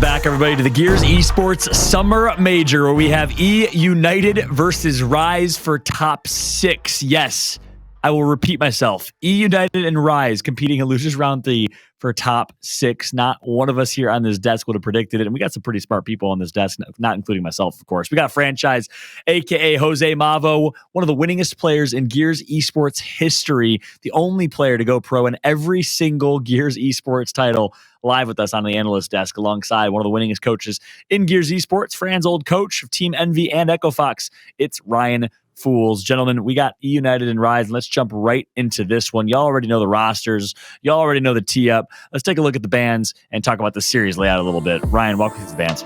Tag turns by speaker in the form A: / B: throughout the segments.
A: back, everybody, to the Gears Esports Summer Major, where we have eUnited versus Rise for top 6. Yes, I will repeat myself. eUnited and Rise competing in Losers Round 3 for top 6. Not one of us here on this desk would have predicted it, and we got some pretty smart people on this desk, not including myself, of course. We got Franchise, a.k.a. Jose Mavo, one of the winningest players in Gears Esports history, the only player to go pro in every single Gears Esports title, live with us on the analyst desk alongside one of the winningest coaches in Gears Esports, Fran's old coach of Team Envy and Echo Fox. It's Ryan Fools. Gentlemen, we got eUnited and Rise, and let's jump right into this one. Y'all already know the rosters. Y'all already know the tee up. Let's take a look at the bands and talk about the series layout a little bit. Ryan, walk through the bands.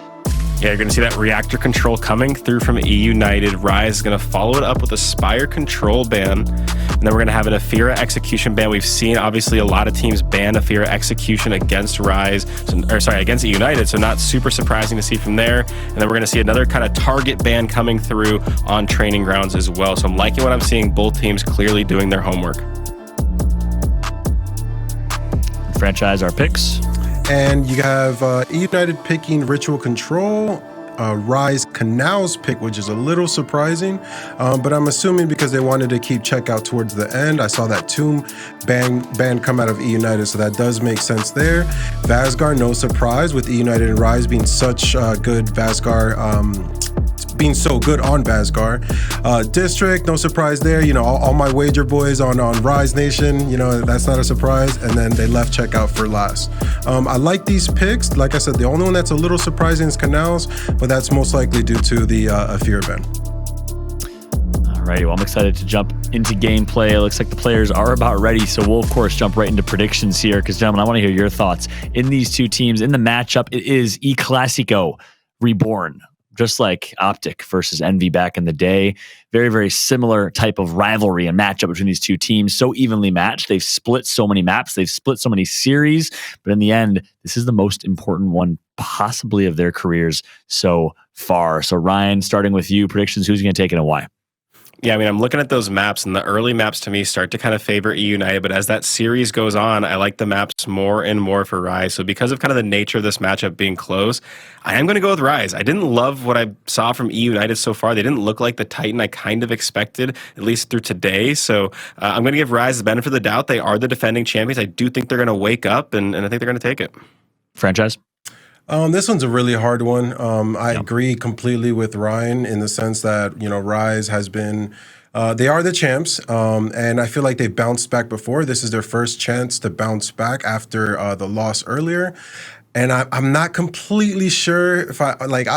B: Yeah, you're going to see that reactor control coming through from eUnited. Rise is going to follow it up with a Spire control ban. And then we're going to have an Aphira execution ban. We've seen, obviously, a lot of teams ban Aphira execution against Rise, against eUnited, so not super surprising to see from there. And then we're going to see another kind of target ban coming through on training grounds as well. So I'm liking what I'm seeing, both teams clearly doing their homework.
A: Franchise, our picks.
C: And you have eUnited picking Ritual Control, Rise Canal's pick, which is a little surprising, but I'm assuming because they wanted to keep checkout towards the end. I saw that Tomb ban come out of eUnited, so that does make sense there. Vazgar, no surprise, with eUnited and Rise being such good Vazgar, being so good on Vazgar. District, no surprise there. You know, all my wager boys on Rise Nation, you know, that's not a surprise. And then they left checkout for last. I like these picks. Like I said, the only one that's a little surprising is Canals, but that's most likely due to the Aphira ban.
A: All right, well, I'm excited to jump into gameplay. It looks like the players are about ready, so we'll, of course, jump right into predictions here, because, gentlemen, I want to hear your thoughts. In these two teams, in the matchup, it is E Clasico reborn. Just like Optic versus Envy back in the day. Very, very similar type of rivalry and matchup between these two teams. So evenly matched. They've split so many maps. They've split so many series. But in the end, this is the most important one possibly of their careers so far. So Ryan, starting with you, predictions, who's going to take it and why?
B: Yeah, I mean, I'm looking at those maps, and the early maps to me start to kind of favor eUnited, but as that series goes on, I like the maps more and more for Rise. So because of kind of the nature of this matchup being close, I am going to go with Rise. I didn't love what I saw from eUnited so far. They didn't look like the Titan I kind of expected, at least through today. So I'm going to give Rise the benefit of the doubt. They are the defending champions. I do think they're going to wake up, and I think they're going to take it.
A: Franchise?
C: This one's a really hard one. I agree completely with Ryan in the sense that, you know, Rise has been, they are the champs, and I feel like they bounced back before. This is their first chance to bounce back after the loss earlier. And I'm not completely sure if I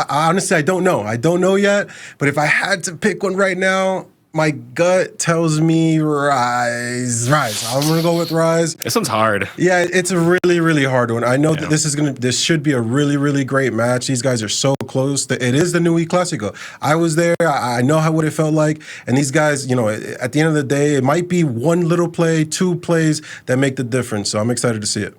C: honestly, I don't know. I don't know yet, but if I had to pick one right now, my gut tells me Rise. I'm gonna go with Rise.
B: This one's hard.
C: Yeah, it's a really, really hard one. I know that this should be a really, really great match. These guys are so close. It is the new E Clasico. I was there. I know what it felt like. And these guys, you know, at the end of the day, it might be one little play, two plays that make the difference. So I'm excited to see it.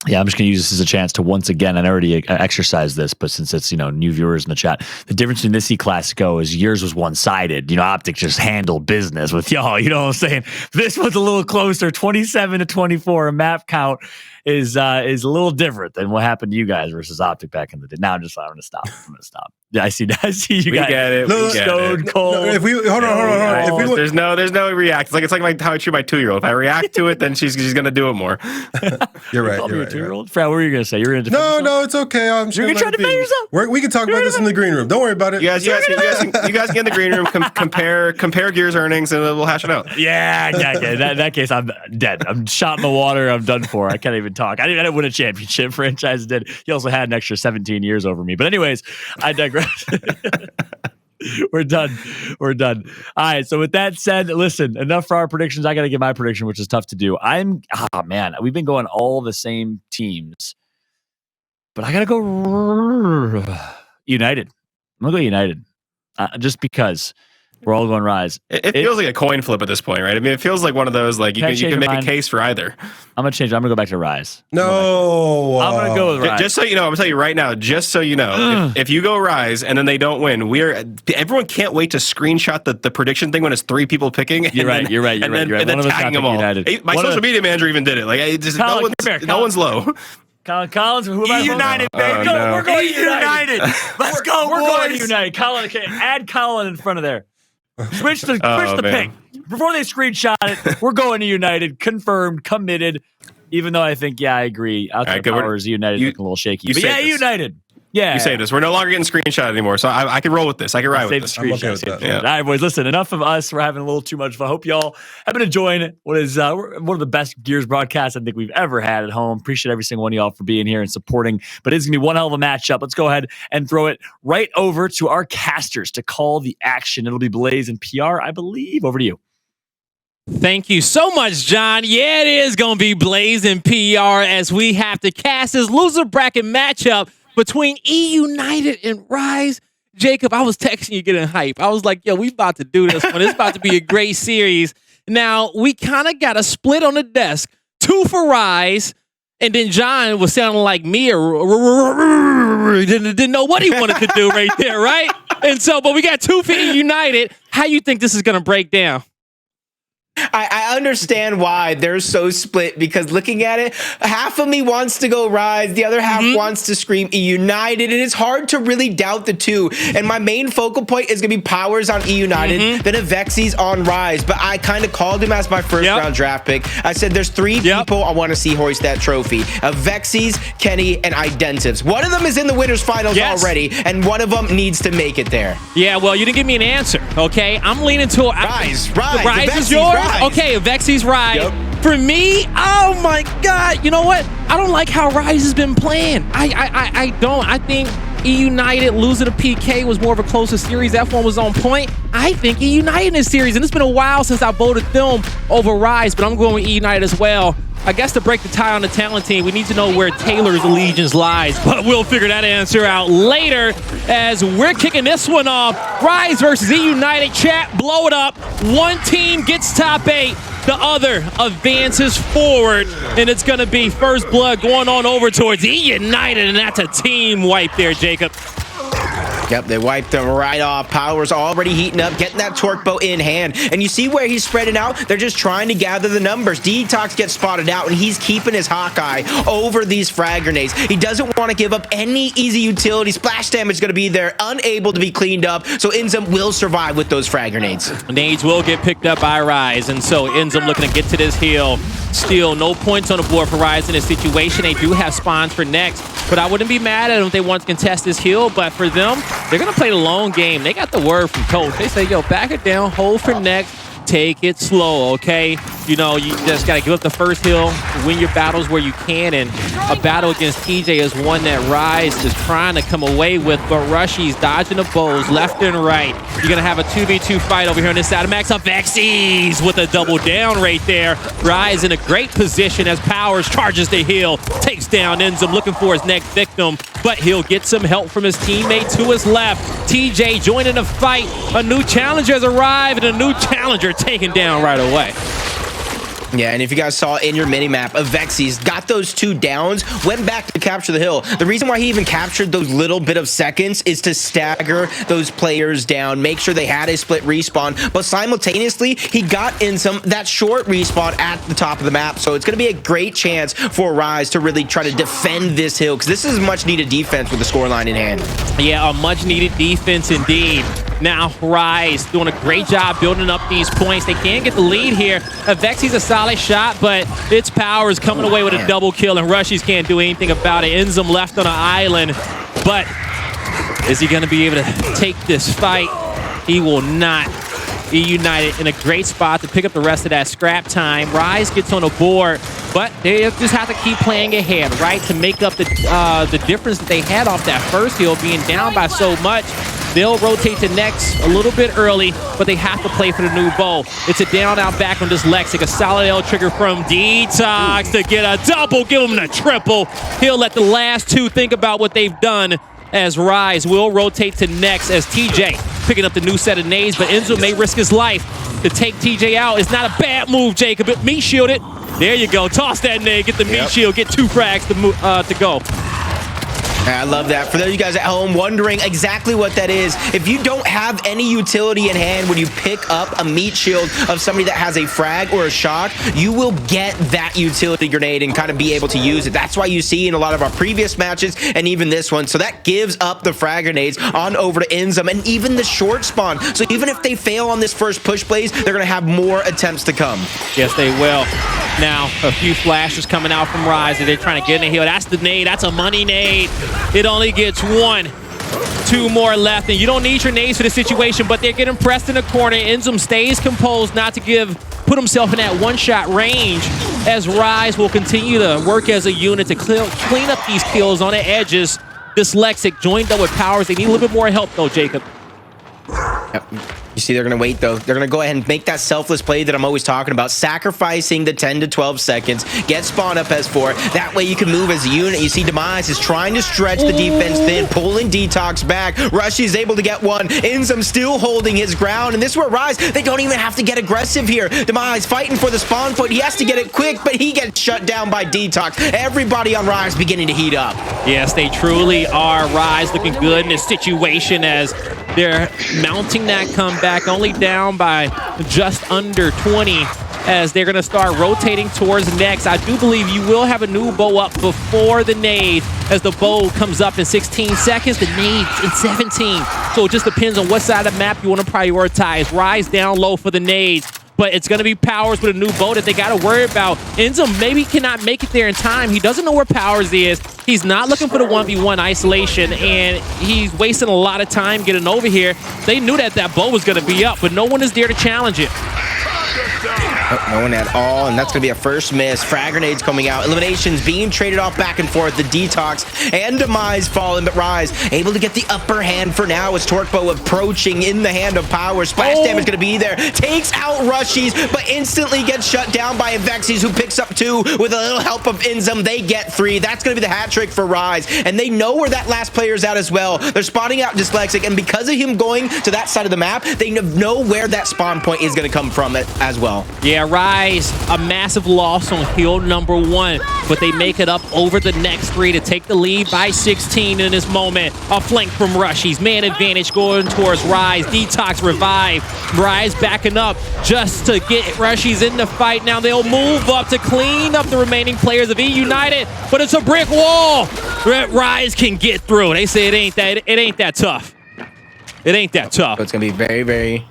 A: Yeah, I'm just going to use this as a chance to once again, and I already exercised this, but since it's, you know, new viewers in the chat, the difference in this E Clasico is yours was one-sided. You know, Optic just handled business with y'all. You know what I'm saying? This one's a little closer, 27 to 24. A map count is a little different than what happened to you guys versus Optic back in the day. Now I'm going to stop. Yeah, I see you guys.
B: Get it. We get it.
A: Cold.
C: No, if we hold on.
B: There's no react. It's like how I treat my 2-year-old. If I react to it, then she's gonna do it more.
C: You're right.
A: You're a 2-year-old. Fred, what were you gonna say? You're gonna defend yourself?
C: No, it's okay. I'm
A: You're gonna try to defend yourself.
C: We can talk about this in the green room. Don't worry about it.
B: You guys can get in the green room. Compare Gears earnings, and we'll hash it out.
A: Yeah. In that case, I'm dead. I'm shot in the water. I'm done for. I can't even talk. I didn't win a championship. Franchise did. He also had an extra 17 years over me. But anyways, I digress. We're done. All right. So with that said, listen, enough for our predictions. I got to give my prediction, which is tough to do. We've been going all the same teams, but I got to go United. I'm going to go United just because we're all going Rise.
B: It feels like a coin flip at this point, right? I mean, it feels like one of those, like you can make a case for either.
A: I'm going to change it. I'm going to go back to Rise.
C: No.
A: I'm going to go with Rise.
B: Just so you know, I'm going to tell you right now, just so you know, if you go Rise and then they don't win, everyone can't wait to screenshot the prediction thing when it's 3 people picking.
A: You're right.
B: And then tagging them all. My social media manager even did it. Like, no one's low.
A: Collins, who am I?
D: eUnited, baby.
B: no.
A: We're going
D: eUnited. Let's go,
A: We're going
D: boys.
A: United. Colin, okay, add Colin in front of there. Switch the
B: man.
A: pick. Before they screenshot it, we're going to United. Confirmed, committed. Even though I think, I agree. Outside
B: good.
A: powers, United looking a little shaky. But
B: saved us.
A: United. Yeah.
B: You saved us. We're no longer getting screenshot anymore, so I can roll with this. I can ride with this.
C: I'm okay with that.
A: All right, boys, listen, enough of us. We're having a little too much fun. I hope y'all have been enjoying what is one of the best Gears broadcasts I think we've ever had at home. Appreciate every single one of y'all for being here and supporting. But it's going to be one hell of a matchup. Let's go ahead and throw it right over to our casters to call the action. It'll be Blaze and PR, I believe. Over to you.
E: Thank you so much, John. Yeah, it is going to be Blaze and PR as we have to cast this loser bracket matchup between eUnited and Rise. Jacob, I was texting you getting hype. I was like, yo, we about to do this one. It's about to be a great series. Now, we kind of got a split on the desk. 2 for Rise, and then John was sounding like me or didn't know what he wanted to do right there, right? And so, but we got 2 for eUnited. How you think this is going to break down?
D: I understand why they're so split, because looking at it, half of me wants to go Rise, the other half wants to scream eUnited, and it's hard to really doubt the two. And my main focal point is going to be Powers on eUnited, then Avexis on Rise. But I kind of called him as my first round draft pick. I said there's 3 people I want to see hoist that trophy: Avexis, Kenny, and Identives. One of them is in the winners finals already, and one of them needs to make it there.
E: Yeah, well, you didn't give me an answer, okay? I'm leaning to
D: Rise.
E: Rise is yours?
D: Rise.
E: Okay, Avexis Rise.
D: Yep.
E: For me, oh my God, you know what? I don't like how Rise has been playing. I don't. I think eUnited losing to PK was more of a closer series. F1 was on point. I think eUnited in this series, and it's been a while since I voted them over Rise, but I'm going with eUnited as well. I guess to break the tie on the talent team, we need to know where Taylor's allegiance lies, but we'll figure that answer out later as we're kicking this one off. Rise versus eUnited. Chat, blow it up. One team gets top 8. The other advances forward, and it's going to be first blood going on over towards eUnited, and that's a team wipe there, Jacob.
D: Yep, they wiped them right off. Power's already heating up, getting that torque bow in hand. And you see where he's spreading out? They're just trying to gather the numbers. Detox gets spotted out, and he's keeping his Hawkeye over these frag grenades. He doesn't want to give up any easy utility. Splash damage is going to be there, unable to be cleaned up. So Enzum will survive with those frag grenades.
E: Nades will get picked up by Rise, and so Enzum looking to get to this hill. Still, no points on the board for Rise in this situation. They do have spawns for next, but I wouldn't be mad at them if they want to contest this hill. But for them, they're going to play the long game. They got the word from coach. They say, yo, back it down, hold for next, take it slow, okay? You know, you just got to give up the first hill, win your battles where you can, and a battle against TJ is one that Rise is trying to come away with, but Rushy's dodging the bows left and right. You're going to have a 2v2 fight over here on this side. Max Avexis with a double down right there. Rise in a great position as Powers charges the hill, takes down Enzum, looking for his next victim, but he'll get some help from his teammate to his left. TJ joining the fight. A new challenger has arrived, and a new challenger taken down right away.
D: Yeah, and if you guys saw in your mini-map, Avexis got those 2 downs, went back to capture the hill. The reason why he even captured those little bit of seconds is to stagger those players down, make sure they had a split respawn, but simultaneously, he got in that short respawn at the top of the map, so it's going to be a great chance for Rise to really try to defend this hill, because this is much-needed defense with the scoreline in hand.
E: Yeah, a much-needed defense indeed. Now, Rise doing a great job building up these points. They can get the lead here. Avexis a solid shot, but its Powers coming away with a double kill, and Rushies can't do anything about it. Enzum left on an island, but is he going to be able to take this fight? He will not. eUnited in a great spot to pick up the rest of that scrap time. Rise gets on the board, but they just have to keep playing ahead, right, to make up the difference that they had off that first hill, being down by so much. They'll rotate to next a little bit early, but they have to play for the new bow. It's a down out back on this Lexic. A solid L trigger from Detox to get a double, give him the triple. He'll let the last 2 think about what they've done, as Rise will rotate to next as TJ picking up the new set of nades, but Enzo may risk his life to take TJ out. It's not a bad move, Jacob. Meat shield it. There you go. Toss that nade, get the meat shield, get 2 frags to go.
D: I love that. For those of you guys at home wondering exactly what that is, if you don't have any utility in hand when you pick up a meat shield of somebody that has a frag or a shock, you will get that utility grenade and kind of be able to use it. That's why you see in a lot of our previous matches and even this one. So that gives up the frag grenades on over to Inzum and even the short spawn. So even if they fail on this first push blaze, they're going to have more attempts to come.
E: Yes, they will. Now, a few flashes coming out from Rise. They're trying to get in the hill. That's the nade. That's a money nade. It only gets 1. 2 more left, and you don't need your nades for the situation, but they're getting pressed in the corner. Inzum stays composed not to put himself in that one-shot range, as Rise will continue to work as a unit to clean up these kills on the edges. Dyslexic joined up with Powers. They need a little bit more help, though, Jacob.
D: Yep. You see, they're going to wait, though. They're going to go ahead and make that selfless play that I'm always talking about, sacrificing the 10 to 12 seconds, get spawn up as 4. That way you can move as a unit. You see Demise is trying to stretch the defense thin, pulling Detox back. Rushy is able to get 1. Inzum still holding his ground, and this is where Rise, they don't even have to get aggressive here. Demise fighting for the spawn point. He has to get it quick, but he gets shut down by Detox. Everybody on Rise beginning to heat up.
E: Yes, they truly are. Rise looking good in this situation as they're mounting that comeback, only down by just under 20 as they're going to start rotating towards next. I do believe you will have a new bow up before the nade, as the bow comes up in 16 seconds, the nade in 17. So it just depends on what side of the map you want to prioritize. Rise down low for the nades, but it's going to be Powers with a new bow that they got to worry about. Inzum maybe cannot make it there in time. He doesn't know where Powers is. He's not looking for the 1v1 isolation, and he's wasting a lot of time getting over here. They knew that bow was going to be up, but no one is there to challenge it.
D: No one at all, and that's going to be a first miss. Frag grenades coming out. Eliminations being traded off back and forth. The Detox and Demise falling, but Rise able to get the upper hand for now as Torque Bow approaching in the hand of Power. Splash damage going to be there. Takes out Rushies, but instantly gets shut down by Avexies, who picks up 2 with a little help of Inzum. They get 3. That's going to be the hat trick for Rise, and they know where that last player's at as well. They're spotting out Dyslexic, and because of him going to that side of the map, they know where that spawn point is going to come from as well.
E: Yeah, Rise, a massive loss on hill number 1, but they make it up over the next 3 to take the lead by 16 in this moment. A flank from Rushies, man advantage going towards Rise. Detox revive. Rise backing up just to get Rushies in the fight. Now they'll move up to clean up the remaining players of eUnited, but it's a brick wall. Rise can get through. They say it ain't that tough. It ain't that tough.
D: So it's going to be very, very,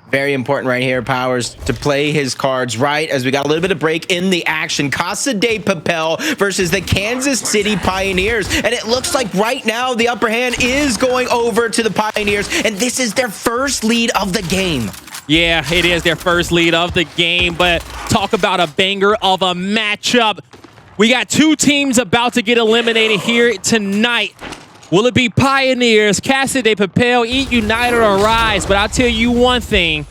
D: very important right here, Powers, to play his cards right, as we got a little bit of break in the action. Casa de Papel versus the Kansas City Pioneers. And it looks like right now the upper hand is going over to the Pioneers, and this is their first lead of the game.
E: Yeah, it is their first lead of the game, but talk about a banger of a matchup. We got 2 teams about to get eliminated here tonight. Will it be Pioneers, Casa de Papel, eUnited, or Rise? But I'll tell you one thing.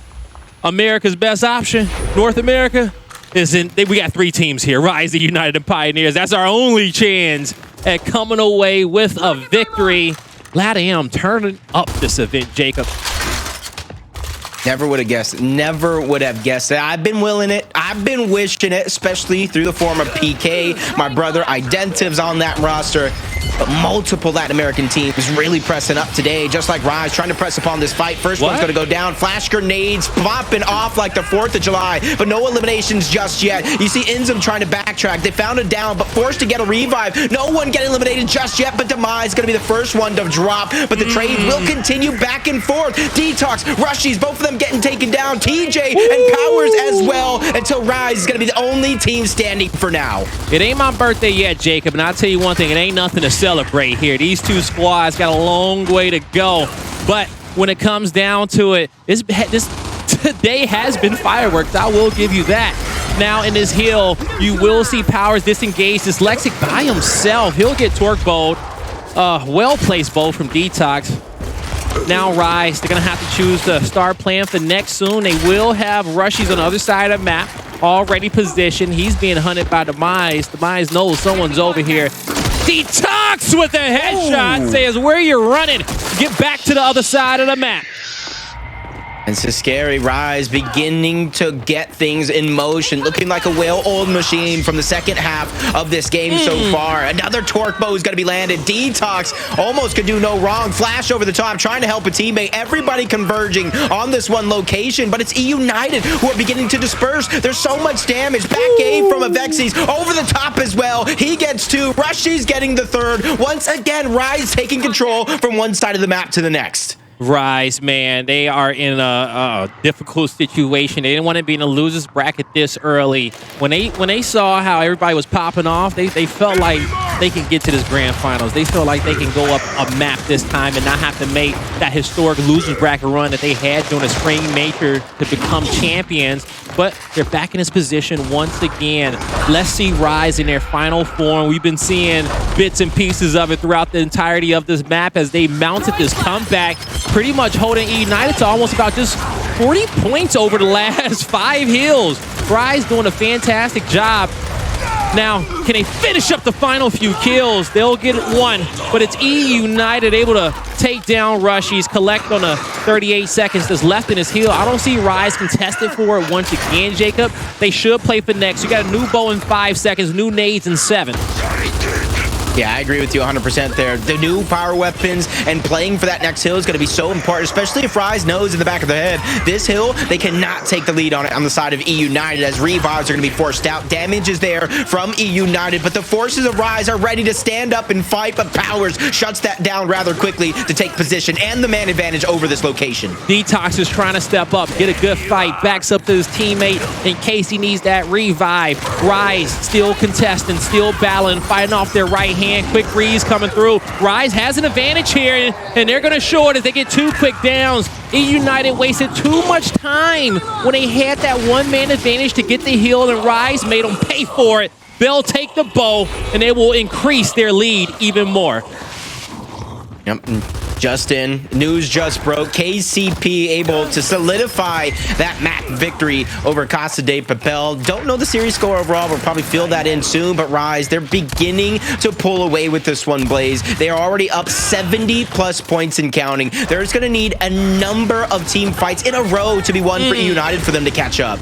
E: America's best option, North America, we got 3 teams here. Rise, eUnited, and Pioneers. That's our only chance at coming away with a victory. LATAM turning up this event, Jacob.
D: Never would have guessed it. Never would have guessed it. I've been willing it. I've been wishing it, especially through the form of PK, my brother Identiv's on that roster. But multiple Latin American teams really pressing up today, just like Rise trying to press upon this fight. First one's going to go down. Flash grenades popping off like the 4th of July, but no eliminations just yet. You see Inzum trying to backtrack. They found it down, but forced to get a revive. No one getting eliminated just yet, but Demise going to be the first one to drop. But the trade will continue back and forth. Detox, Rushies, both of them getting taken down. TJ and Powers as well, until Rise is going to be the only team standing for now.
E: It ain't my birthday yet, Jacob, and I'll tell you one thing, it ain't nothing to celebrate here. These 2 squads got a long way to go, but when it comes down to it, this today has been fireworks. I will give you that. Now in this hill, you will see Powers disengage. Dyslexic by himself. He'll get torque bowled. Well-placed bow from Detox. Now Rise, they're going to have to choose the start plan for next soon. They will have Rushies on the other side of the map, already positioned. He's being hunted by Demise. Demise knows someone's over here. Detox with a headshot. Says, where you running? Get back to the other side of the map.
D: This is scary. Rise beginning to get things in motion, looking like a well-oiled machine from the second half of this game so far. Another torque bow is going to be landed. Detox almost could do no wrong. Flash over the top, trying to help a teammate. Everybody converging on this one location, but it's eUnited who are beginning to disperse. There's so much damage. Back A from Avexis over the top as well. He gets 2. Rushy's getting the 3rd. Once again, Rise taking control from one side of the map to the next.
E: Rise, man, they are in a difficult situation. They didn't want to be in a loser's bracket this early. When they saw how everybody was popping off, they felt like they can get to this grand finals. They feel like they can go up a map this time and not have to make that historic loser's bracket run that they had during the spring major to become champions. But they're back in this position once again. Let's see Rise in their final form. We've been seeing bits and pieces of it throughout the entirety of this map as they mounted this comeback, pretty much holding eUnited to almost about just 40 points over the last 5 hills. Rise doing a fantastic job. Now, can they finish up the final few kills? They'll get 1, but it's eUnited able to take down Rushies, collect on the 38 seconds that's left in his heal. I don't see Rise contested for it once again, Jacob. They should play for next. You got a new bow in 5 seconds, new nades in 7.
D: Yeah, I agree with you 100% there. The new power weapons and playing for that next hill is going to be so important, especially if Rise knows in the back of their head, this hill, they cannot take the lead on it on the side of eUnited as revives are going to be forced out. Damage is there from eUnited, but the forces of Rise are ready to stand up and fight, but Powers shuts that down rather quickly to take position and the man advantage over this location.
E: Detox is trying to step up, get a good fight, backs up to his teammate in case he needs that revive. Rise still contesting, still battling, fighting off their right hand. Quick freeze coming through. Rise has an advantage here, and they're going to show it as they get 2 quick downs. eUnited wasted too much time when they had that one-man advantage to get the heal, and Rise made them pay for it. They'll take the bow, and they will increase their lead even more.
D: Yep. Just in, news just broke. KCP able to solidify that map victory over Casa de Papel. Don't know the series score overall. We'll probably fill that in soon, but Rise, they're beginning to pull away with this one, Blaze. They are already up 70+ points and counting. There's going to need a number of team fights in a row to be won for eUnited for them to catch up.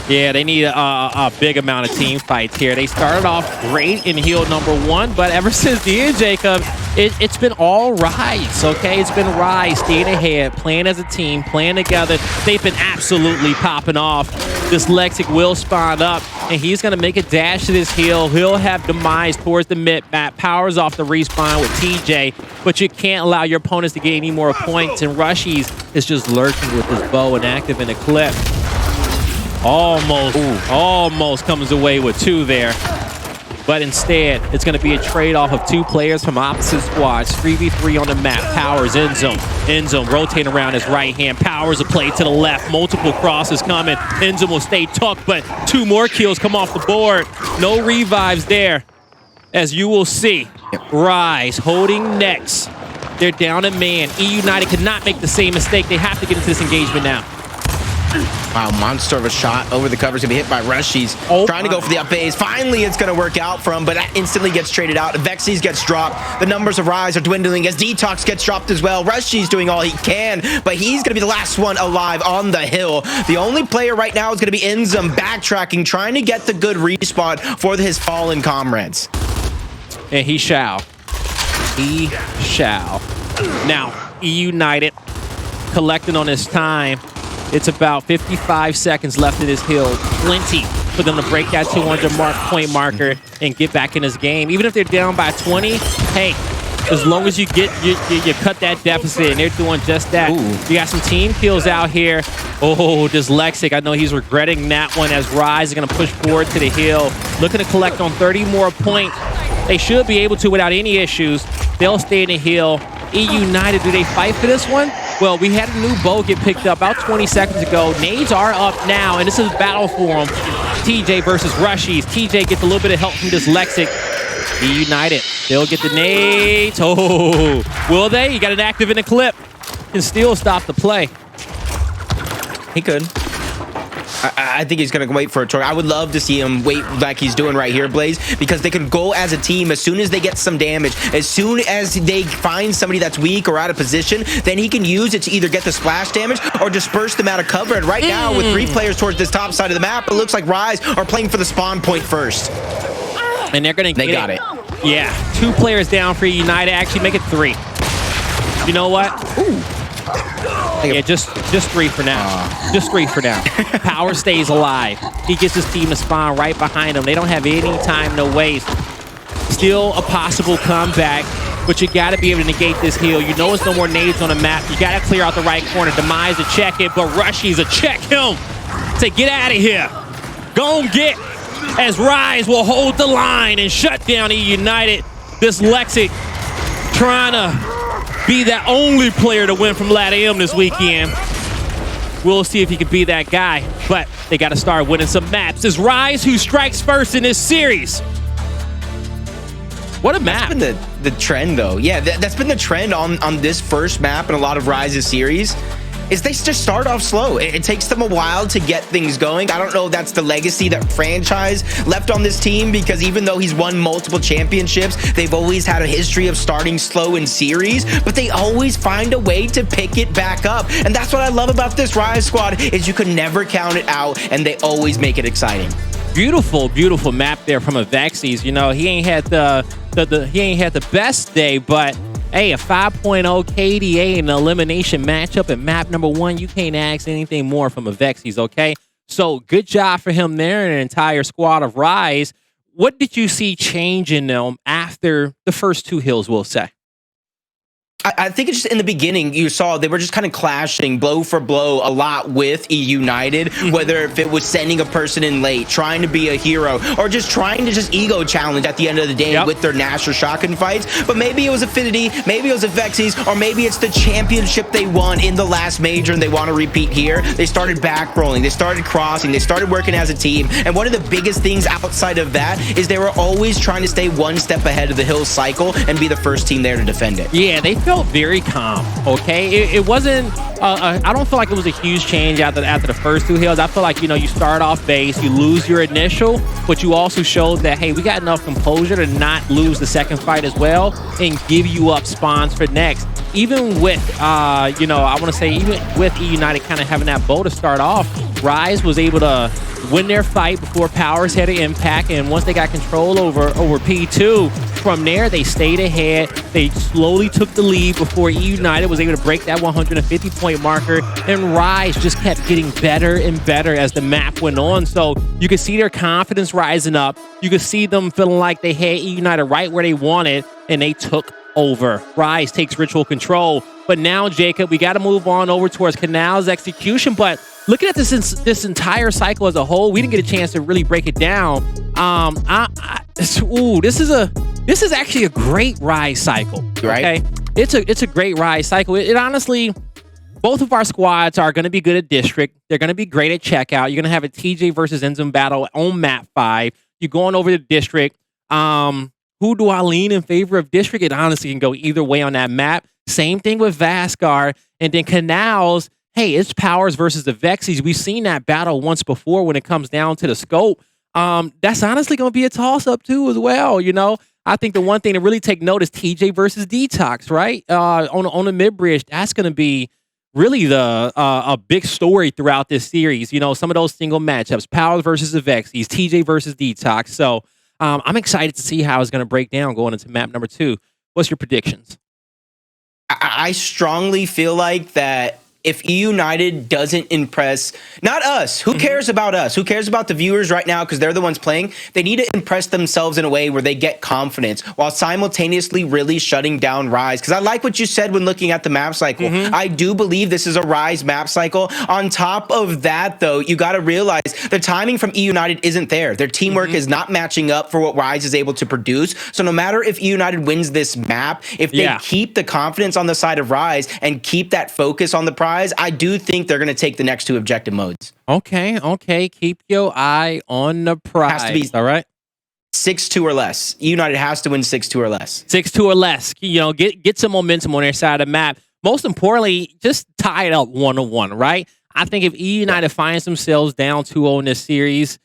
E: Yeah, they need a big amount of team fights here. They started off great in heal number 1, but ever since the end, Jacob, it's been all Rise, okay? It's been Rise staying ahead, playing as a team, playing together. They've been absolutely popping off. This Lexic will spawn up, and he's going to make a dash to this heal. He'll have demise towards the mid-map. Powers off the respawn with TJ, but you can't allow your opponents to get any more points, and Rushies is just lurking with his bow and active in the clip. Almost comes away with 2 there. But instead, it's going to be a trade-off of 2 players from opposite squads. 3v3 on the map. Powers, end zone. End zone rotating around his right hand. Powers a play to the left. Multiple crosses coming. End zone will stay tucked, but 2 more kills come off the board. No revives there. As you will see, Rise holding next. They're down a man. eUnited could not make the same mistake. They have to get into this engagement now.
D: Wow, monster of a shot over the covers. Gonna be hit by Rushies. Trying to go for the up A's. Finally, it's gonna work out for him, but that instantly gets traded out. Vexes gets dropped. The numbers of Rise are dwindling as Detox gets dropped as well. Rushies doing all he can, but he's gonna be the last one alive on the hill. The only player right now is gonna be Enzum backtracking, trying to get the good respawn for his fallen comrades.
E: And he shall. He shall. Now, eUnited collecting on his time. It's about 55 seconds left in this hill. Plenty for them to break that 200 point marker and get back in this game. Even if they're down by 20, hey, as long as you cut that deficit, and they're doing just that. You got some team kills out here. Oh, dyslexic. I know he's regretting that one as Rise is going to push forward to the hill. Looking to collect on 30 more points. They should be able to without any issues. They'll stay in the hill. eUnited, do they fight for this one? Well, we had a new bow get picked up about 20 seconds ago. Nades are up now, and this is battle for them. TJ versus Rushies. TJ gets a little bit of help from Dyslexic. eUnited, they'll get the nades. Oh, will they? You got an active in the clip. Can still stop the play.
D: He could. I think he's going to wait for a torque. I would love to see him wait like he's doing right here, Blaze, because they can go as a team as soon as they get some damage. As soon as they find somebody that's weak or out of position, then he can use it to either get the splash damage or disperse them out of cover. And right now, with 3 players towards this top side of the map, it looks like Rise are playing for the spawn point first.
E: And they're going to
D: They got it.
E: Yeah, 2 players down for United. Actually, make it 3. You know what?
D: Ooh.
E: Yeah, just 3 for now. Just 3 for now. Power stays alive. He gets his team to spawn right behind him. They don't have any time to waste. Still a possible comeback, but you got to be able to negate this heal. You know it's no more nades on the map. You got to clear out the right corner. Demise to check it, but Rushy's a check him. Say, get out of here. Go and get, as Rise will hold the line and shut down eUnited. This Lexic trying to be that only player to win from LATAM this weekend. We'll see if he can be that guy, but they got to start winning some maps. It's Rise who strikes first in this series. What a map.
D: That's been the trend, though. Yeah, that's been the trend on this first map and a lot of Rise's series. Is they just start off slow. It takes them a while to get things going. I don't know if that's the legacy that franchise left on this team, because even though he's won multiple championships, they've always had a history of starting slow in series, but they always find a way to pick it back up. And that's what I love about this Rise squad, is you can never count it out, and they always make it exciting.
E: Beautiful, beautiful map there from Avexi's. You know, he ain't had the best day, but hey, a 5.0 KDA in an elimination matchup at map number 1. You can't ask anything more from Avexi's, okay? So good job for him there and an entire squad of Rise. What did you see change in them after the first 2 hills, we'll say?
D: I think it's just in the beginning, you saw they were just kind of clashing blow for blow a lot with eUnited, whether if it was sending a person in late, trying to be a hero, or just trying to just ego challenge at the end of the day with their Nash or shotgun fights. But maybe it was Affinity, maybe it was Avexi's, or maybe it's the championship they won in the last major and they want to repeat here. They started back rolling, they started crossing, they started working as a team. And one of the biggest things outside of that is they were always trying to stay one step ahead of the hill cycle and be the first team there to defend it.
E: Yeah, they felt very calm, okay? It wasn't, I don't feel like it was a huge change after the first 2 hills. I feel like, you know, you start off base, you lose your initial, but you also showed that, hey, we got enough composure to not lose the second fight as well and give you up spawns for next. Even with, you know, I want to say, even with eUnited kind of having that bow to start off, Rise was able to win their fight before Powers had an impact, and once they got control over P2, from there they stayed ahead. They slowly took the lead before eUnited was able to break that 150-point marker, and Rise just kept getting better and better as the map went on. So you could see their confidence rising up. You could see them feeling like they had eUnited right where they wanted, and they took over. Rise takes ritual control, but now, Jacob, we got to move on over towards Canal's execution. But looking at this entire cycle as a whole, we didn't get a chance to really break it down. This is actually a great Rise cycle.
D: Right?
E: Okay? It's a great Rise cycle. It honestly, both of our squads are going to be good at district. They're going to be great at checkout. You're going to have a TJ versus Enzum battle on map 5. You're going over to district. Who do I lean in favor of district? It honestly can go either way on that map. Same thing with Vascar. And then Canals, hey, it's Powers versus the Vexies. We've seen that battle once before when it comes down to the scope. That's honestly going to be a toss-up too as well, you know? I think the one thing to really take note is TJ versus Detox, right? On the mid-bridge, that's going to be really a big story throughout this series. You know, some of those single matchups, Powers versus the Vexies, TJ versus Detox. So I'm excited to see how it's going to break down going into map number 2. What's your predictions?
D: I strongly feel like that if eUnited doesn't impress, not us, who cares about us? Who cares about the viewers right now because they're the ones playing? They need to impress themselves in a way where they get confidence while simultaneously really shutting down Rise. Because I like what you said when looking at the map cycle. I do believe this is a Rise map cycle. On top of that, though, you got to realize the timing from eUnited isn't there. Their teamwork is not matching up for what Rise is able to produce. So no matter if eUnited wins this map, if they keep the confidence on the side of Rise and keep that focus on the prize, I do think they're going to take the next 2 objective modes.
E: Okay. Keep your eye on the prize.
D: Has to be
E: all right.
D: 6-2 or less. United has to win 6-2 or less.
E: 6-2 or less. You know, get some momentum on their side of the map. Most importantly, just tie it up 1-1, right? I think if eUnited finds themselves down 2-0 in this series,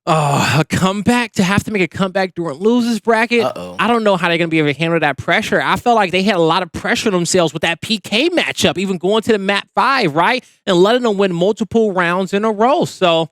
E: a comeback, to have to make a comeback during losers bracket, I don't know how they're going to be able to handle that pressure. I felt like they had a lot of pressure on themselves with that PK matchup, even going to the map 5, right? And letting them win multiple rounds in a row. So,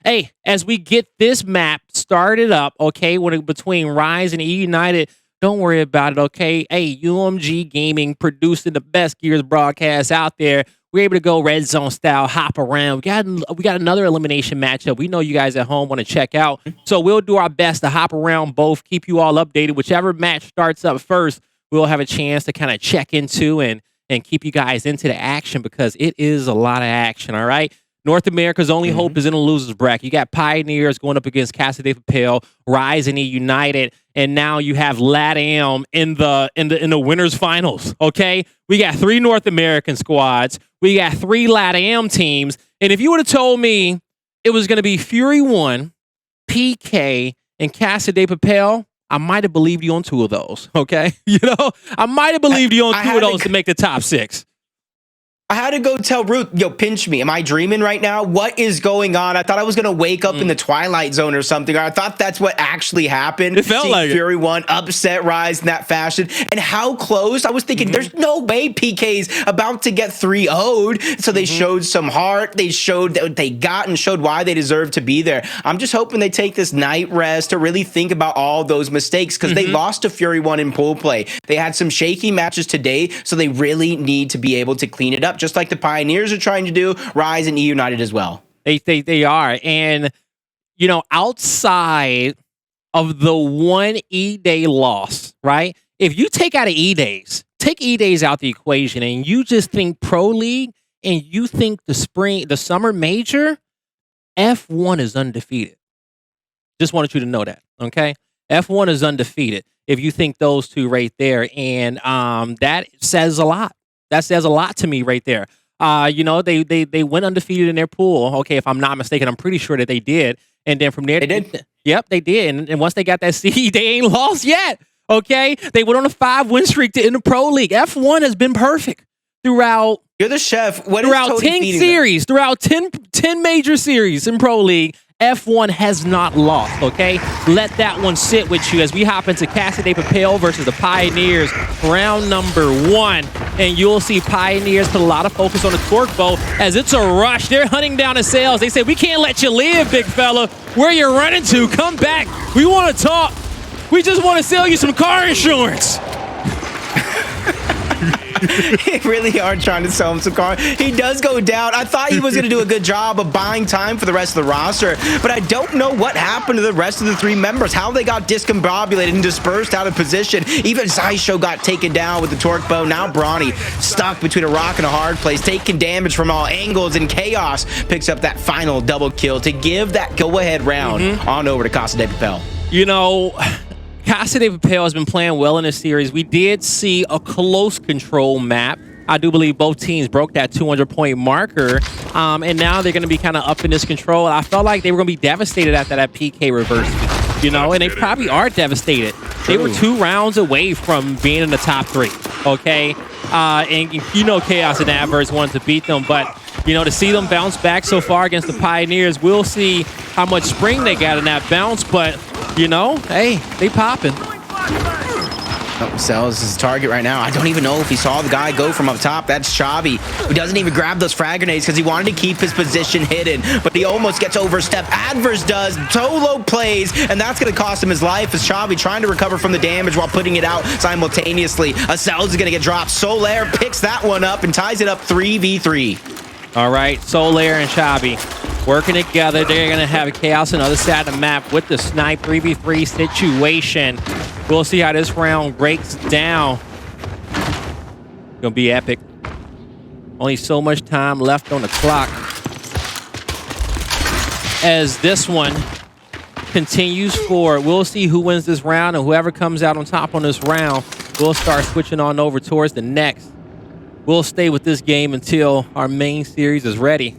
E: hey, as we get this map started up, okay, between Rise and eUnited, don't worry about it, okay? Hey, UMG Gaming producing the best Gears broadcast out there. We're able to go red zone style, hop around. We got another elimination matchup we know you guys at home want to check out. So we'll do our best to hop around both, keep you all updated. Whichever match starts up first, we'll have a chance to kind of check into and keep you guys into the action, because it is a lot of action, all right? North America's only hope is in the losers bracket. You got Pioneers going up against Casa de Papel, Rise and eUnited, and now you have LATAM in the winners finals. Okay, we got 3 North American squads, we got 3 LATAM teams, and if you would have told me it was going to be Fury 1, PK, and Casa de Papel, I might have believed you on 2 of those. Okay, I might have believed you on 2 of those to make the top 6.
D: I had to go tell Ruth, yo, pinch me. Am I dreaming right now? What is going on? I thought I was going to wake up in the Twilight Zone or something. Or I thought that's what actually happened.
E: It felt like
D: Fury 1 upset Rise in that fashion. And how close? I was thinking, there's no way PK's about to get 3-0'd. So they showed some heart. They showed what they got and showed why they deserve to be there. I'm just hoping they take this night rest to really think about all those mistakes, because they lost to Fury 1 in pool play. They had some shaky matches today, so they really need to be able to clean it up, just like the Pioneers are trying to do, Rise and eUnited as well.
E: They are. And, outside of the one E-Day loss, right? If you take out take E-Days out the equation, and you just think Pro League and you think the summer major, F1 is undefeated. Just wanted you to know that, okay? F1 is undefeated if you think those 2 right there. And that says a lot. That says a lot to me right there. They went undefeated in their pool. Okay, if I'm not mistaken, I'm pretty sure that they did. And then from there,
D: they did.
E: Yep, they did. And once they got that seed, they ain't lost yet. Okay, they went on a 5-win streak in the Pro League. F1 has been perfect throughout.
D: You're the chef.
E: Throughout 10 series, throughout 10 major series in Pro League, F1 has not lost, okay? Let that one sit with you as we hop into Casa de Papel versus the Pioneers, round number 1. And you'll see Pioneers put a lot of focus on the torque bow as it's a rush. They're hunting down the sales. They say, we can't let you live, big fella. Where you running to? Come back. We want to talk. We just want to sell you some car insurance.
D: They really are trying to sell him some car. He does go down. I thought he was going to do a good job of buying time for the rest of the roster, but I don't know what happened to the rest of the 3 members, how they got discombobulated and dispersed out of position. Even Zysho got taken down with the torque bow. Now Brawny stuck between a rock and a hard place, taking damage from all angles, and Chaos picks up that final double kill to give that go-ahead round on over to Casa de Papel.
E: Casa de Papel has been playing well in this series. We did see a close control map. I do believe both teams broke that 200-point marker, and now they're going to be kind of up in this control. I felt like they were going to be devastated after that PK reverse, and they probably are devastated. They were 2 rounds away from being in the top 3, okay? And Chaos and Adverse wanted to beat them, but to see them bounce back so far against the Pioneers, we'll see how much spring they got in that bounce, but hey, they popping.
D: Sells his target right now. I don't even know if he saw the guy go from up top. That's Chavi, who doesn't even grab those frag grenades because he wanted to keep his position hidden, but he almost gets overstepped. Adverse does. Solo plays, and that's going to cost him his life as Chavi trying to recover from the damage while putting it out simultaneously. Sells is going to get dropped. Solaire picks that one up and ties it up 3v3.
E: All right, Solaire and Chavi working together. They're going to have Chaos on the other side of the map with the snipe 3v3 situation. We'll see how this round breaks down. Gonna be epic. Only so much time left on the clock as this one continues forward. We'll see who wins this round, and whoever comes out on top on this round, we'll start switching on over towards the next. We'll stay with this game until our main series is ready.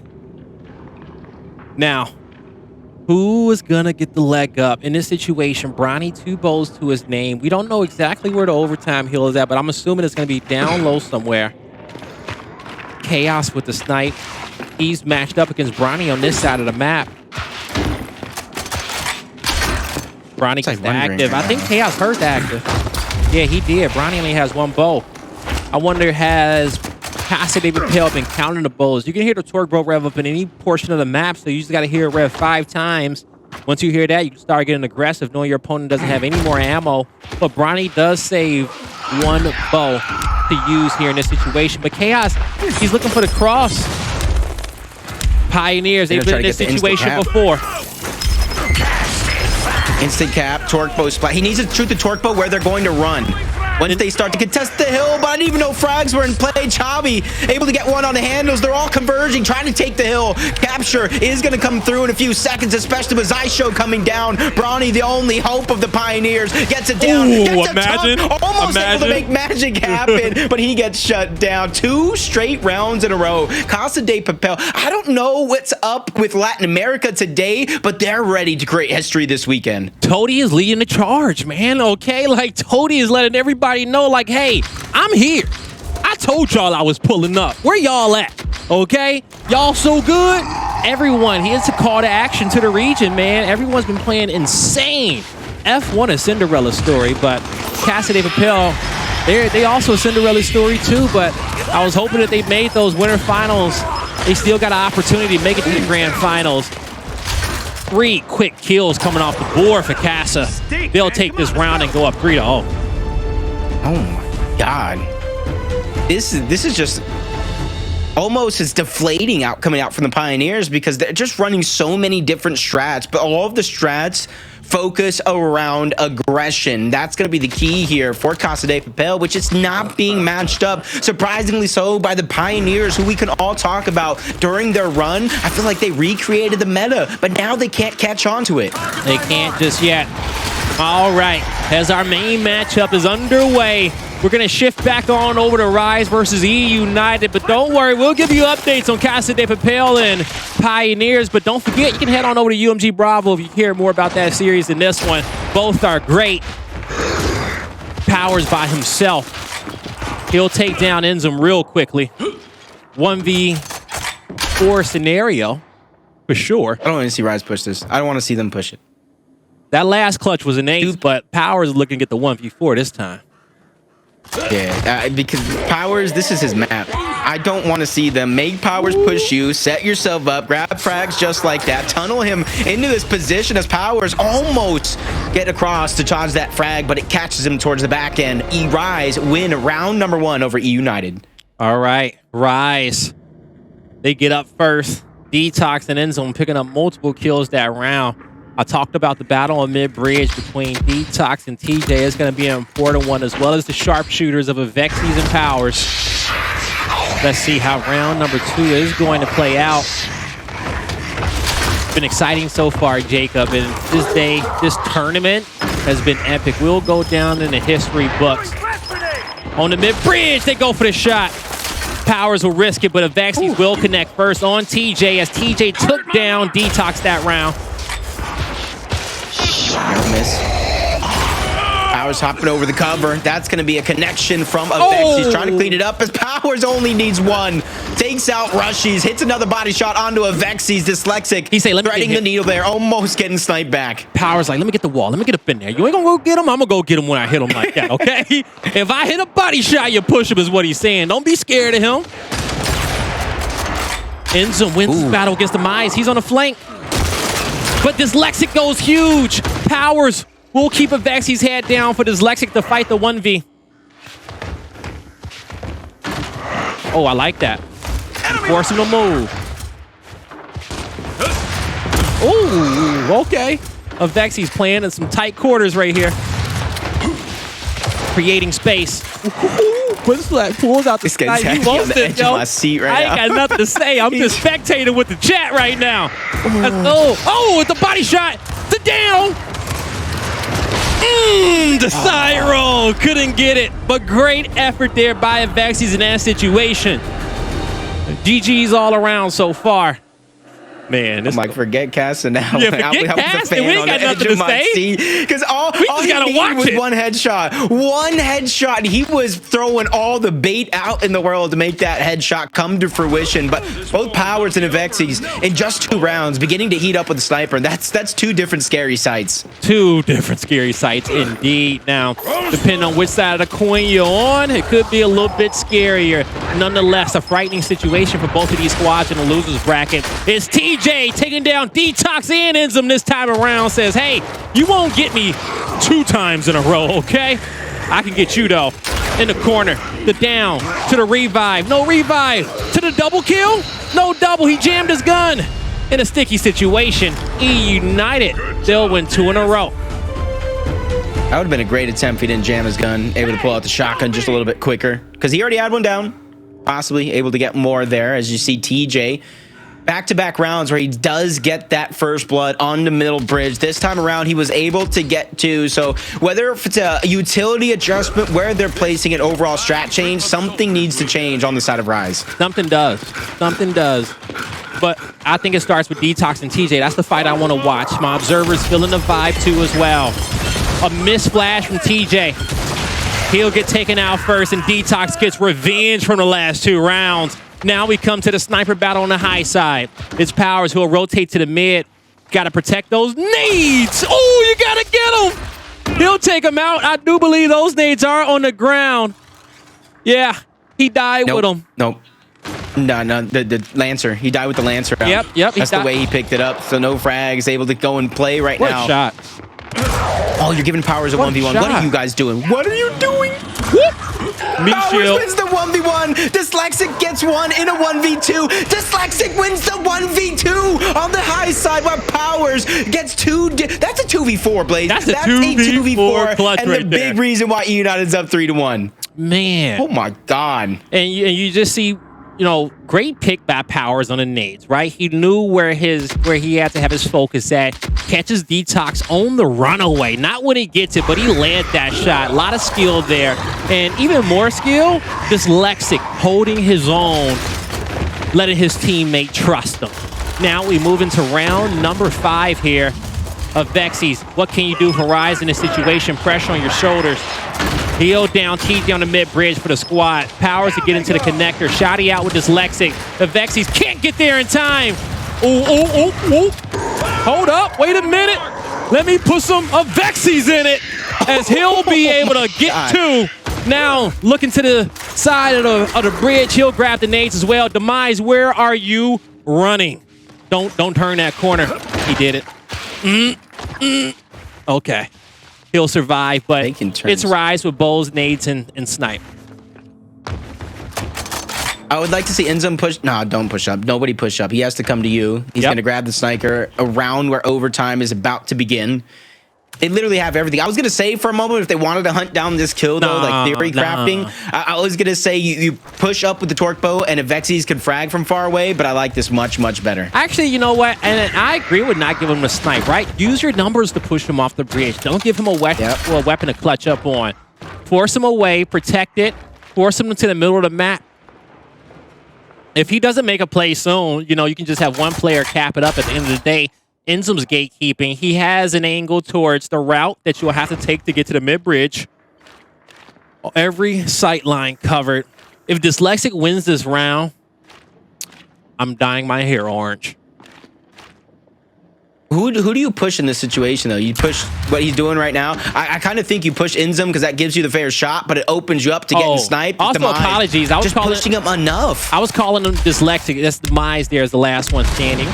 E: Now, who is gonna get the leg up in this situation? Brawny, 2 bows to his name. We don't know exactly where the overtime hill is at, but I'm assuming it's gonna be down low somewhere. Chaos with the snipe. He's matched up against Bronny on this side of the map. Bronny is active. I think Chaos hurt active. Yeah, he did. Bronny only has one bow. I wonder, has Cassidy Pale been counting the bows? You can hear the torque bow rev up in any portion of the map, so you just got to hear it rev 5 times. Once you hear that, you can start getting aggressive, knowing your opponent doesn't have any more ammo. But Bronny does save one bow to use here in this situation. But Chaos, he's looking for the cross. Pioneers, they've been in this situation before.
D: Instant cap, torque bow splat. He needs to shoot the torque bow where they're going to run. Once they start to contest the hill, but I didn't even know frags were in play. Chavi able to get one on the handles. They're all converging, trying to take the hill. Capture is going to come through in a few seconds, especially with Zysho coming down. Bronny, the only hope of the Pioneers, gets it down.
E: Ooh, imagine.
D: Almost able to make magic happen, but he gets shut down. 2 straight rounds in a row. Casa de Papel, I don't know what's up with Latin America today, but they're ready to create history this weekend.
E: Toady is leading the charge, man. Okay, like Toady is letting everybody know, like, hey, I'm here. I told y'all I was pulling up. Where y'all at? Okay, y'all so good. Everyone, here's a call to action to the region, man. Everyone's been playing insane. F1 a Cinderella story, but Cassidy Papel, they also a Cinderella story too. But I was hoping that they made those winter finals. They still got an opportunity to make it to the grand finals. 3 quick kills coming off the board for Casa. They'll take this round and go up 3-0.
D: Oh my God. This is just almost as deflating coming out from the Pioneers, because they're just running so many different strats, but all of the strats focus around aggression. That's going to be the key here for Casa de Papel, which is not being matched up, surprisingly so, by the Pioneers, who we can all talk about during their run. I feel like they recreated the meta, but now they can't catch on to it.
E: They can't just yet. All right, as our main matchup is underway, we're going to shift back on over to Rise versus eUnited, but don't worry, we'll give you updates on Casa de Papel and Pioneers, but don't forget, you can head on over to UMG Bravo if you hear more about that series than this one. Both are great. Powers by himself. He'll take down Enzum real quickly. 1v4 scenario, for sure.
D: I don't want to see Rise push this. I don't want to see them push it.
E: That last clutch was an ace, but Powers is looking to get the 1v4 this time.
D: Yeah, because Powers, this is his map. I don't want to see them make Powers push you, set yourself up, grab frags just like that, tunnel him into this position as Powers almost get across to charge that frag, but it catches him towards the back end. Rise win round number 1 over eUnited.
E: All right, Rise. They get up first. Detox and Endzone picking up multiple kills that round. I talked about the battle on mid-bridge between Detox and TJ. It's going to be an important one, as well as the sharpshooters of Avexis and Powers. Let's see how round number 2 is going to play out. It's been exciting so far, Jacob, and this tournament has been epic. We'll go down in the history books. On the mid-bridge, they go for the shot. Powers will risk it, but Avexis will connect first on TJ as TJ took down Detox that round.
D: Miss. Powers hopping over the cover. That's going to be a connection from Avex. He's trying to clean it up as Powers only needs 1. Takes out Rushies, hits another body shot onto Avexis. Dyslexic.
E: He say, let me
D: threading the needle there, almost getting sniped back.
E: Powers like, let me get the wall. Let me get up in there. You ain't going to go get him? I'm going to go get him when I hit him like that, okay? If I hit a body shot, you push him is what he's saying. Don't be scared of him. Enzo wins this battle against the Mize. He's on the flank. But Dyslexic goes huge. Powers will keep Avexis' head down for Dyslexic to fight the 1v. Oh, I like that. Force him to move. Oh, okay. Avexis playing in some tight quarters right here. Creating space. Quinslap pulls out the sky. He wants it, yo. I ain't got nothing to say. I'm just spectating with the chat right now. With the body shot. The down. The side roll. Couldn't get it. But great effort there by Avexis in that situation. GG's all around so far. Man,
D: I'm like, forget Cass and now.
E: Yeah, forget Cass, and we ain't got nothing to say.
D: Because all
E: just
D: he
E: gotta
D: needed
E: watch
D: was
E: it.
D: one headshot. One headshot. And he was throwing all the bait out in the world to make that headshot come to fruition. But both Powers and Avexis in just 2 rounds beginning to heat up with the sniper. That's 2 different scary sights.
E: 2 different scary sights indeed. Now, depending on which side of the coin you're on, it could be a little bit scarier. Nonetheless, a frightening situation for both of these squads in the losers bracket. It's TJ taking down Detox and Enzum this time around. Says, hey, you won't get me 2 times in a row, okay? I can get you, though. In the corner, the down, to the revive. No revive. To the double kill. No double. He jammed his gun. In a sticky situation, eUnited, they'll win 2 in a row.
D: That would have been a great attempt if he didn't jam his gun, able to pull out the shotgun just a little bit quicker. Because he already had one down. Possibly able to get more there, as you see TJ. Back-to-back rounds where he does get that first blood on the middle bridge. This time around, he was able to get 2. So whether it's a utility adjustment, where they're placing an overall strat change, something needs to change on the side of Rise.
E: Something does. Something does. But I think it starts with Detox and TJ. That's the fight I want to watch. My observer's feeling the vibe too as well. A missed flash from TJ. He'll get taken out first, and Detox gets revenge from the last 2 rounds. Now we come to the sniper battle on the high side. It's Powers who will rotate to the mid. Got to protect those nades. Oh, you got to get him. He'll take them out. I do believe those nades are on the ground. Yeah, he died with them.
D: Nope. No, the Lancer. He died with the Lancer out.
E: Yep.
D: That's the way he picked it up. So no frags, able to go and play right
E: What
D: now.
E: a shot.
D: Oh, you're giving Powers a
E: What a
D: 1v1.
E: shot.
D: What are you guys doing? What are you doing?
E: Me
D: Powers
E: shield.
D: wins the 1v1. Dyslexic gets 1 in a 1v2. Dyslexic wins the 1v2 on the high side while Powers gets 2. That's a 2v4, Blaze.
E: That's a 2v4 clutch
D: and
E: right
D: the
E: there.
D: big reason why eUnited's up 3-1.
E: Man.
D: Oh my God.
E: And you just see, great pick by Powers on the nades, right? He knew where he had to have his focus at. Catches Detox on the runaway. Not when he gets it, but he landed that shot. A lot of skill there. And even more skill, Dyslexic holding his own, letting his teammate trust him. Now we move into round number 5 here of Vexies. What can you do for Rise in this situation? Pressure on your shoulders. Heel down, T down the mid-bridge for the squad. Powers to get into the connector. Shotty out with Dyslexic. The Vexies can't get there in time. Ooh. Hold up, wait a minute. Let me put some Vexies in it, as he'll be able to get 2. Now, looking to the side of the bridge, he'll grab the nades as well. Demise, where are you running? Don't turn that corner. He did it. Okay. He'll survive, but it's Rise with bows, nades, and snipe.
D: I would like to see Enzum push. No, don't push up. Nobody push up. He has to come to you. He's going to grab the sniper around where overtime is about to begin. They literally have everything. I was going to say for a moment, if they wanted to hunt down this kill, though, like theory crafting, I was going to say you push up with the torque bow and Avexis can frag from far away, but I like this much, much better.
E: Actually, you know what? And I agree with not giving him a snipe, right? Use your numbers to push him off the bridge. Don't give him a weapon to clutch up on. Force him away, protect it, force him into the middle of the map. If he doesn't make a play soon, you can just have one player cap it up at the end of the day. Enzum's gatekeeping. He has an angle towards the route that you'll have to take to get to the mid-bridge. Every sight line covered. If Dyslexic wins this round, I'm dyeing my hair orange.
D: Who do you push in this situation, though? You push what he's doing right now? I kind of think you push Enzum because that gives you the fair shot, but it opens you up to getting sniped.
E: Also, apologies. I was
D: just pushing him enough.
E: I was calling him Dyslexic. That's Demise there is the last one standing.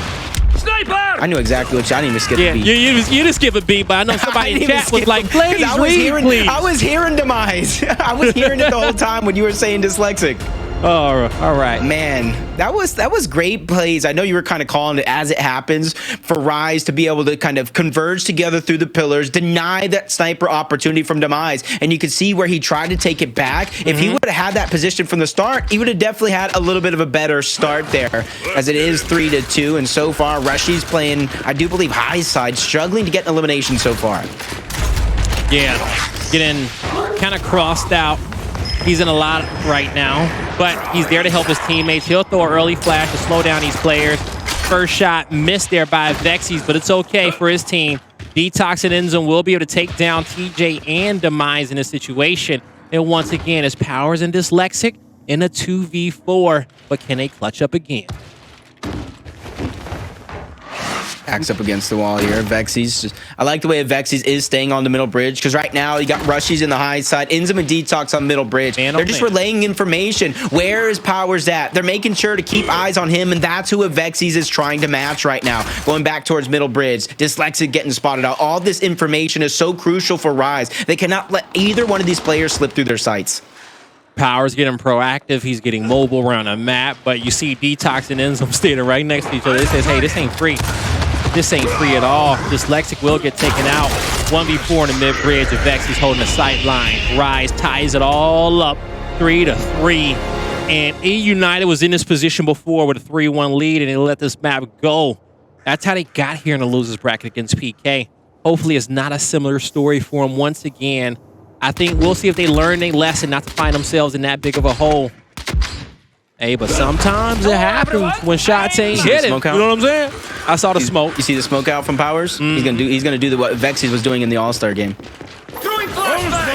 F: Sniper!
D: I knew exactly what I didn't even skip a beat.
E: You just skip a beat, but I know somebody in chat was like, please, please.
D: I was hearing Demise. I was hearing it the whole time when you were saying Dyslexic.
E: All right.
D: Man, that was great plays. I know you were kind of calling it as it happens for Rise to be able to kind of converge together through the pillars, deny that sniper opportunity from Demise. And you could see where he tried to take it back. If he would have had that position from the start, he would have definitely had a little bit of a better start there, as it is 3-2. And so far, Rushy's playing, I do believe, high side, struggling to get an elimination so far.
E: Yeah, getting kind of crossed out. He's in a lot right now, but he's there to help his teammates. He'll throw an early flash to slow down these players. first shot missed there by Vexies, but it's okay for his team. Detox and Enzone will be able to take down TJ and Demise in this situation. And once again, it's Powers and Dyslexic in a 2v4, but can they clutch up again?
D: Backs up against the wall here. Vexies. I like the way Vexies is staying on the middle bridge, because right now you got Rushies in the high side, Enzome and Detox on middle bridge. They're just relaying information. Where is Powers at? They're making sure to keep eyes on him, and that's who Vexies is trying to match right now. Going back towards middle bridge. Dyslexic getting spotted out. All this information is so crucial for Rise. They cannot let either one of these players slip through their sights.
E: Powers getting proactive. He's getting mobile around the map, but you see Detox and Enzome standing right next to each other. It says, hey, this ain't free. This ain't free at all. Dyslexic will get taken out. 1v4 in the mid-bridge. Vexies holding a sight line. Rise ties it all up 3-3. And eUnited was in this position before with a 3-1 lead, and they let this map go. That's how they got here in the losers bracket against PK. Hopefully it's not a similar story for them once again. I think we'll see if they learn a lesson not to find themselves in that big of a hole. Hey, but sometimes it happens when shots ain't hitting. You know what I'm saying? I saw the smoke.
D: You see the smoke out from Powers? He's gonna do what Vexies was doing in the All-Star game.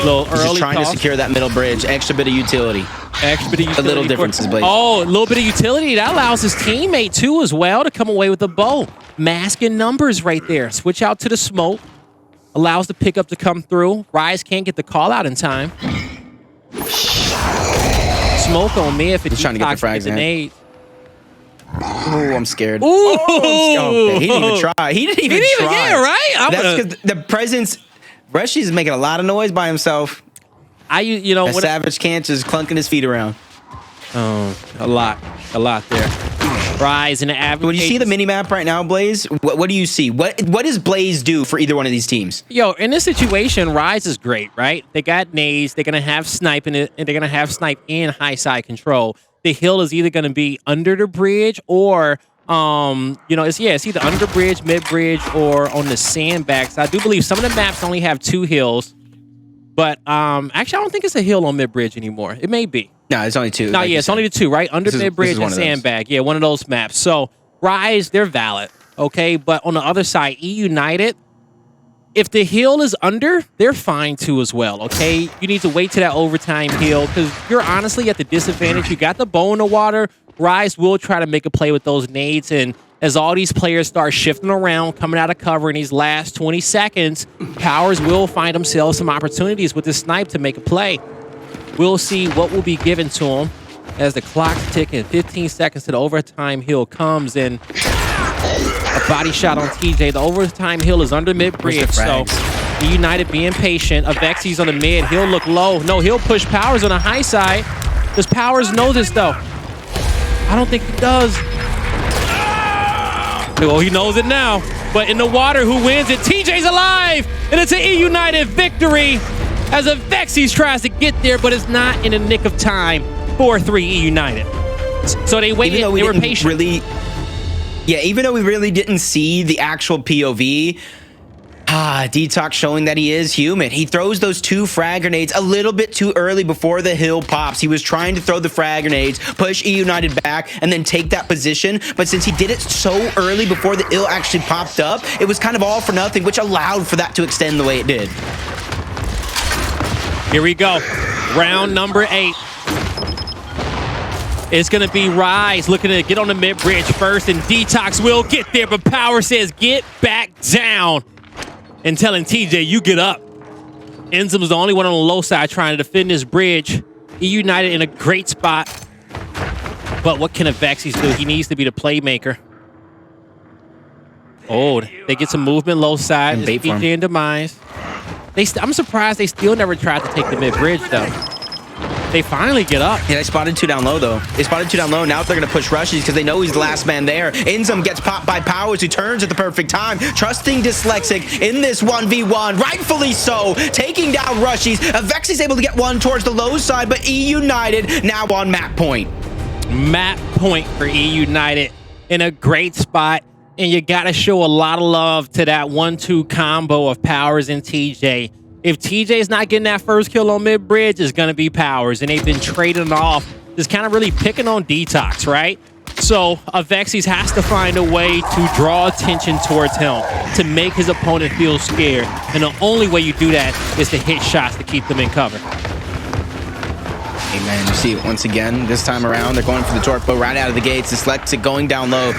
E: Little early
D: He's trying to secure that middle bridge. Extra bit of utility.
E: Extra bit of utility.
D: A little differences, Blake.
E: Oh, a little bit of utility. That allows his teammate, too, as well, to come away with the bow. Masking numbers right there. Switch out to the smoke. Allows the pickup to come through. Rise can't get the call out in time. Smoke on me if it's
D: trying to get the frags in. Oh, I'm scared.
E: Ooh.
D: Oh, he didn't even try. He didn't even try.
E: Yeah, right?
D: That's because the presence. Rushy is making a lot of noise by himself.
E: You know, what
D: Savage can't just clunking his feet around.
E: Oh, a lot there. Rise and average.
D: When you see the mini map right now, Blaze, what do you see? What does Blaze do for either one of these teams?
E: Yo, in this situation, Rise is great, right? They got nades. They're gonna have snipe in it, and they're gonna have snipe and high side control. The hill is either gonna be under the bridge or it's either under the bridge, mid bridge, or on the sandbags. I do believe some of the maps only have 2 hills, but actually I don't think it's a hill on mid bridge anymore. It may be.
D: No, it's only 2.
E: No, yeah, it's only the 2, right? Under mid-bridge and sandbag. Yeah, one of those maps. So, Rise, they're valid, okay? But on the other side, eUnited, if the hill is under, they're fine too as well, okay? You need to wait to that overtime hill because you're honestly at the disadvantage. You got the bow in the water. Rise will try to make a play with those nades, and as all these players start shifting around, coming out of cover in these last 20 seconds, Powers will find themselves some opportunities with this snipe to make a play. We'll see what will be given to him as the clock's ticking. 15 seconds to the overtime hill comes, and a body shot on TJ. The overtime hill is under mid-bridge, so eUnited being patient. Vexies on the mid. He'll look low. No, he'll push Powers on the high side. Does Powers know this, though? I don't think he does. Well, he knows it now. But in the water, who wins it? TJ's alive, and it's an eUnited victory. As Vexies tries to get there, but it's not in the nick of time. 4-3 eUnited. So they waited. They were patient.
D: Even though we really didn't see the actual POV, Detox showing that he is human. He throws those 2 frag grenades a little bit too early before the hill pops. He was trying to throw the frag grenades, push eUnited back, and then take that position. But since he did it so early before the hill actually popped up, it was kind of all for nothing, which allowed for that to extend the way it did.
E: Here we go. Round number 8. It's going to be Rise looking to get on the mid-bridge first, and Detox will get there, but Power says, get back down. And telling TJ, you get up. Enzome's the only one on the low side trying to defend this bridge. eUnited in a great spot. But what can a Vexies do? He needs to be the playmaker. Oh, they get some movement low side. TJ and Demise. I'm surprised they still never tried to take the mid-bridge, though. They finally get up.
D: Yeah, they spotted 2 down low, though. They spotted 2 down low. Now they're going to push Rushies because they know he's the last man there. Enzome gets popped by Powers, who turns at the perfect time. Trusting Dyslexic in this 1v1. Rightfully so. Taking down Rushies. Vexi's able to get one towards the low side, but eUnited now on map point.
E: Map point for eUnited in a great spot. And you got to show a lot of love to that 1-2 combo of Powers and TJ. If TJ's not getting that first kill on mid-bridge, it's going to be Powers. And they've been trading off, just kind of really picking on Detox, right? So Avexis has to find a way to draw attention towards him, to make his opponent feel scared. And the only way you do that is to hit shots to keep them in cover.
D: Hey man, you see it once again. This time around, they're going for the torpedo right out of the gates. Dyslexic going down low.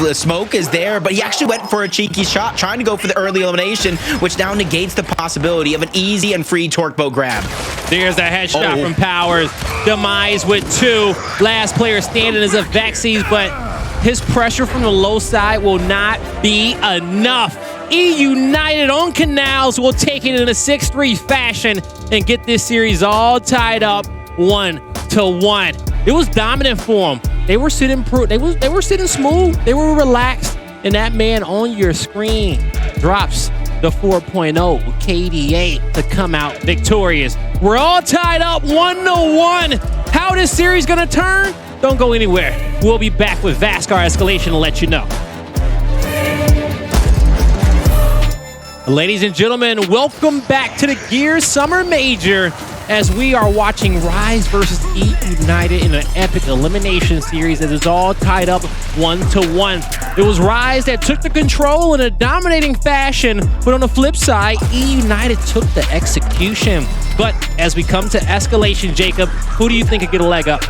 D: The smoke is there, but he actually went for a cheeky shot, trying to go for the early elimination, which now negates the possibility of an easy and free torpedo grab.
E: There's a headshot from Powers. Demise with 2. Last player standing is Avexis, but his pressure from the low side will not be enough. eUnited on Canals will take it in a 6-3 fashion and get this series all tied up 1-1. It was dominant for them. They were sitting they were sitting smooth. They were relaxed, and that man on your screen drops the 4.0 KDA to come out victorious. We're all tied up 1-1. How this series gonna turn? Don't go anywhere. We'll be back with Vascar Escalation to let you know. Ladies and gentlemen, welcome back to the Gears Summer Major as we are watching Rise versus eUnited in an epic elimination series that is all tied up 1-1. It was Rise that took the control in a dominating fashion, but on the flip side, eUnited took the execution. But as we come to Escalation, Jacob, who do you think could get a leg up?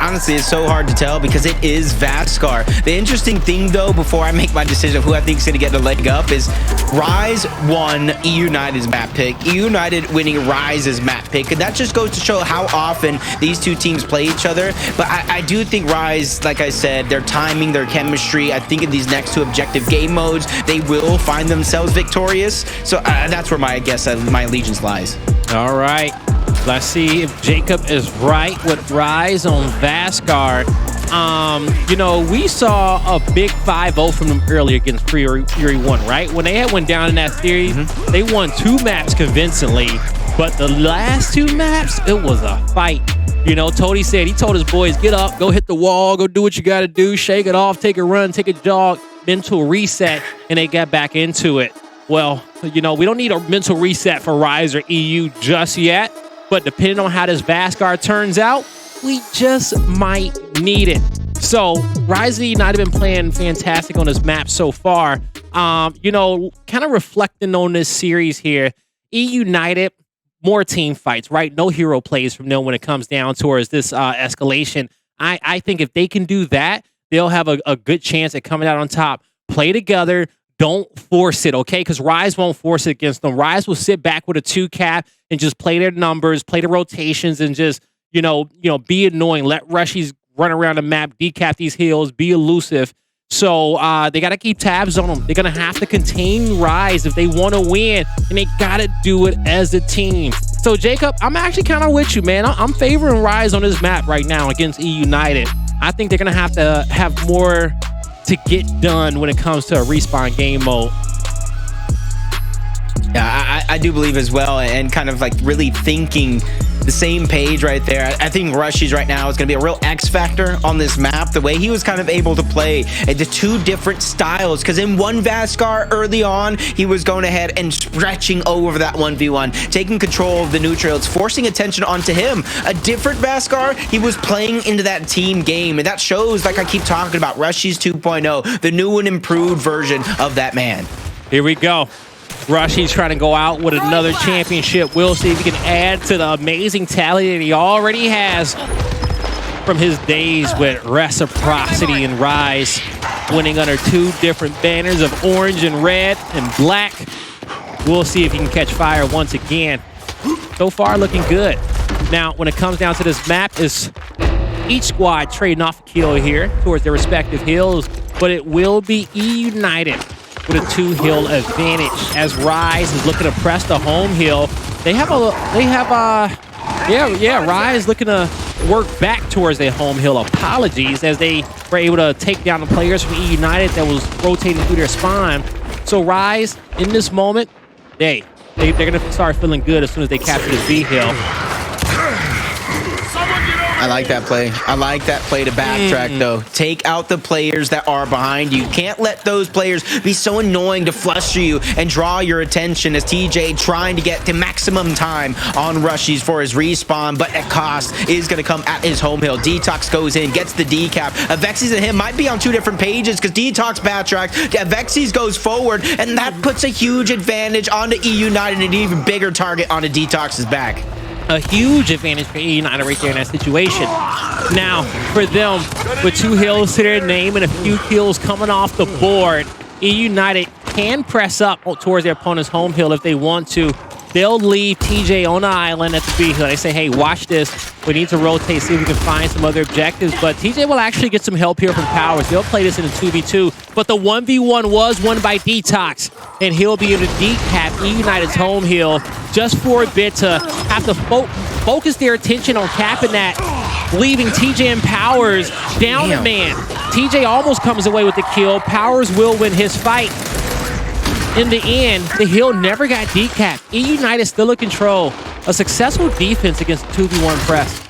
D: Honestly, it's so hard to tell because it is Vascar. The interesting thing, though, before I make my decision of who I think is going to get the leg up, is Rise won eUnited's map pick, eUnited winning Rise's map pick, and that just goes to show how often these two teams play each other. But I do think Rise, like I said, their timing, their chemistry, I think in these next 2 objective game modes, they will find themselves victorious. So that's where my allegiance lies.
E: All right. Let's see if Jacob is right with Rise on Vascar. You know, we saw a big 5-0 from them earlier against Fury 1, right? When they went down in that series, they won 2 maps convincingly, but the last 2 maps, it was a fight. You know, Tony said, he told his boys, get up, go hit the wall, go do what you got to do, shake it off, take a run, take a jog, mental reset, and they got back into it. Well, you know, we don't need a mental reset for Rise or EU just yet. But depending on how this Vascar turns out, we just might need it. So Rise and eUnited have been playing fantastic on this map so far. You know, kind of reflecting on this series here, eUnited, more team fights, right? No hero plays from them when it comes down towards this Escalation. I think if they can do that, they'll have a good chance at coming out on top. Play together. Don't force it, okay? Because Rise won't force it against them. Rise will sit back with a 2 cap and just play their numbers, play the rotations, and just, you know, be annoying. Let rushies run around the map, decap these heals, be elusive. So they got to keep tabs on them. They're going to have to contain Rise if they want to win, and they got to do it as a team. So, Jacob, I'm actually kind of with you, man. I'm favoring Rise on this map right now against eUnited. I think they're going to have more to get done when it comes to a respawn game mode.
D: Yeah, I do believe as well, and kind of like really thinking the same page right there. I think Rushies right now is going to be a real X factor on this map. The way he was kind of able to play the 2 different styles, because in one Vascar early on, he was going ahead and stretching over that 1v1, taking control of the neutrals, forcing attention onto him. A different Vascar, he was playing into that team game, and that shows, like I keep talking about, Rushies 2.0, the new and improved version of that man.
E: Here we go. Rushies trying to go out with another championship. We'll see if he can add to the amazing tally that he already has from his days with Reciprocity and Rise, winning under 2 different banners of orange and red and black. We'll see if he can catch fire once again. So far, looking good. Now, when it comes down to this map, is each squad trading off a kill here towards their respective hills, but it will be eUnited with a 2-hill advantage as Rise is looking to press the home hill. Rise looking to work back towards their home hill. Apologies, as they were able to take down the players from eUnited that was rotating through their spawn. So Rise, in this moment, they're going to start feeling good as soon as they capture this B hill.
F: Someone get over
D: I like that play. I like that play to backtrack, though. Take out the players that are behind you. Can't let those players be so annoying to fluster you and draw your attention as TJ trying to get to maximum time on Rushies for his respawn, but at cost is going to come at his home hill. Detox goes in, gets the decap. Vexies and him might be on two different pages because Detox backtracks. Vexies goes forward, and that puts a huge advantage onto eUnited and an even bigger target onto Detox's back.
E: A huge advantage for eUnited right there in that situation. Now, for them, with 2 hills to their name and a few kills coming off the board, eUnited can press up towards their opponent's home hill if they want to. They'll leave TJ on the island at the B hill. They say, hey, watch this. We need to rotate, see if we can find some other objectives. But TJ will actually get some help here from Powers. They'll play this in a 2v2. But the 1v1 was won by Detox. And he'll be able to decap eUnited's home hill just for a bit to have to focus their attention on capping that, leaving TJ and Powers down a man. TJ almost comes away with the kill. Powers will win his fight. In the end, the hill never got decapped. eUnited still in control. A successful defense against 2v1 press.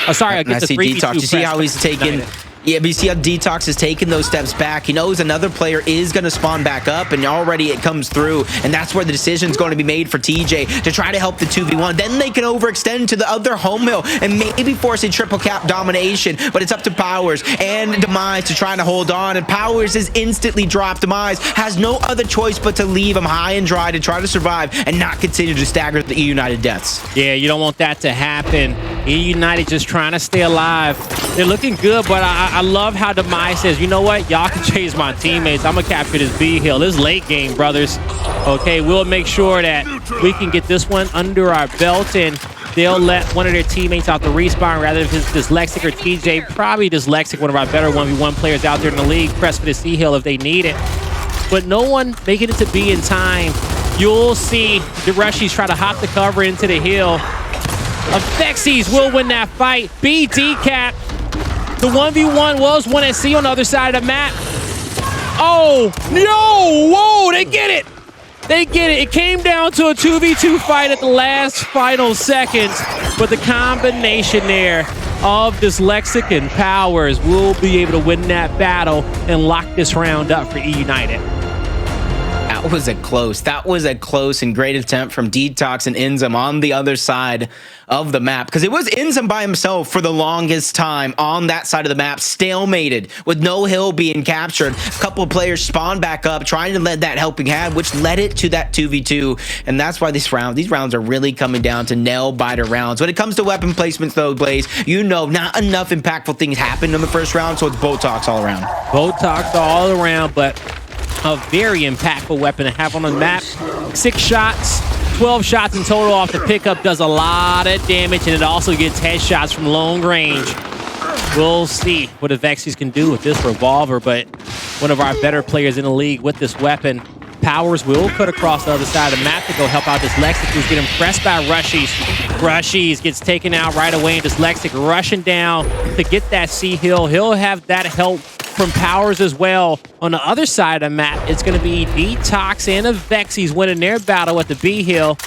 E: Oh, sorry, against the 3v2 press.
D: You see how he's taking... Yeah, but you see how Detox is taking those steps back. He knows another player is going to spawn back up, and already it comes through, and that's where the decision is going to be made for TJ to try to help the 2v1. Then they can overextend to the other home hill and maybe force a triple cap domination, but it's up to Powers and Demise to try to hold on, and Powers is instantly dropped. Demise has no other choice but to leave him high and dry to try to survive and not continue to stagger the eUnited deaths.
E: Yeah, you don't want that to happen. eUnited just trying to stay alive. They're looking good, but I love how Demise says, you know what? Y'all can chase my teammates. I'm going to capture this B hill. This is late game, brothers. Okay, we'll make sure that we can get this one under our belt, and they'll let one of their teammates out the respawn rather than Dyslexic or TJ. Probably Dyslexic, one of our better 1v1 players out there in the league, press for the C hill if they need it. But no one making it to B in time. You'll see the Rushies try to hop the cover into the hill. Vexies will win that fight. B decap. The 1v1 was won at C on the other side of the map. Oh, no! Whoa, they get it! They get it. It came down to a 2v2 fight at the last final seconds, but the combination there of Dyslexic and Powers will be able to win that battle and lock this round up for eUnited.
D: That was a close and great attempt from Detox and Inzum on the other side of the map, because it was Inzum by himself for the longest time on that side of the map, stalemated with no hill being captured. A couple of players spawned back up trying to let that helping hand, which led it to that 2v2, and that's why these rounds are really coming down to nail biter rounds. When it comes to weapon placements though, Blaze, you know, not enough impactful things happened in the first round, so it's Botox all around.
E: Botox all around, but a very impactful weapon to have on the map. 6 shots, 12 shots in total off the pickup, does a lot of damage, and it also gets headshots from long range. We'll see what the Vexies can do with this revolver, but one of our better players in the league with this weapon. Powers will cut across the other side of the map to go help out Dyslexic, who's getting pressed by Rushies. Rushies gets taken out right away, and Dyslexic rushing down to get that C hill. He'll have that help from Powers as well. On the other side of the map, it's going to be Detox and the Vexies winning their battle at the B hill.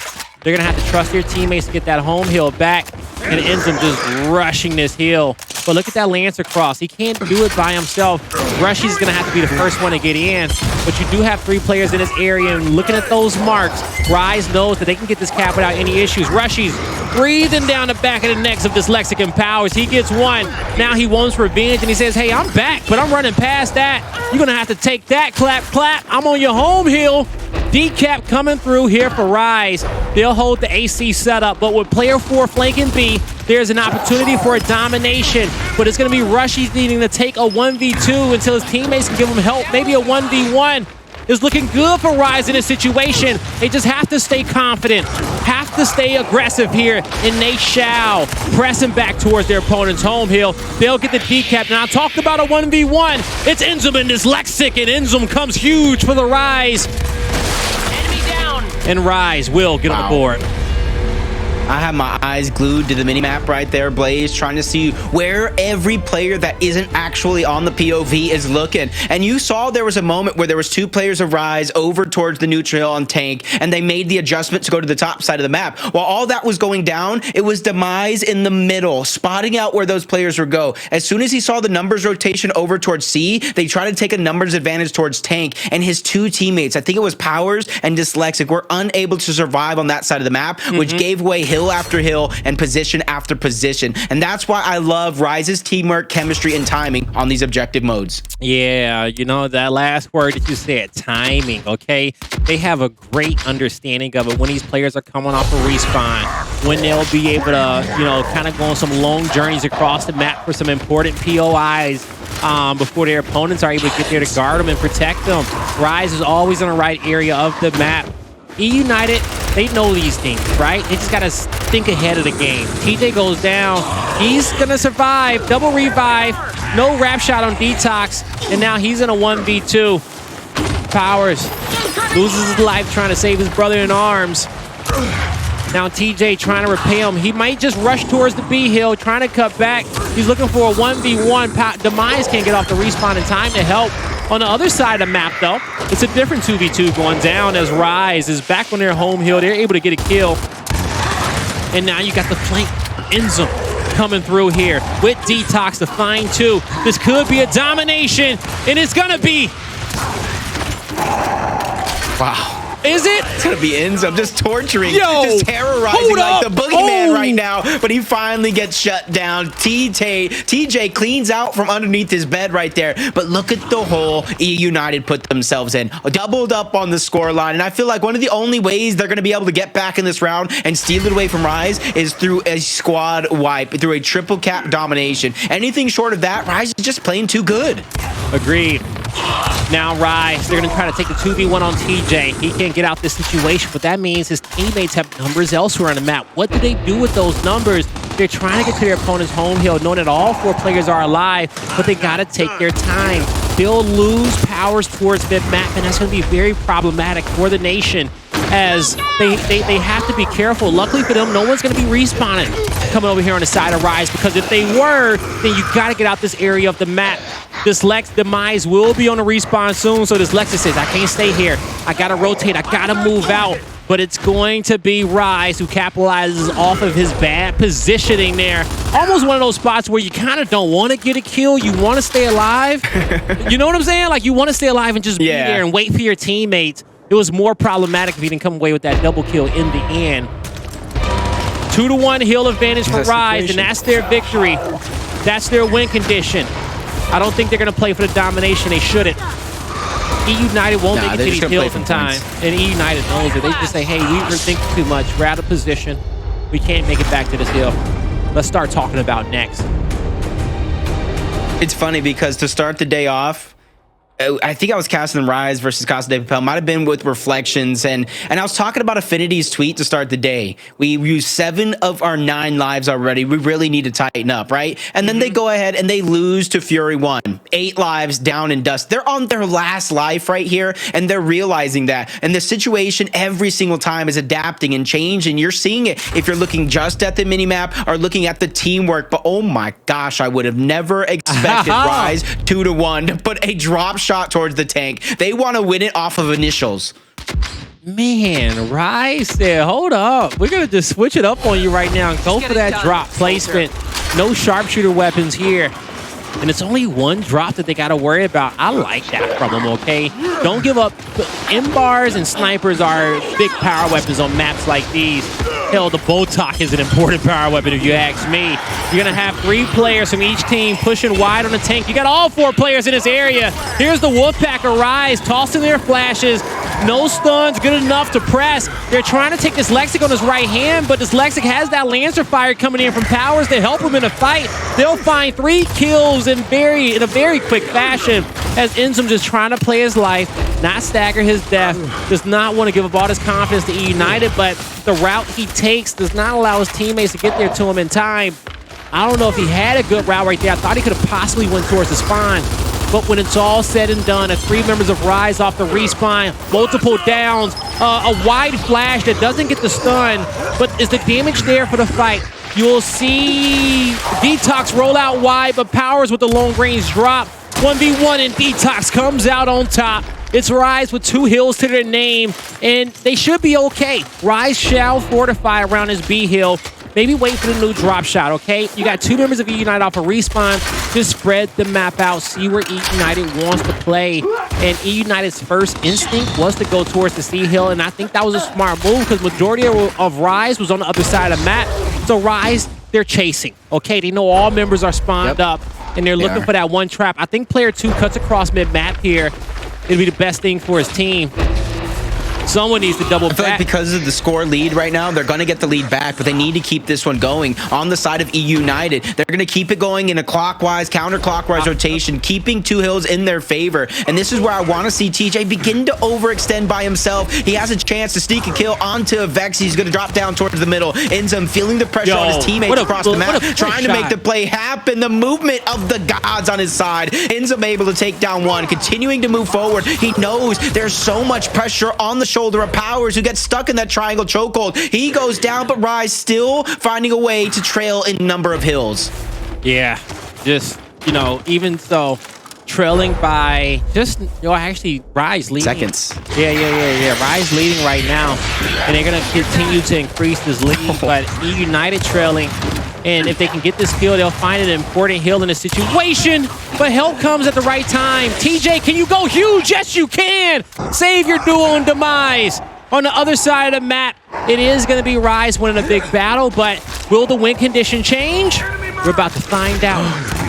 E: They're going to have to trust their teammates to get that home hill back, and it ends up just rushing this hill. But look at that Lancer cross. He can't do it by himself. Rushies is going to have to be the first one to get in, but you do have 3 players in this area, and looking at those marks, Rise knows that they can get this cap without any issues. Rushies breathing down the back of the necks of Dyslexic and Powers. He gets one. Now he wants revenge, and he says, hey, I'm back, but I'm running past that. You're going to have to take that, clap, clap. I'm on your home hill. Decap coming through here for Rise. They'll hold the AC setup, but with player 4 flanking B, there's an opportunity for a domination, but it's going to be Rushies needing to take a 1v2 until his teammates can give him help, maybe a 1v1. It's looking good for Rise in this situation. They just have to stay confident, have to stay aggressive here, and they shall. Pressing back towards their opponent's home hill. They'll get the decap. Now, I talked about a 1v1. It's Inzum and Dyslexic, and Inzum comes huge for the Rise. Enemy down. And Rise will get on the board.
D: I have my eyes glued to the minimap right there, Blaze, trying to see where every player that isn't actually on the POV is looking. And you saw there was a moment where there was 2 players of Rise over towards the neutral on tank, and they made the adjustment to go to the top side of the map. While all that was going down, it was Demise in the middle, spotting out where those players would go. As soon as he saw the numbers rotation over towards C, they tried to take a numbers advantage towards tank, and his 2 teammates, I think it was Powers and Dyslexic, were unable to survive on that side of the map, which gave way hill after hill and position after position. And that's why I love Rise's teamwork, chemistry, and timing on these objective modes.
E: Yeah, you know, that last word that you said, timing, okay? They have a great understanding of it when these players are coming off a respawn, when they'll be able to, you know, kind of go on some long journeys across the map for some important POIs before their opponents are able to get there to guard them and protect them. Rise is always in the right area of the map. eUnited, they know these things, right? They just got to think ahead of the game. TJ goes down. He's going to survive. Double revive. No wrap shot on Detox. And now he's in a 1v2. Powers loses his life trying to save his brother in arms. Now TJ trying to repay him. He might just rush towards the B hill, trying to cut back. He's looking for a 1v1. Demise can't get off the respawn in time to help. On the other side of the map, though, it's a different 2v2 going down as Rise is back on their home hill. They're able to get a kill. And now you got the flank Enzum coming through here with Detox to find 2. This could be a domination, and it's gonna be.
D: Wow.
E: Is it?
D: It's gonna be Enzum just torturing,
E: Yo,
D: just terrorizing like the boogeyman
E: Oh.
D: right now. But he finally gets shut down. TJ cleans out from underneath his bed right there. But look at the hole eUnited put themselves in. Doubled up on the score line. And I feel like one of the only ways they're gonna be able to get back in this round and steal it away from Rise is through a squad wipe, through a triple cap domination. Anything short of that, Rise is just playing too good.
E: Agreed. Now Rise, they're going to try to take the 2v1 on TJ. He can't get out this situation, but that means his teammates have numbers elsewhere on the map. What do they do with those numbers? They're trying to get to their opponent's home hill, knowing that all 4 players are alive, but they got to take their time. They'll lose Powers towards mid-map, and that's going to be very problematic for the nation, as they have to be careful. Luckily for them, no one's going to be respawning coming over here on the side of Rise, because if they were, then you got to get out this area of the map. Demise will be on the respawn soon, so Dyslexic says, I can't stay here. I got to rotate. I got to move out. But it's going to be Rise who capitalizes off of his bad positioning there. Almost one of those spots where you kind of don't want to get a kill. You want to stay alive. You know what I'm saying? Like, you want to stay alive and just be there and wait for your teammates. It was more problematic if he didn't come away with that double kill in the end. 2-1 hill advantage for Rise, and that's their victory. That's their win condition. I don't think they're going to play for the domination. They shouldn't. eUnited won't make it to these hills in time. And eUnited knows it. They just say, hey, we were thinking too much. We're out of position. We can't make it back to this hill. Let's start talking about next.
D: It's funny because to start the day off, I think I was casting Rise versus Casa de Papel. Might have been with Reflections, and I was talking about Affinity's tweet to start the day. We used 7 of our 9 lives already. We really need to tighten up, right? And then they go ahead and they lose to Fury 1. 8 lives down in dust. They're on their last life right here, and they're realizing that. And the situation every single time is adapting and changing. You're seeing it if you're looking just at the minimap or looking at the teamwork. But oh my gosh, I would have never expected Rise 2-1 to put a drop shot towards the tank. They want to win it off of initials.
E: Man, Rise said, hold up. We're going to just switch it up on you right now and go for that drop placement. No sharpshooter weapons here. And it's only 1 drop that they got to worry about. I like that from them, okay? Don't give up. M-bars and snipers are big power weapons on maps like these. Hell, the Botok is an important power weapon if you ask me. You're going to have 3 players from each team pushing wide on the tank. You got all 4 players in this area. Here's the Wolfpack of Rise tossing their flashes. No stuns, good enough to press. They're trying to take Dyslexic on his right hand, but Dyslexic has that Lancer fire coming in from Powers to help him in a fight. They'll find 3 kills in a very quick fashion, as Enzum just trying to play his life, not stagger his death, does not want to give up all his confidence to eUnited, but the route he takes does not allow his teammates to get there to him in time. I don't know if he had a good route right there. I thought he could have possibly went towards the spawn. But when it's all said and done, 3 members of Rise off the respawn, multiple downs, a wide flash that doesn't get the stun, but is the damage there for the fight? You'll see Detox roll out wide, but Powers with the long range drop. 1v1 and Detox comes out on top. It's Rise with 2 hills to their name, and they should be okay. Rise shall fortify around his B hill. Maybe wait for the new drop shot, okay? You got 2 members of eUnited off a respawn. Just spread the map out, see where eUnited wants to play. And eUnited's first instinct was to go towards the C hill, and I think that was a smart move because majority of Rise was on the other side of the map. So Rise, they're chasing, okay? They know all members are spawned up, and they're looking for that one trap. I think player 2 cuts across mid-map here. It'd be the best thing for his team. Someone needs to double back.
D: I feel like because of the score lead right now, they're going to get the lead back, but they need to keep this one going on the side of eUnited. They're going to keep it going in a clockwise, counterclockwise rotation, keeping 2 hills in their favor. And this is where I want to see TJ begin to overextend by himself. He has a chance to sneak a kill onto Vex. He's going to drop down towards the middle. Enzum feeling the pressure on his teammates across the map, trying to make the play happen. The movement of the gods on his side. Enzum able to take down one, continuing to move forward. He knows there's so much pressure on the shoulder of Powers, who gets stuck in that triangle chokehold. He goes down, but Rise still finding a way to trail in number of hills.
E: Yeah, just, you know, even so, trailing by just, actually Rise leading.
D: Seconds.
E: Yeah. Rise leading right now, and they're going to continue to increase this lead, but eUnited trailing. And if they can get this kill, they'll find an important hill in a situation. But help comes at the right time. TJ, can you go huge? Yes, you can. Save your duel and demise. On the other side of the map, it is going to be Rise winning a big battle, but will the win condition change? We're about to find out.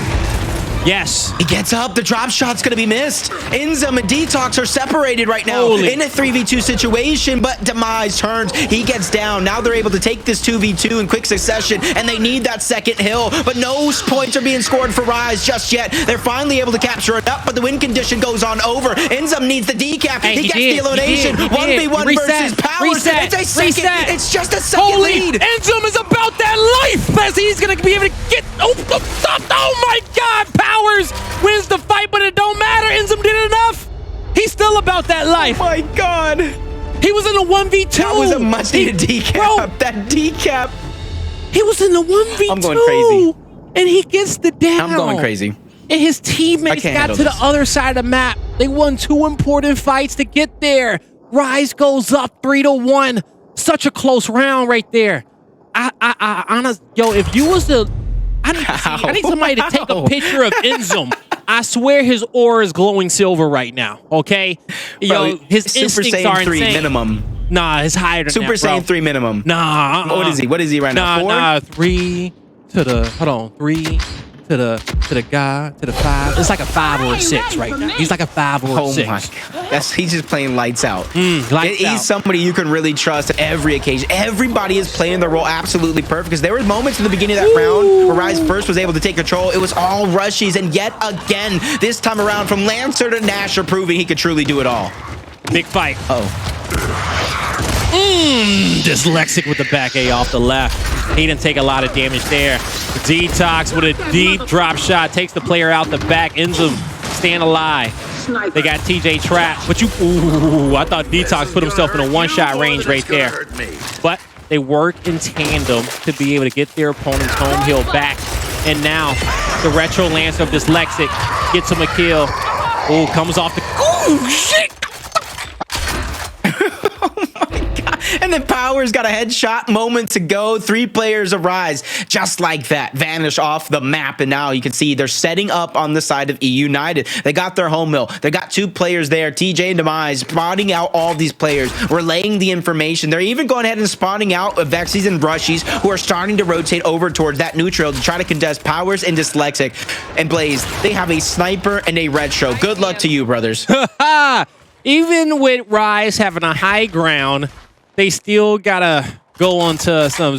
E: Yes.
D: He gets up. The drop shot's going to be missed. Enzum and Detox are separated right now in a 3v2 situation, but Demise turns. He gets down. Now they're able to take this 2v2 in quick succession, and they need that second hill, but no points are being scored for Rise just yet. They're finally able to capture it up, but the win condition goes on over. Enzum needs the decap. He gets the elimination. 1v1 versus Powers. It's a second. It's just a second lead.
E: Enzum is about that life as he's going to be able to get... Oh my God, Powers wins the fight, but it don't matter. Enzum did enough. He's still about that life.
D: Oh my God.
E: He was in the 1v2.
D: That was a much-needed decap. Bro, that decap.
E: He was in the 1v2.
D: I'm going crazy.
E: And he gets the down.
D: I'm going crazy.
E: And his teammates got to the other side of the map. They won 2 important fights to get there. Rise goes up 3-1. Such a close round right there. Yo, if you was the... I need somebody to take a picture of Enzum. I swear his aura is glowing silver right now, okay? Yo, his
D: Super
E: instincts
D: Saiyan
E: are
D: 3
E: insane.
D: minimum.
E: Nah, it's higher than
D: Super
E: that, bro.
D: Saiyan 3 minimum.
E: Nah.
D: What is he? What is he right now? 4?
E: Nah, 3 to the... Hold on. 3 to the guy, to the 5. It's like a 5 or a 6 right now. He's like a 5 or a 6.
D: Oh my God. He's just playing lights out.
E: Lights out.
D: He's somebody you can really trust at every occasion. Everybody is playing their role absolutely perfect, because there were moments in the beginning of that round where Rise first was able to take control. It was all rushies, and yet again, this time around, from Lancer to Nasher, proving he could truly do it all.
E: Big fight.
D: Dyslexic
E: with the back A off the left. He didn't take a lot of damage there. Detox with a deep drop shot takes the player out the back. Enzum staying alive. They got TJ trapped. But I thought Detox put himself in a one-shot range right there. But they work in tandem to be able to get their opponent's home hill back. And now the Retro Lancer of Dyslexic gets him a kill. Oh, comes off the... Oh, shit!
D: And then Powers got a headshot moments ago. 3 players of Rise, just like that, vanish off the map. And now you can see they're setting up on the side of eUnited. They got their home mill. They got 2 players there, TJ and Demise, spotting out all these players, relaying the information. They're even going ahead and spawning out Vexies and Rushies, who are starting to rotate over towards that neutral to try to contest Powers and Dyslexic. And Blaze, they have a sniper and a retro. Good luck to you, brothers.
E: Even with Rise having a high ground, they still gotta go onto some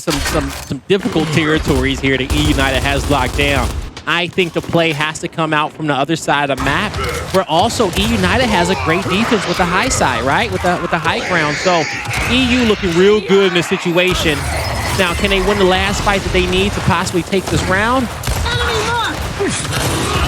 E: difficult territories here that eUnited has locked down. I think the play has to come out from the other side of the map, where also eUnited has a great defense with the high side, right? With the high ground. So EU looking real good in this situation. Now, can they win the last fight that they need to possibly take this round?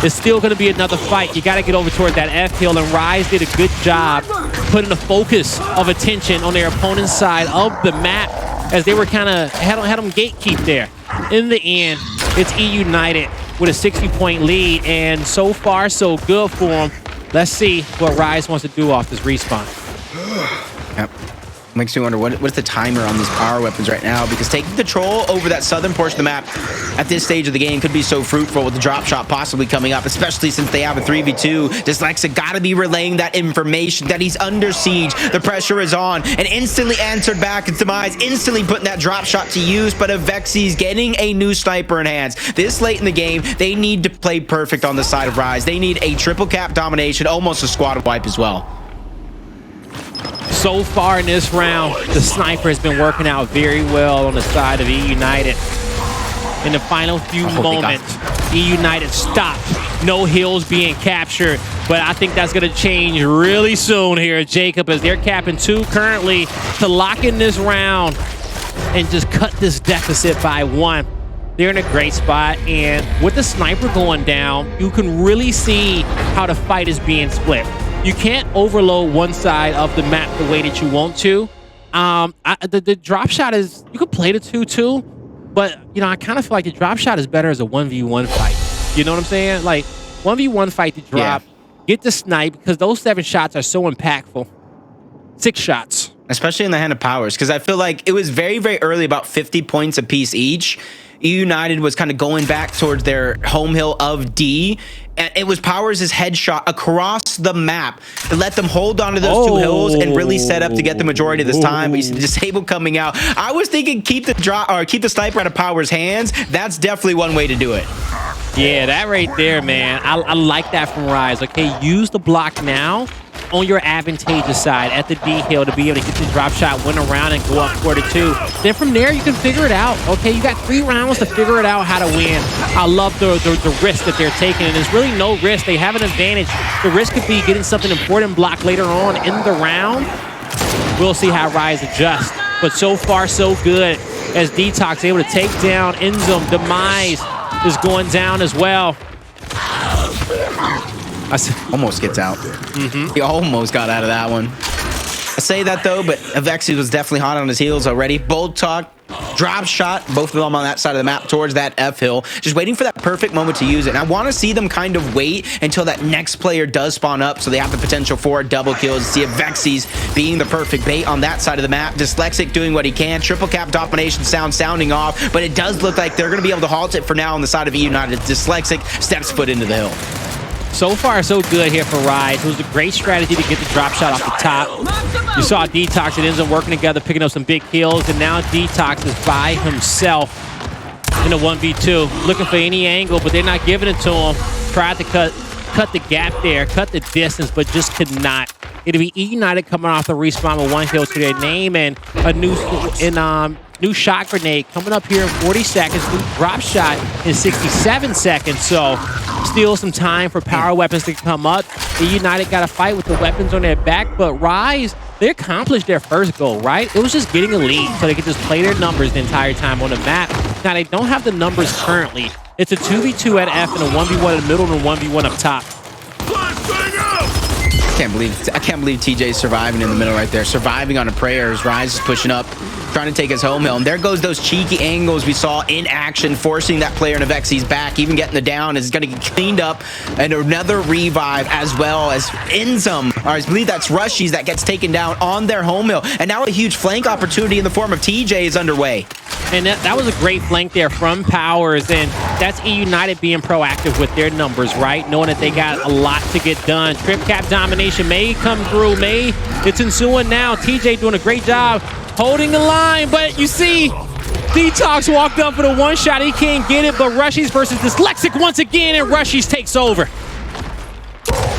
E: It's still going to be another fight. You got to get over toward that F hill, and Rise did a good job putting a focus of attention on their opponent's side of the map as they were kind of had them gatekeep there. In the end, it's eUnited with a 60-point lead, and so far, so good for them. Let's see what Rise wants to do off this respawn.
D: Yep. Makes me wonder what's the timer on these power weapons right now, because taking control over that southern portion of the map at this stage of the game could be so fruitful with the drop shot possibly coming up, especially since they have a 3v2. Dyslexic got to be relaying that information that he's under siege. The pressure is on, and instantly answered back its demise, instantly putting that drop shot to use, but Avexy's getting a new sniper in hands. This late in the game, they need to play perfect on the side of Rise. They need a triple cap domination, almost a squad wipe as well.
E: So far in this round, the sniper has been working out very well on the side of eUnited. In the final few moments, eUnited stopped. No hills being captured, but I think that's going to change really soon here, Jacob, as they're capping 2 currently to lock in this round and just cut this deficit by 1. They're in a great spot, and with the sniper going down, you can really see how the fight is being split. You can't overload one side of the map the way that you want to. The drop shot is, you could play the 2-2, but you know, I kind of feel like the drop shot is better as a 1v1 fight. You know what I'm saying? Like 1v1 fight to drop, get the snipe, because those 7 shots are so impactful. 6 shots. Especially in the hand of powers, because I feel like it was very, very early, about 50 points apiece each. eUnited was kind of going back towards their home hill of D, and it was Powers' headshot across the map to let them hold on to those 2 hills and really set up to get the majority of this time. But you see the disable coming out. I was thinking keep the sniper out of Powers' hands. That's definitely one way to do it. Yeah, that right there, man. I like that from Rise. Okay, use the block now on your advantageous side at the D hill to be able to get the drop shot, win around, and go up 4-2. Then from there, you can figure it out. Okay, you got 3 rounds to figure it out how to win. I love the risk that they're taking, and there's really no risk. They have an advantage. The risk could be getting something important blocked later on in the round. We'll see how Rise adjusts. But so far, so good, as Detox able to take down Enzum. Demise is going down as well. Almost gets out. He almost got out of that one. I say that though, but Avexy was definitely hot on his heels already. Bold talk, drop shot, both of them on that side of the map towards that F hill. Just waiting for that perfect moment to use it. And I want to see them kind of wait until that next player does spawn up, so they have the potential for double kills. See Avexy's being the perfect bait on that side of the map. Dyslexic doing what he can. Triple cap domination sounding off, but it does look like they're going to be able to halt it for now on the side of eUnited. Dyslexic steps foot into the hill. So far, so good here for Rise. It was a great strategy to get the drop shot off the top. You saw Detox and Enzo working together, picking up some big kills, and now Detox is by himself in a 1v2, looking for any angle, but they're not giving it to him. Tried to cut the gap there, cut the distance, but just could not. It'll be eUnited coming off the respawn with 1 kill to their name, and a new shot grenade coming up here in 40 seconds. New drop shot in 67 seconds. So still some time for power weapons to come up. eUnited got to fight with the weapons on their back, but Rise, they accomplished their first goal, right? It was just getting a lead so they could just play their numbers the entire time on the map. Now, they don't have the numbers currently. It's a 2v2 at F and a 1v1 in the middle and a 1v1 up top. I can't believe TJ's surviving in the middle right there. Surviving on a prayer as Rise is pushing up, trying to take his home hill. And there goes those cheeky angles we saw in action, forcing that player in Avexy's back, even getting the down is going to get cleaned up. And another revive as well as Enzum, or I believe that's Rushies, that gets taken down on their home hill. And now a huge flank opportunity in the form of TJ is underway. And that was a great flank there from Powers, and that's eUnited being proactive with their numbers, right? Knowing that they got a lot to get done. Trip cap domination may come through. It's ensuing now. TJ doing a great job holding the line, but you see Detox walked up for the 1 shot. He can't get it, but Rushies versus Dyslexic once again, and Rushies takes over.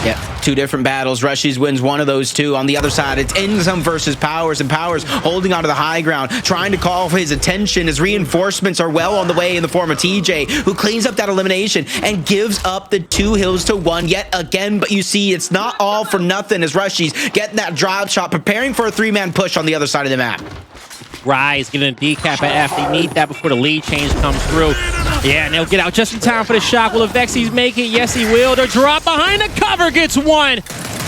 E: Yep, 2 different battles. Rushies wins one of those 2. On the other side, it's Enzum versus Powers, and Powers holding onto the high ground, trying to call for his attention. His reinforcements are well on the way in the form of TJ, who cleans up that elimination and gives up the 2 hills to 1 yet again. But you see, it's not all for nothing as Rushies getting that drop shot, preparing for a 3-man push on the other side of the map. Rise getting a decap at F. They need that before the lead change comes through. Yeah, and they'll get out just in time for the shock. Will Avexy's make it? Yes, he will. The drop behind the cover gets 1.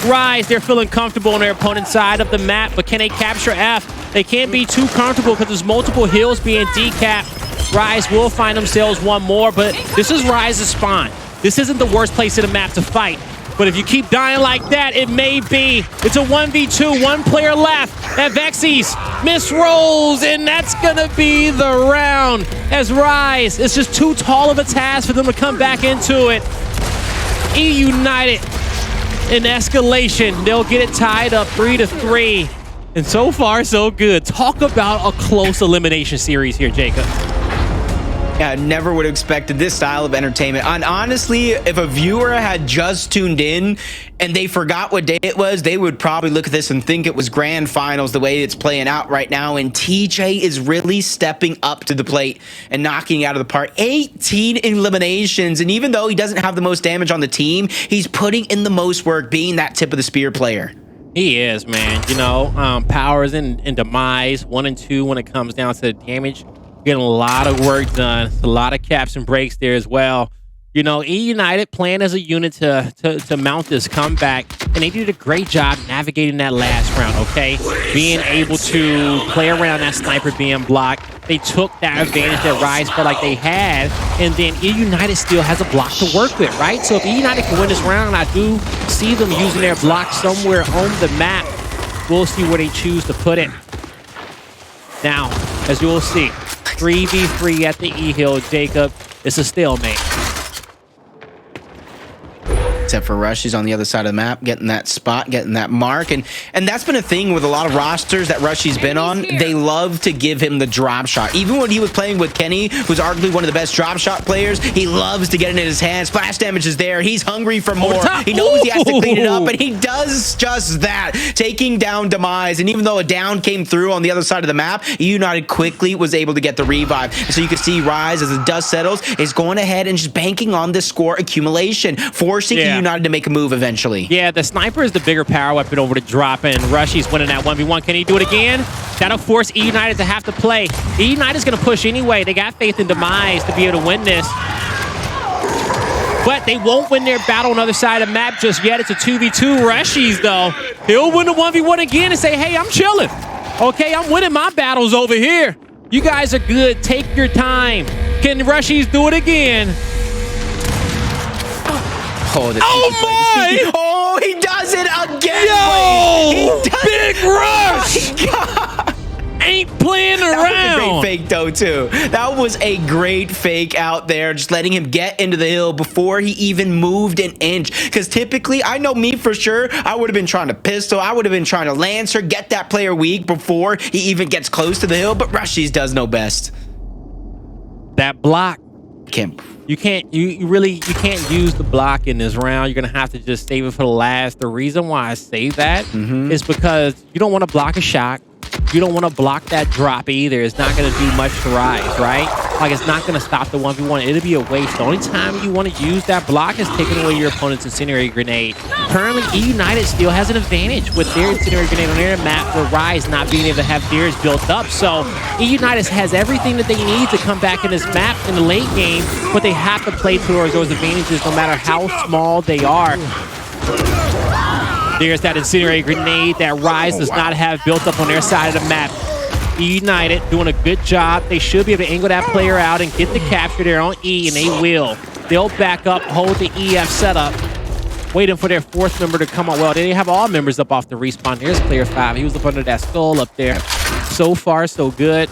E: Rise, they're feeling comfortable on their opponent's side of the map, but can they capture F? They can't be too comfortable because there's multiple hills being decapped. Rise will find themselves one more, but this is Rise's spawn. This isn't the worst place in the map to fight. But if you keep dying like that, it may be. It's a 1v2, one player left. Vexies misrolls, and that's gonna be the round. As Rise, it's just too tall of a task for them to come back into it. eUnited in Escalation, they'll get it tied up 3-3. And so far, so good. Talk about a close elimination series here, Jacob.
D: Yeah, never would have expected this style of entertainment. And honestly, if a viewer had just tuned in and they forgot what day it was, they would probably look at this and think it was grand finals the way it's playing out right now. And TJ is really stepping up to the plate and knocking it out of the park. 18 eliminations. And even though he doesn't have the most damage on the team, he's putting in the most work being that tip of the spear player.
E: He is, man. You know, powers and demise, 1 and 2 when it comes down to the damage. Getting a lot of work done. A lot of caps and breaks there as well. You know, eUnited playing as a unit to mount this comeback, and they did a great job navigating that last round, okay? Being able to play around that sniper being blocked. They took that advantage that Rise felt like they had, and then eUnited still has a block to work with, right? So if eUnited can win this round, I do see them using their block somewhere on the map. We'll see where they choose to put it. Now, as you will see, 3v3 at the E-Hill, Jacob. It's a stalemate.
D: Except for Rush, he's on the other side of the map, getting that spot, getting that mark. And that's been a thing with a lot of rosters that Rushy's been on. They love to give him the drop shot. Even when he was playing with Kenny, who's arguably one of the best drop shot players, he loves to get it in his hands. Splash damage is there. He's hungry for more. He knows he has to clean it up, and he does just that, taking down Demise. And even though a down came through on the other side of the map, eUnited quickly was able to get the revive. And so you can see Rise, as the dust settles, is going ahead and just banking on this score accumulation, forcing eUnited to make a move eventually.
E: Yeah, the sniper is the bigger power weapon over the drop, and Rushy's winning that 1v1. Can he do it again? That'll force eUnited to have to play. eUnited's going to push anyway. They got faith in Demise to be able to win this. But they won't win their battle on the other side of the map just yet. It's a 2v2. Rushy's, though, he'll win the 1v1 again and say, hey, I'm chilling. Okay, I'm winning my battles over here. You guys are good. Take your time. Can Rushy's do it again?
D: Oh
E: my!
D: Oh, he does it again!
E: Yo! Big
D: Oh
E: Rush!
D: my God.
E: Ain't playing around.
D: That was a great fake, though, too. That was a great fake out there, just letting him get into the hill before he even moved an inch. Because typically, I know me for sure, I would have been trying to pistol, I would have been trying to Lancer, get that player weak before he even gets close to the hill, but Rushy's does know best.
E: That block.
D: You
E: can't use the block in this round. You're gonna have to just save it for the last. The reason why I say that is because you don't want to block a shot. You don't want to block that drop either. It's not going to do much to Rise, right? Like, it's not going to stop the 1v1. It'll be a waste. The only time you want to use that block is taking away your opponent's incendiary grenade. Currently, eUnited still has an advantage with their incendiary grenade on their map for Rise not being able to have theirs built up. So, eUnited has everything that they need to come back in this map in the late game, but they have to play towards those advantages no matter how small they are. There's that incendiary grenade that Rise does not have built up on their side of the map. eUnited doing a good job. They should be able to angle that player out and get the capture there on E, and they will. They'll back up, hold the EF setup, waiting for their fourth member to come on. Well, they have all members up off the respawn. Here's player 5. He was up under that skull up there. So far, so good.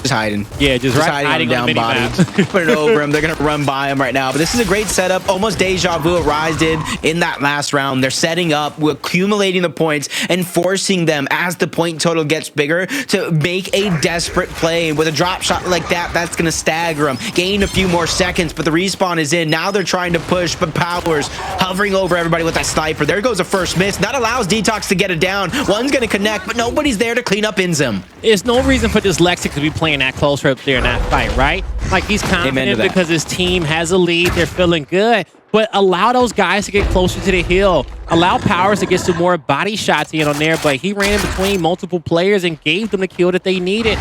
D: Just hiding.
E: Yeah, just right
D: hiding down body. Put it over him. They're going to run by him right now. But this is a great setup. Almost deja vu what Rise did in that last round. They're setting up, we're accumulating the points and forcing them as the point total gets bigger to make a desperate play. And with a drop shot like that, that's going to stagger them. Gain a few more seconds, but the respawn is in. Now they're trying to push, but Powers hovering over everybody with that sniper. There goes a first miss. That allows Detox to get it down. One's going to connect, but nobody's there to clean up Inzim.
E: There's no reason for Dyslexic to be playing that close right up there in that fight, right? Like, he's confident because his team has a lead. They're feeling good. But allow those guys to get closer to the hill. Allow Powers to get some more body shots in on there, but he ran in between multiple players and gave them the kill that they needed.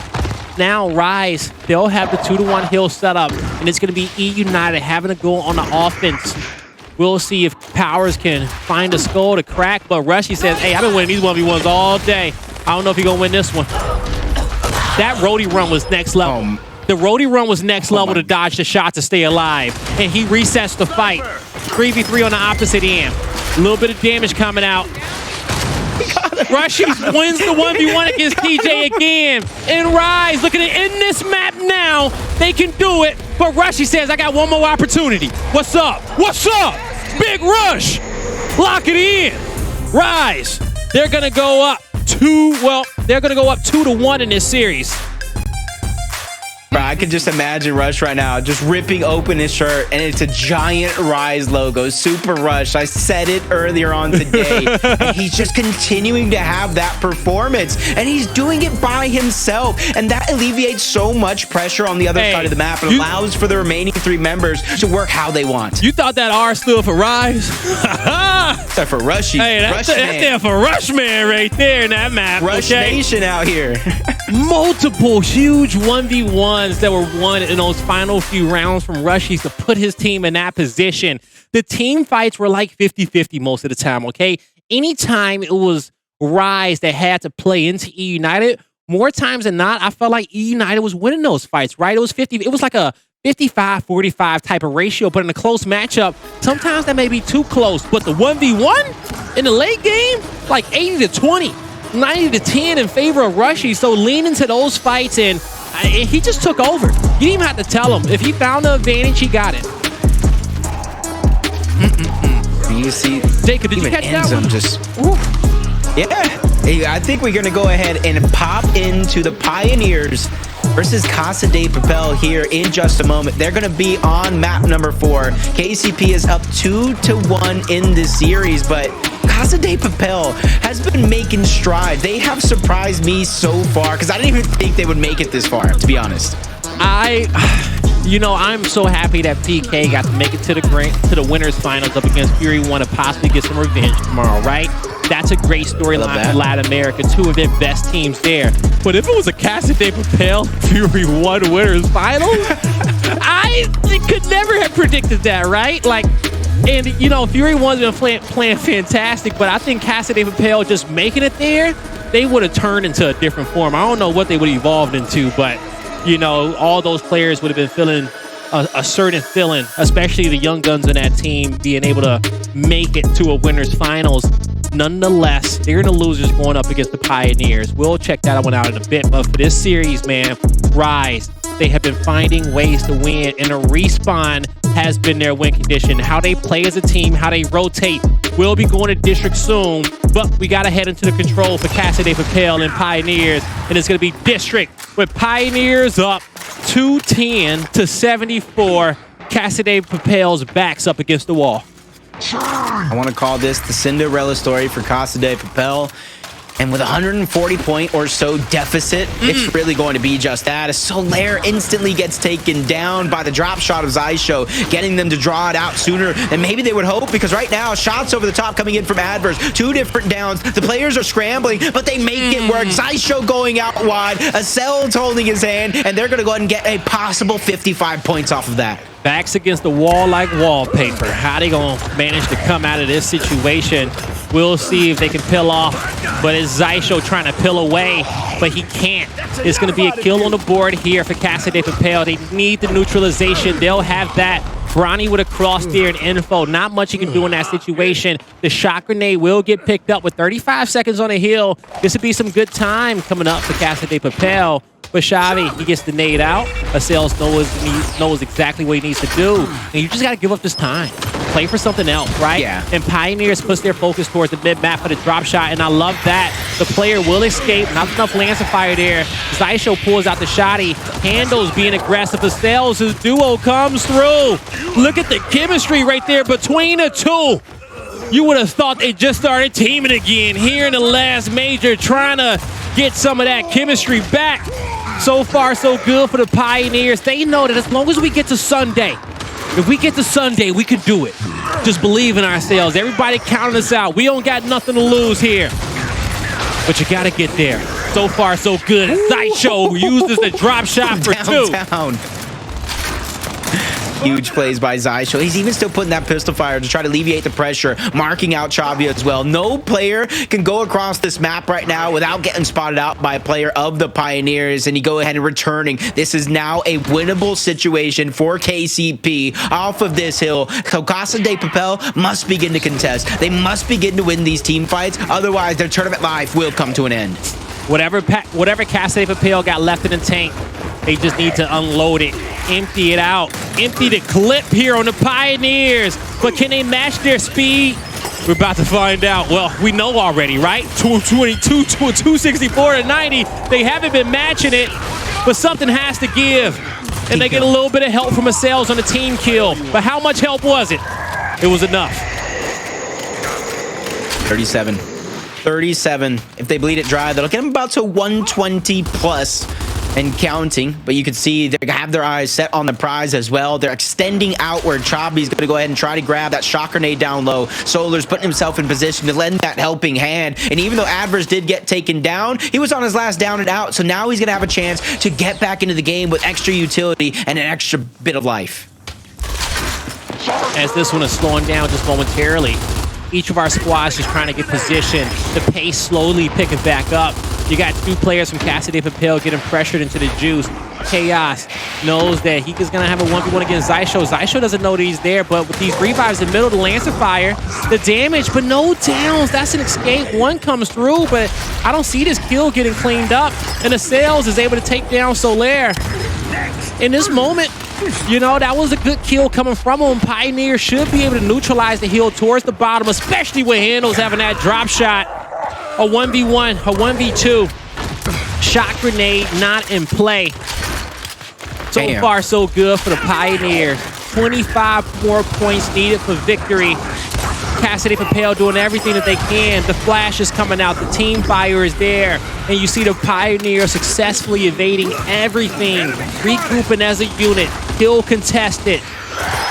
E: Now, Rise, they'll have the 2-to-1 hill set up, and it's going to be eUnited having to go on the offense We'll see if Powers can find a skull to crack. But Rushy says, hey, I've been winning these 1v1s all day. I don't know if you're going to win this one. That roadie run was next level. The roadie run was next level to dodge the shot to stay alive. And he resets the fight. 3v3 on the opposite end. A little bit of damage coming out. Rushy wins the 1v1 against TJ again. And Rise looking to end this map now. They can do it. But Rushy says, I got one more opportunity. What's up? What's up? Big Rush. Lock it in. Rise. They're going to go up 2-1 in this series.
D: Bro, I can just imagine Rush right now just ripping open his shirt and it's a giant Rise logo, Super Rush. I said it earlier on today. And he's just continuing to have that performance and he's doing it by himself. And that alleviates so much pressure on the other side of the map and allows for the remaining 3 members to work how they want.
E: You thought that R stood for Rise?
D: That's for Rushy.
E: Hey, that's there for Rushman right there in that map.
D: Rush Nation out here.
E: Multiple huge 1v1s that were won in those final few rounds from Rushies to put his team in that position. The team fights were like 50-50 most of the time, okay? Anytime it was Rise that had to play into eUnited, more times than not, I felt like eUnited was winning those fights, right? It was like a 55-45 type of ratio, but in a close matchup, sometimes that may be too close. But the 1v1 in the late game, like 80-20, 90-10 in favor of Rushy. So lean into those fights and he just took over. You didn't even have to tell him. If he found the advantage, he got it.
D: You see,
E: Jacob, did you catch that one?
D: Yeah, I think we're going to go ahead and pop into the Pioneers versus Casa de Papel here in just a moment. They're going to be on map number 4. KCP is up 2-1 in this series, but Casa de Papel has been making strides. They have surprised me so far because I didn't even think they would make it this far, to be honest.
E: I'm so happy that PK got to make it to the winners finals up against Fury 1 to possibly get some revenge tomorrow, right? That's a great storyline for Latin America. 2 of their best teams there. But if it was a Casa de Papel Fury 1 winners finals, I could never have predicted that, right? Fury 1's been playing fantastic, but I think Casa de Papel just making it there, they would have turned into a different form. I don't know what they would have evolved into, but all those players would have been feeling a certain feeling, especially the young guns in that team being able to make it to a winners finals. Nonetheless, they're the losers going up against the Pioneers. We'll check that one out in a bit, but for this series, man, Rise, they have been finding ways to win, and a respawn has been their win condition. How they play as a team, how they rotate. We'll be going to District soon, but we got to head into the control for Casa de Papel and Pioneers, and it's going to be District with Pioneers up 210-74. Casa de Papel's backs up against the wall.
D: I want to call this the Cinderella story for Casa de Papel. And with 140 point or so deficit, it's really going to be just that. Solaire instantly gets taken down by the drop shot of Zaisho, getting them to draw it out sooner than maybe they would hope, because right now, shots over the top coming in from Adverse. 2 different downs. The players are scrambling, but they make it work. Zaisho going out wide. Acel's holding his hand, and they're going to go ahead and get a possible 55 points off of that.
E: Backs against the wall like wallpaper. How they gonna manage to come out of this situation? We'll see if they can peel off, but it's Zaisho trying to peel away, but he can't. It's gonna be a kill on the board here for Casa de Papel. They need the neutralization. They'll have that. Bronny with a cross there and info. Not much you can do in that situation. The shot grenade will get picked up with 35 seconds on the hill. This would be some good time coming up for Casa de Papel. But Xavi, he gets the nade out. Acels knows exactly what he needs to do. And you just got to give up this time. Play for something else, right?
D: Yeah.
E: And Pioneers puts their focus towards the mid-map for the drop shot, and I love that. The player will escape. Not enough Lancer fire there. Zaisho pulls out the shotty. Handles being aggressive. Acels, his duo comes through. Look at the chemistry right there between the 2. You would have thought they just started teaming again here in the last major, trying to get some of that chemistry back. So far, so good for the Pioneers. They know that as long as we get to Sunday, if we get to Sunday, we can do it. Just believe in ourselves. Everybody counting us out. We don't got nothing to lose here. But you got to get there. So far, so good. Zaisho uses the drop shot for 2.
D: Huge plays by Zysho. He's even still putting that pistol fire to try to alleviate the pressure, marking out Chavia as well. No player can go across this map right now without getting spotted out by a player of the Pioneers, and you go ahead and returning. This is now a winnable situation for KCP off of this hill. So Casa de Papel must begin to contest. They must begin to win these team fights, otherwise their tournament life will come to an end.
E: Whatever Casa de Papel got left in the tank, they just need to unload it, empty it out, empty the clip here on the Pioneers. But can they match their speed? We're about to find out. Well, we know already, right? 222 to 264 to 90. They haven't been matching it, but something has to give. And they get a little bit of help from Acels on the team kill. But how much help was it? It was enough.
D: 37. If they bleed it dry, that'll get them about to 120 plus and counting. But you can see they have their eyes set on the prize as well. They're extending outward. Chabi's going to go ahead and try to grab that shock grenade down low. Solar's putting himself in position to lend that helping hand. And even though Adverse did get taken down, he was on his last down and out. So now he's going to have a chance to get back into the game with extra utility and an extra bit of life.
E: As this one is slowing down just momentarily, each of our squads just trying to get position. The pace slowly picking back up. You got two players from Casa de Papel getting pressured into the juice. Chaos knows that he is going to have a 1v1 against Zysho. Zysho doesn't know that he's there, but with these revives in the middle, the Lancer Fire, the damage, but no downs. That's an escape. One comes through, but I don't see this kill getting cleaned up. And Acels is able to take down Solaire. In this moment, you know, that was a good kill coming from him. Pioneer should be able to neutralize the hill towards the bottom, especially with Handles having that drop shot. A 1v1, a 1v2. Shot grenade not in play. So far, so good for the Pioneers. 25 more points needed for victory. Casa de Papel doing everything that they can. The flash is coming out. The team fire is there. And you see the Pioneers successfully evading everything. Regrouping as a unit. Kill contested.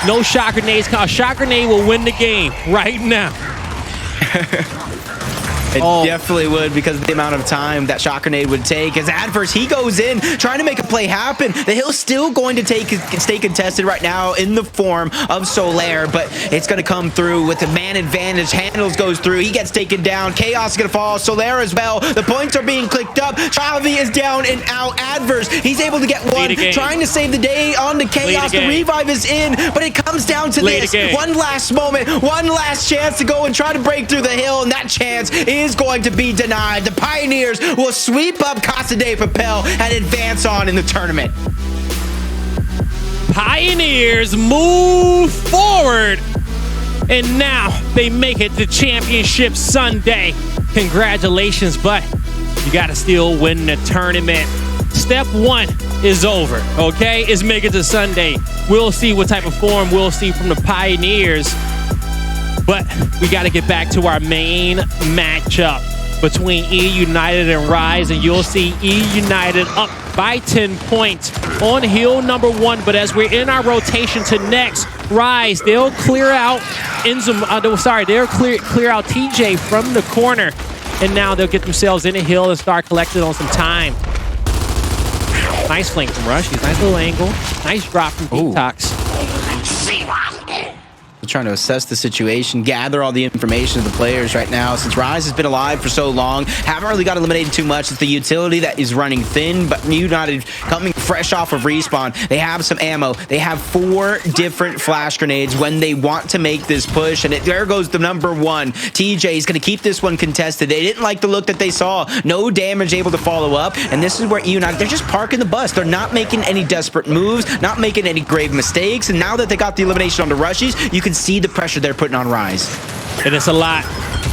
E: No shot grenades. A shot grenade will win the game right now.
D: It definitely would, because of the amount of time that shot grenade would take. As Adverse, he goes in trying to make a play happen. The hill's still going to stay contested right now in the form of Solaire, but it's going to come through with the man advantage. Handles goes through. He gets taken down. Chaos is going to fall. Solaire as well. The points are being clicked up. Chavi is down and out. Adverse, he's able to get one. Trying to save the day on the Chaos. The revive is in, but it comes down to this. One last moment. One last chance to go and try to break through the hill, and that chance is going to be denied. The Pioneers will sweep up Casa de Papel and advance on in the tournament.
E: Pioneers move forward, and now they make it to Championship Sunday. Congratulations, but you got to still win the tournament. Step one is over, okay? It's make it to Sunday. We'll see what type of form we'll see from the Pioneers. But we got to get back to our main matchup between eUnited and Rise, and you'll see eUnited up by 10 points on hill number 1. But as we're in our rotation to next, Rise, they'll clear out they'll clear out TJ from the corner, and now they'll get themselves in a hill and start collecting on some time. Nice flank from Rushies, nice little angle, nice drop from Detox.
D: Trying to assess the situation, gather all the information of the players right now. Since Rise has been alive for so long, haven't really got eliminated too much. It's the utility that is running thin, but eUnited coming fresh off of respawn. They have some ammo. They have 4 different flash grenades when they want to make this push, and there goes the number 1. TJ is going to keep this one contested. They didn't like the look that they saw. No damage able to follow up, and this is where eUnited, they're just parking the bus. They're not making any desperate moves, not making any grave mistakes, and now that they got the elimination on the Rushies, you can see the pressure they're putting on Rise.
E: And it's a lot.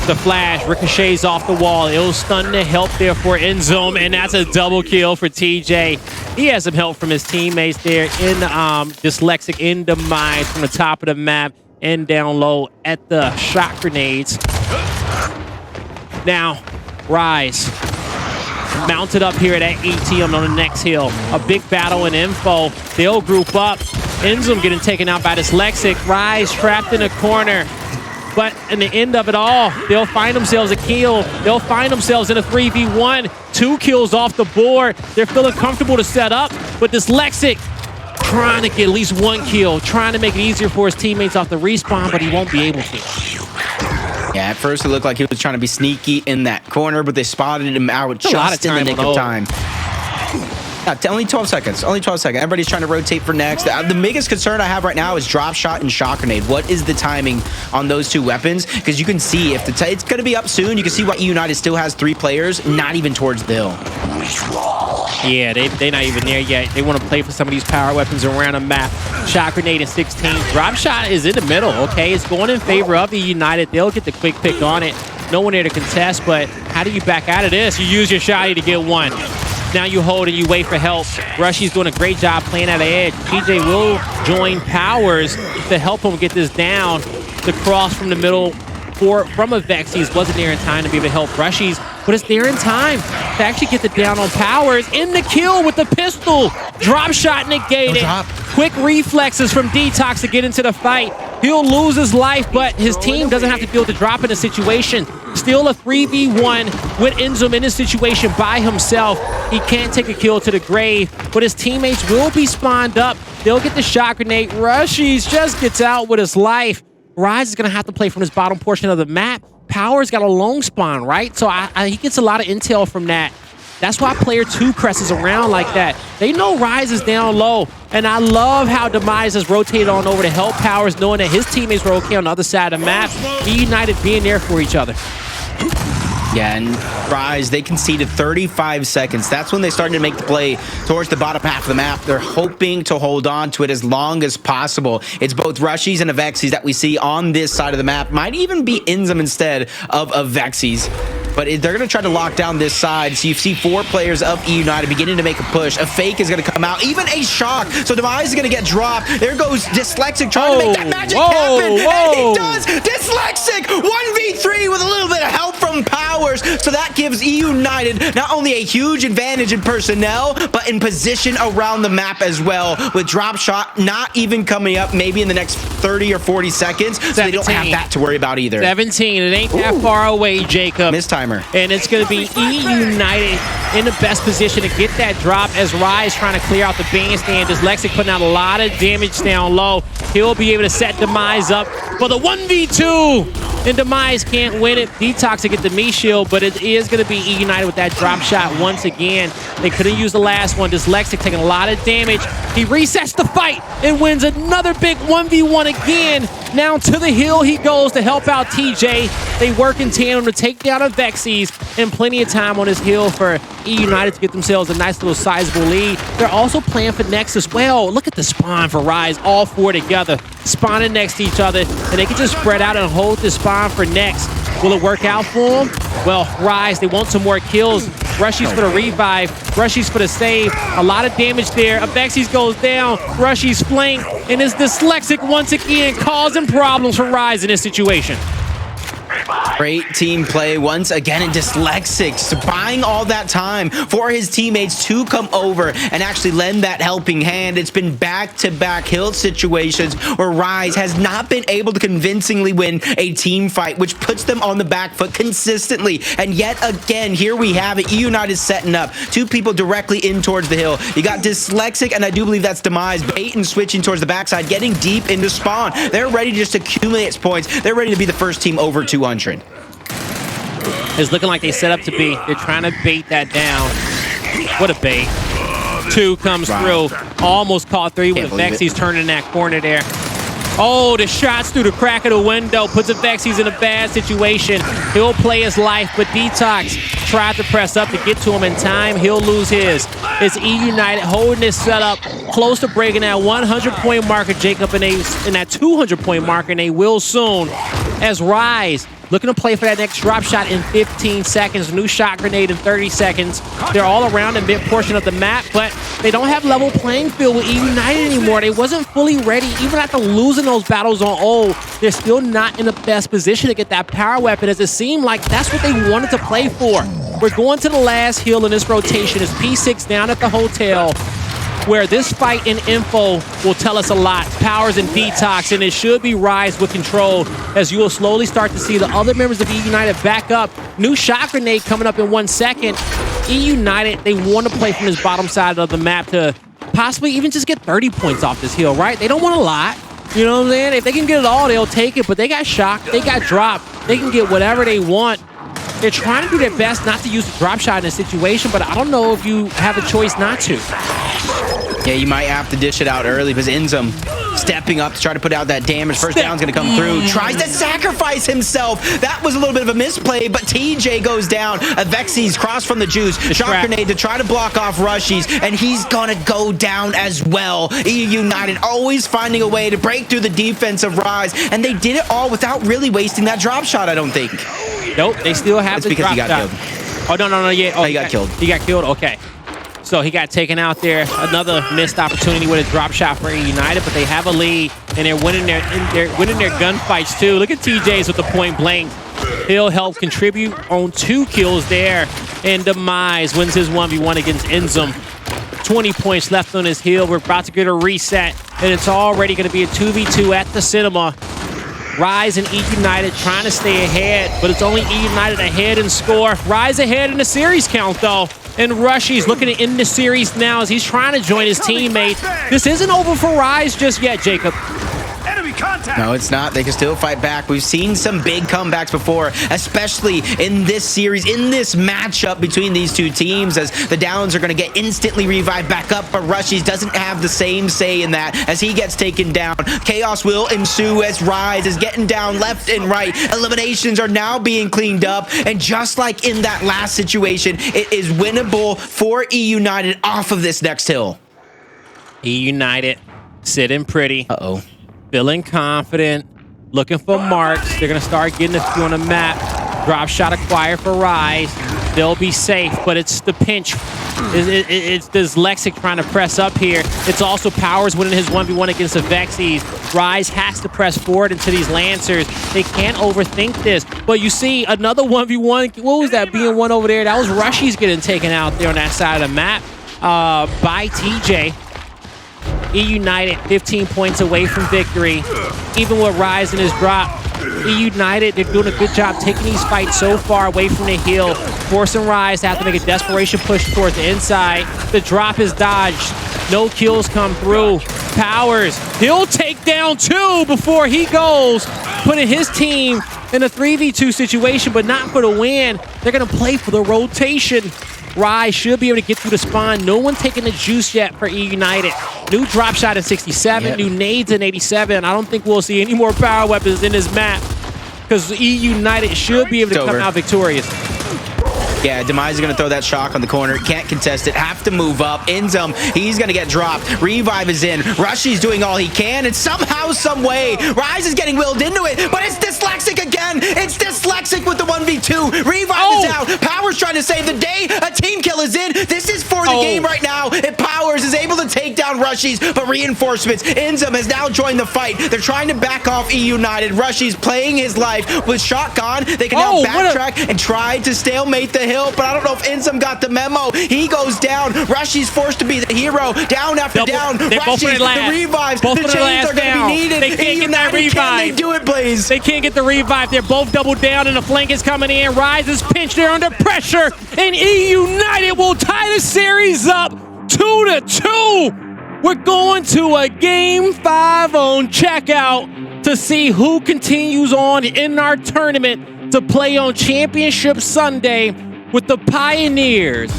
E: The flash ricochets off the wall. It'll stun the help there for Enzome, and that's a double kill for TJ. He has some help from his teammates there in Dyslexic in the mines from the top of the map and down low at the shot grenades. Now, Rise mounted up here at ATM on the next hill. A big battle in info. They'll group up. Enzome getting taken out by Dyslexic. Rise trapped in a corner. But in the end of it all, they'll find themselves a kill. They'll find themselves in a 3v1. 2 kills off the board. They're feeling comfortable to set up. But Dyslexic trying to get at least one kill, trying to make it easier for his teammates off the respawn, but he won't be able to.
D: Yeah, at first it looked like he was trying to be sneaky in that corner, but they spotted him out just in the nick of time. Only 12 seconds. Only 12 seconds. Everybody's trying to rotate for next. The biggest concern I have right now is drop shot and shock grenade. What is the timing on those two weapons? Because you can see if it's going to be up soon. You can see why eUnited still has 3 players, not even towards the hill.
E: Yeah, they're not even there yet. They want to play for some of these power weapons around the map. Shot grenade in 16. Drop shot is in the middle, okay? It's going in favor of eUnited. They'll get the quick pick on it. No one there to contest, but how do you back out of this? You use your shotty to get one. Now you hold and you wait for help. Rushy's doing a great job playing at the edge. TJ will join Powers to help him get this down. The cross from the middle from a Vexies wasn't there in time to be able to help Rushy's, but it's there in time to actually get the down on Powers. In the kill with the pistol. Drop shot negated. Quick reflexes from Detox to get into the fight. He'll lose his life, but his team doesn't have to deal with the drop in the situation. Still a 3v1 with Enzum in this situation by himself. He can't take a kill to the grave, but his teammates will be spawned up. They'll get the shot grenade. Rushies just gets out with his life. Rise is going to have to play from this bottom portion of the map. Power's got a lone spawn, right? So he gets a lot of intel from that. That's why player 2 presses around like that. They know Rise is down low, and I love how Demise has rotated on over to help Powers, knowing that his teammates were okay on the other side of the map. eUnited being there for each other.
D: Yeah, and Rise, they conceded 35 seconds. That's when they started to make the play towards the bottom half of the map. They're hoping to hold on to it as long as possible. It's both Rushies and Avexies that we see on this side of the map. Might even be Enzum instead of Avexies. But they're going to try to lock down this side. So you see 4 players of eUnited beginning to make a push. A fake is going to come out. Even a shock. So Demise is going to get dropped. There goes Dyslexic trying to make that magic happen. And he does. Dyslexic 1v3 with a little bit of help from Powers. So that gives eUnited not only a huge advantage in personnel, but in position around the map as well. With drop shot not even coming up maybe in the next 30 or 40 seconds. So 17. They don't have that to worry about either.
E: 17. It ain't that far away, Jacob.
D: Missed timer.
E: And it's going to be eUnited in the best position to get that drop as Rise trying to clear out the bandstand. Dyslexic putting out a lot of damage down low. He'll be able to set Demise up for the 1v2. And Demise can't win it. Detox to get the me shield, but it is going to be eUnited with that drop shot once again. They couldn't use the last one. Dyslexic taking a lot of damage. He resets the fight and wins another big 1v1 again. Now to the hill he goes to help out TJ. They work in tandem to take down a Vexies, and plenty of time on his hill for eUnited to get themselves a nice little sizable lead. They're also playing for next as well. Look at the spawn for Rise, all 4 together, spawning next to each other, and they can just spread out and hold the spawn for next. Will it work out for them? Well, Rise, they want some more kills. Rushies for the revive. Rushies for the save. A lot of damage there. Avexies goes down. Rushies flank. And it's Dyslexic once again causing problems for Rise in this situation.
D: Great team play once again, and Dyslexic buying all that time for his teammates to come over and actually lend that helping hand. It's been back-to-back hill situations where Rise has not been able to convincingly win a team fight, which puts them on the back foot consistently. And yet again, here we have it. eUnited setting up 2 people directly in towards the hill. You got Dyslexic, and I do believe that's Demise, bait and switching towards the backside, getting deep into spawn. They're ready to just accumulate points. They're ready to be the first team over 200.
E: It's looking like they set up to be. They're trying to bait that down. What a bait. 2 comes through. Almost caught 3 with Vexies turning that corner there. Oh, the shots through the crack of the window puts the Vexies in a bad situation. He'll play his life, but Detox tried to press up to get to him in time. He'll lose his. It's eUnited holding this setup close to breaking that 100-point marker, Jacob, in that 200-point marker, and they will soon. As Rise looking to play for that next drop shot in 15 seconds. New shot grenade in 30 seconds. They're all around the mid portion of the map, but they don't have level playing field with eUnited anymore. They wasn't fully ready. Even after losing those battles on O, they're still not in the best position to get that power weapon, as it seemed like that's what they wanted to play for. We're going to the last hill in this rotation. It's P6 down at the hotel, where this fight in info will tell us a lot. Powers and Detox, and it should be Rise with control, as you will slowly start to see the other members of eUnited back up. New shot grenade coming up in 1 second. eUnited, they want to play from this bottom side of the map to possibly even just get 30 points off this hill, right? They don't want a lot. You know what I'm saying? If they can get it all, they'll take it. But they got shocked. They got dropped. They can get whatever they want. They're trying to do their best not to use the drop shot in this situation, but I don't know if you have a choice not to.
D: Yeah, you might have to dish it out early because Inzum stepping up to try to put out that damage. First down's going to come through. Tries to sacrifice himself. That was a little bit of a misplay, but TJ goes down. Avexi's cross from the juice. Shock grenade to try to block off Rushies, and he's going to go down as well. eUnited always finding a way to break through the defense of Rise, and they did it all without really wasting that drop shot, I don't think.
E: Nope, they still have the drop shot. Oh, no, yeah.
D: Oh, he got killed.
E: He got killed, okay. So he got taken out there. Another missed opportunity with a drop shot for eUnited, but they have a lead and they're winning their gunfights too. Look at TJ's with the point blank. He'll help contribute on 2 kills there. And Demise wins his 1v1 against Inzum. 20 points left on his heel. We're about to get a reset, and it's already going to be a 2v2 at the cinema. Rise and eUnited trying to stay ahead, but it's only eUnited ahead in score. Rise ahead in the series count, though. And Rushy's looking to end the series now as he's trying to join his teammates. This isn't over for Rise just yet, Jacob.
F: Enemy contact.
D: No, it's not. They can still fight back. We've seen some big comebacks before, especially in this series, in this matchup between these two teams, as the Downs are going to get instantly revived back up, but Rushies doesn't have the same say in that as he gets taken down. Chaos will ensue as Rise is getting down left and right. Eliminations are now being cleaned up, and just like in that last situation, it is winnable for eUnited off of this next hill.
E: eUnited sitting pretty.
D: Uh-oh.
E: Feeling confident, looking for marks. They're going to start getting a few on the map. Drop shot acquired for Rise. They'll be safe, but it's the pinch. It's Dyslexic trying to press up here. It's also Powers winning his 1v1 against the Vexies. Rise has to press forward into these Lancers. They can't overthink this. But you see another 1v1. What was that being one over there? That was Rushies getting taken out there on that side of the map by TJ. eUnited 15 points away from victory. Even with Rise in his drop, eUnited, they're doing a good job taking these fights so far away from the hill, forcing Rise to have to make a desperation push towards the inside. The drop is dodged. No kills come through. Powers, he'll take down 2 before he goes, putting his team in a 3v2 situation, but not for the win. They're going to play for the rotation. Rise should be able to get through the spawn. No one taking the juice yet for eUnited. New drop shot at 67, new nades in 87. I don't think we'll see any more power weapons in this map because eUnited should be able to come out victorious.
D: Yeah, Demise is going to throw that shock on the corner. Can't contest it. Have to move up. Inzum, he's going to get dropped. Revive is in. Rushy's doing all he can, and somehow, some way, Rise is getting willed into it, but it's Dyslexic again. It's Dyslexic with the 1v2. Revive is out. Powers trying to save the day. A team kill is in. This is for the game right now. And Powers is able to take down Rushies, but reinforcements. Inzum has now joined the fight. They're trying to back off eUnited. Rushies playing his life with shotgun. They can now backtrack and try to stalemate the hill, but I don't know if Inzum got the memo. He goes down. Rushy's forced to be the hero. Down after down. Rushies, the revives. The chains are going to be needed.
E: They can't get that revive.
D: Can they do it, please?
E: They can't get the revive. They're both double down, and the flank is coming in. Rise is pinched. They're under pressure, and eUnited will tie the series up 2-2. We're going to a Game 5 on checkout to see who continues on in our tournament to play on Championship Sunday with the Pioneers,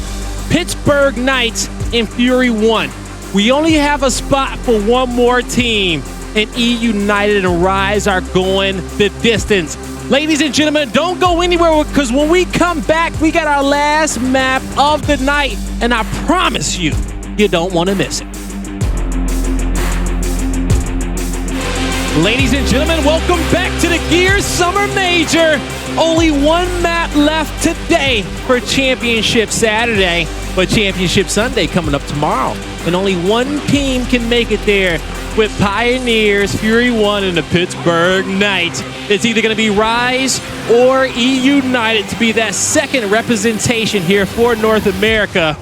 E: Pittsburgh Knights, and Fury 1. We only have a spot for one more team, and eUnited and Rise are going the distance. Ladies and gentlemen, don't go anywhere because when we come back, we got our last map of the night, and I promise you, you don't want to miss it. Ladies and gentlemen, welcome back to the Gears Summer Major. Only one map left today for Championship Saturday, but Championship Sunday coming up tomorrow. And only one team can make it there with Pioneers, Fury 1, and the Pittsburgh Knights. It's either going to be Rise or eUnited to be that second representation here for North America.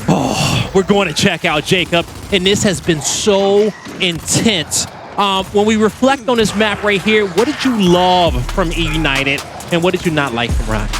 E: Oh, we're going to check out Jacob, and this has been so intense. When we reflect on this map right here, what did you love from eUnited, and what did you not like from Rise?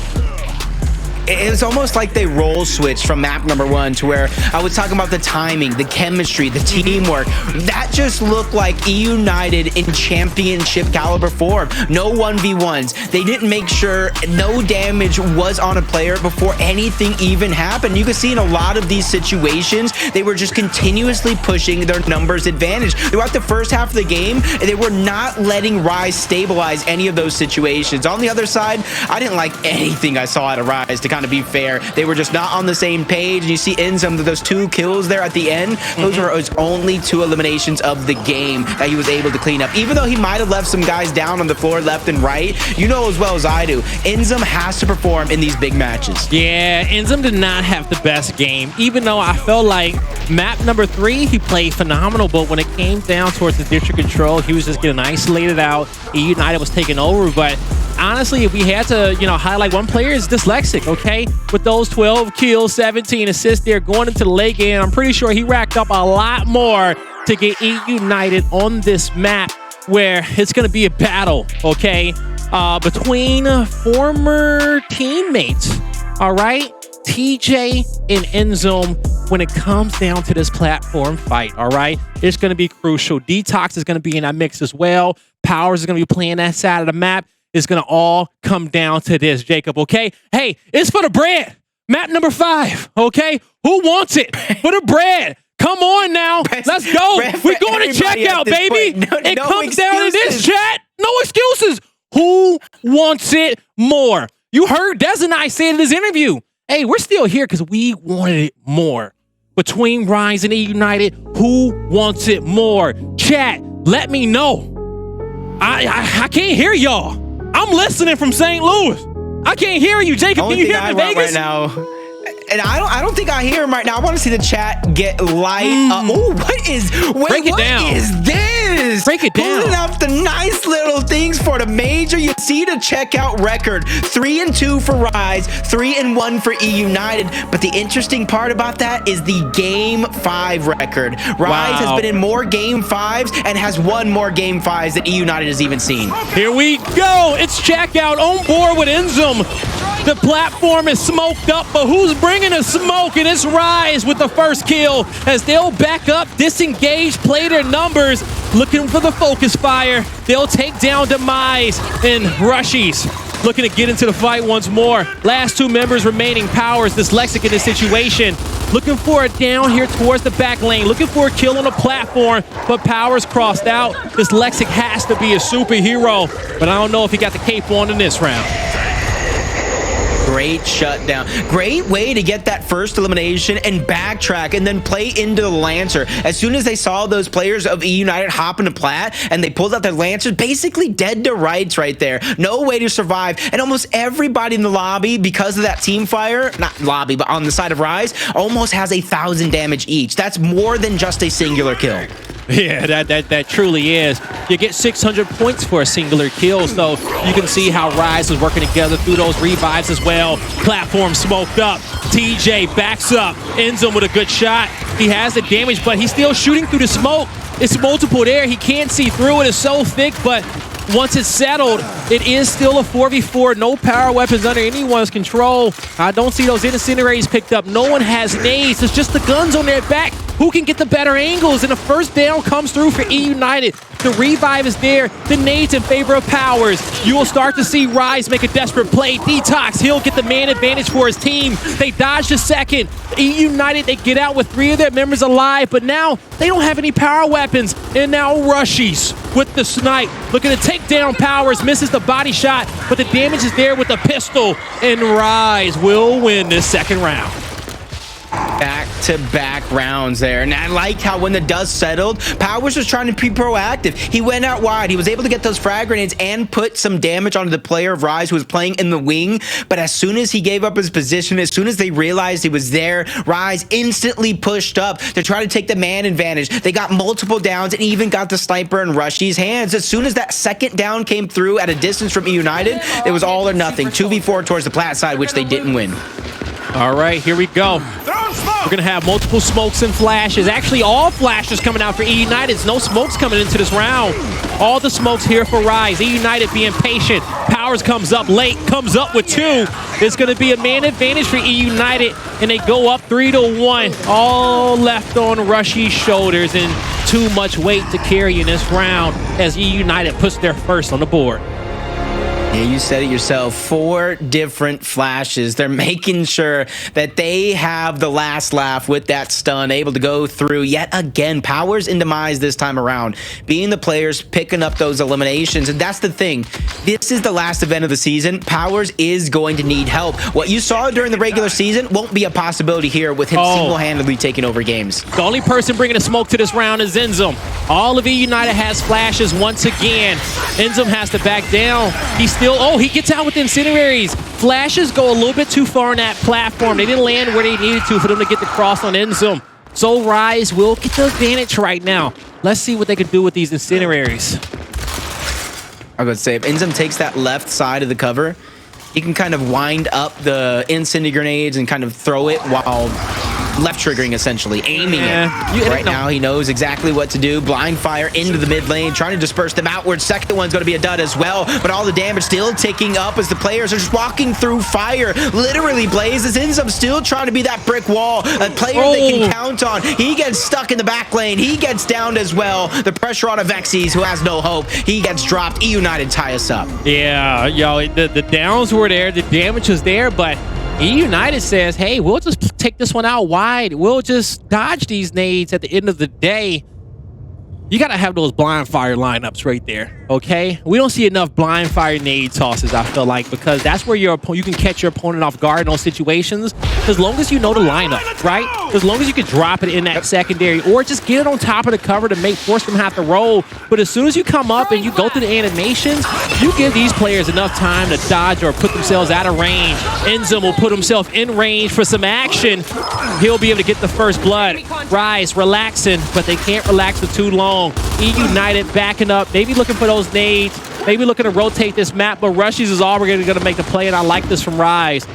D: it's almost like they role switched from map number 1 to where I was talking about the timing, the chemistry, the teamwork. That just looked like eUnited in championship caliber form. No 1v1s. They didn't make sure no damage was on a player before anything even happened. You can see in a lot of these situations, they were just continuously pushing their numbers advantage. Throughout the first half of the game, they were not letting Rise stabilize any of those situations. On the other side, I didn't like anything I saw out of Rise, to kind of be fair. They were just not on the same page. And you see Enzum, those 2 kills there at the end, those were his only 2 eliminations of the game that he was able to clean up. Even though he might have left some guys down on the floor left and right, you know as well as I do, Enzum has to perform in these big matches.
E: Yeah, Enzum did not have the best game, even though I felt like map number 3, he played phenomenal, but when it came down towards the district control, he was just getting isolated out. eUnited was taking over, but honestly, if we had to, highlight one player, is Dyslexic, okay? With those 12 kills, 17 assists there going into the late game, I'm pretty sure he racked up a lot more to get eUnited on this map, where it's going to be a battle, okay, between former teammates, all right? TJ and Enzum, when it comes down to this platform fight, all right? It's going to be crucial. Detox is going to be in that mix as well. Powers is going to be playing that side of the map. It's going to all come down to this, Jacob, okay? Hey, it's for the bread. Map number 5, okay? Who wants it? For the bread. Come on now. Let's go. We're going to check out, baby. It comes down to this, chat. No excuses. Who wants it more? You heard Des and I say in this interview, hey, we're still here because we wanted it more. Between Rise and eUnited, who wants it more? Chat, let me know. I can't hear y'all. I'm listening from St. Louis. I can't hear you, Jacob. Can you hear me in Vegas?
D: Right now. And I don't think I hear him right now. I want to see the chat get light up. Oh, what is this?
E: Break it down.
D: Pulling up the nice little things for the major. You see the checkout record. 3-2 for Rise, 3-1 for eUnited. But the interesting part about that is the Game 5 record. Rise has been in more Game 5s and has won more Game 5s than eUnited has even seen.
E: Here we go. It's checkout on board with Enzum. The platform is smoked up, but who's bringing the smoke? And it's Rise with the first kill as they'll back up, disengage, play their numbers, looking for the focus fire. They'll take down Demise and Rushies. Looking to get into the fight once more. Last 2 members remaining. Powers, Dyslexic in this situation. Looking for it down here towards the back lane. Looking for a kill on the platform, but Powers crossed out. Dyslexic has to be a superhero, but I don't know if he got the cape on in this round.
D: Great shutdown. Great way to get that first elimination and backtrack and then play into the Lancer. As soon as they saw those players of eUnited hop into plat and they pulled out their Lancers, basically dead to rights right there. No way to survive. And almost everybody in the lobby, because of that team fire, not lobby, but on the side of Rise, almost has 1,000 damage each. That's more than just a singular kill.
E: Yeah, that truly is. You get 600 points for a singular kill, so you can see how Rise is working together through those revives as well. Platform smoked up. TJ backs up. Enzum with a good shot. He has the damage, but he's still shooting through the smoke. It's multiple there. He can't see through it. It's so thick, but once it's settled, it is still a 4v4. No power weapons under anyone's control. I don't see those incinerators picked up. No one has nades. It's just the guns on their back. Who can get the better angles? And the first down comes through for eUnited. The revive is there. The nades in favor of Powers. You will start to see Rise make a desperate play. Detox, he'll get the man advantage for his team. They dodged a second. eUnited, they get out with 3 of their members alive, but now they don't have any power weapons. And now Rushies with the snipe. Looking to take down Powers, misses the body shot, but the damage is there with the pistol. And Rise will win this second round.
D: Back-to-back rounds there. And I liked how when the dust settled, Powers was trying to be proactive. He went out wide. He was able to get those frag grenades and put some damage onto the player of Rise who was playing in the wing. But as soon as he gave up his position, as soon as they realized he was there, Rise instantly pushed up to try to take the man advantage. They got multiple downs and even got the sniper in Rushy's hands. As soon as that second down came through at a distance from eUnited, it was all or nothing. 2v4 towards the plat side, which they didn't win.
E: All right, here we go. We're going to have multiple smokes and flashes. Actually, all flashes coming out for eUnited. No smokes coming into this round. All the smokes here for Rise. eUnited being patient. Powers comes up late, comes up with 2. It's going to be a man advantage for eUnited, and they go up 3-1. All left on Rushy's shoulders, and too much weight to carry in this round as eUnited puts their first on the board.
D: Yeah, you said it yourself. 4 different flashes. They're making sure that they have the last laugh with that stun, able to go through yet again. Powers and Demise this time around, being the players picking up those eliminations. And that's the thing. This is the last event of the season. Powers is going to need help. What you saw during the regular season won't be a possibility here with him single-handedly taking over games.
E: The only person bringing the smoke to this round is Enzum. All of eUnited has flashes once again. Enzum has to back down. He's still, he gets out with the incendiaries. Flashes go a little bit too far on that platform. They didn't land where they needed to for them to get the cross on Enzum. So Rise will get the advantage right now. Let's see what they can do with these incendiaries.
D: I was going to say, if Enzum takes that left side of the cover, he can kind of wind up the incendiary grenades and kind of throw it while left triggering, essentially aiming it. Right now he knows exactly what to do. Blind fire into the mid lane, trying to disperse them outwards. Second one's going to be a dud as well, but all the damage still ticking up as the players are just walking through fire. Literally, Blaze, this Enzum still trying to be that brick wall, a player they can count on. He gets stuck in the back lane. He gets downed as well. The pressure on Avexis, who has no hope. He gets dropped. eUnited tie us up.
E: Yeah, yo, the downs were there, the damage was there, but eUnited says, hey, we'll just take this one out wide. We'll just dodge these nades at the end of the day. You got to have those blind fire lineups right there, okay? We don't see enough blind fire nade tosses, I feel like, because that's where you can catch your opponent off guard in those situations. As long as you know the lineup, right? As long as you can drop it in that secondary or just get it on top of the cover to force them have to roll. But as soon as you come up and you go through the animations, you give these players enough time to dodge or put themselves out of range. Enzum will put himself in range for some action. He'll be able to get the first blood. Rise, relaxing, but they can't relax for too long. eUnited backing up, maybe looking for those nades, maybe looking to rotate this map, but Rushies is already going to make the play, and I like this from Rise.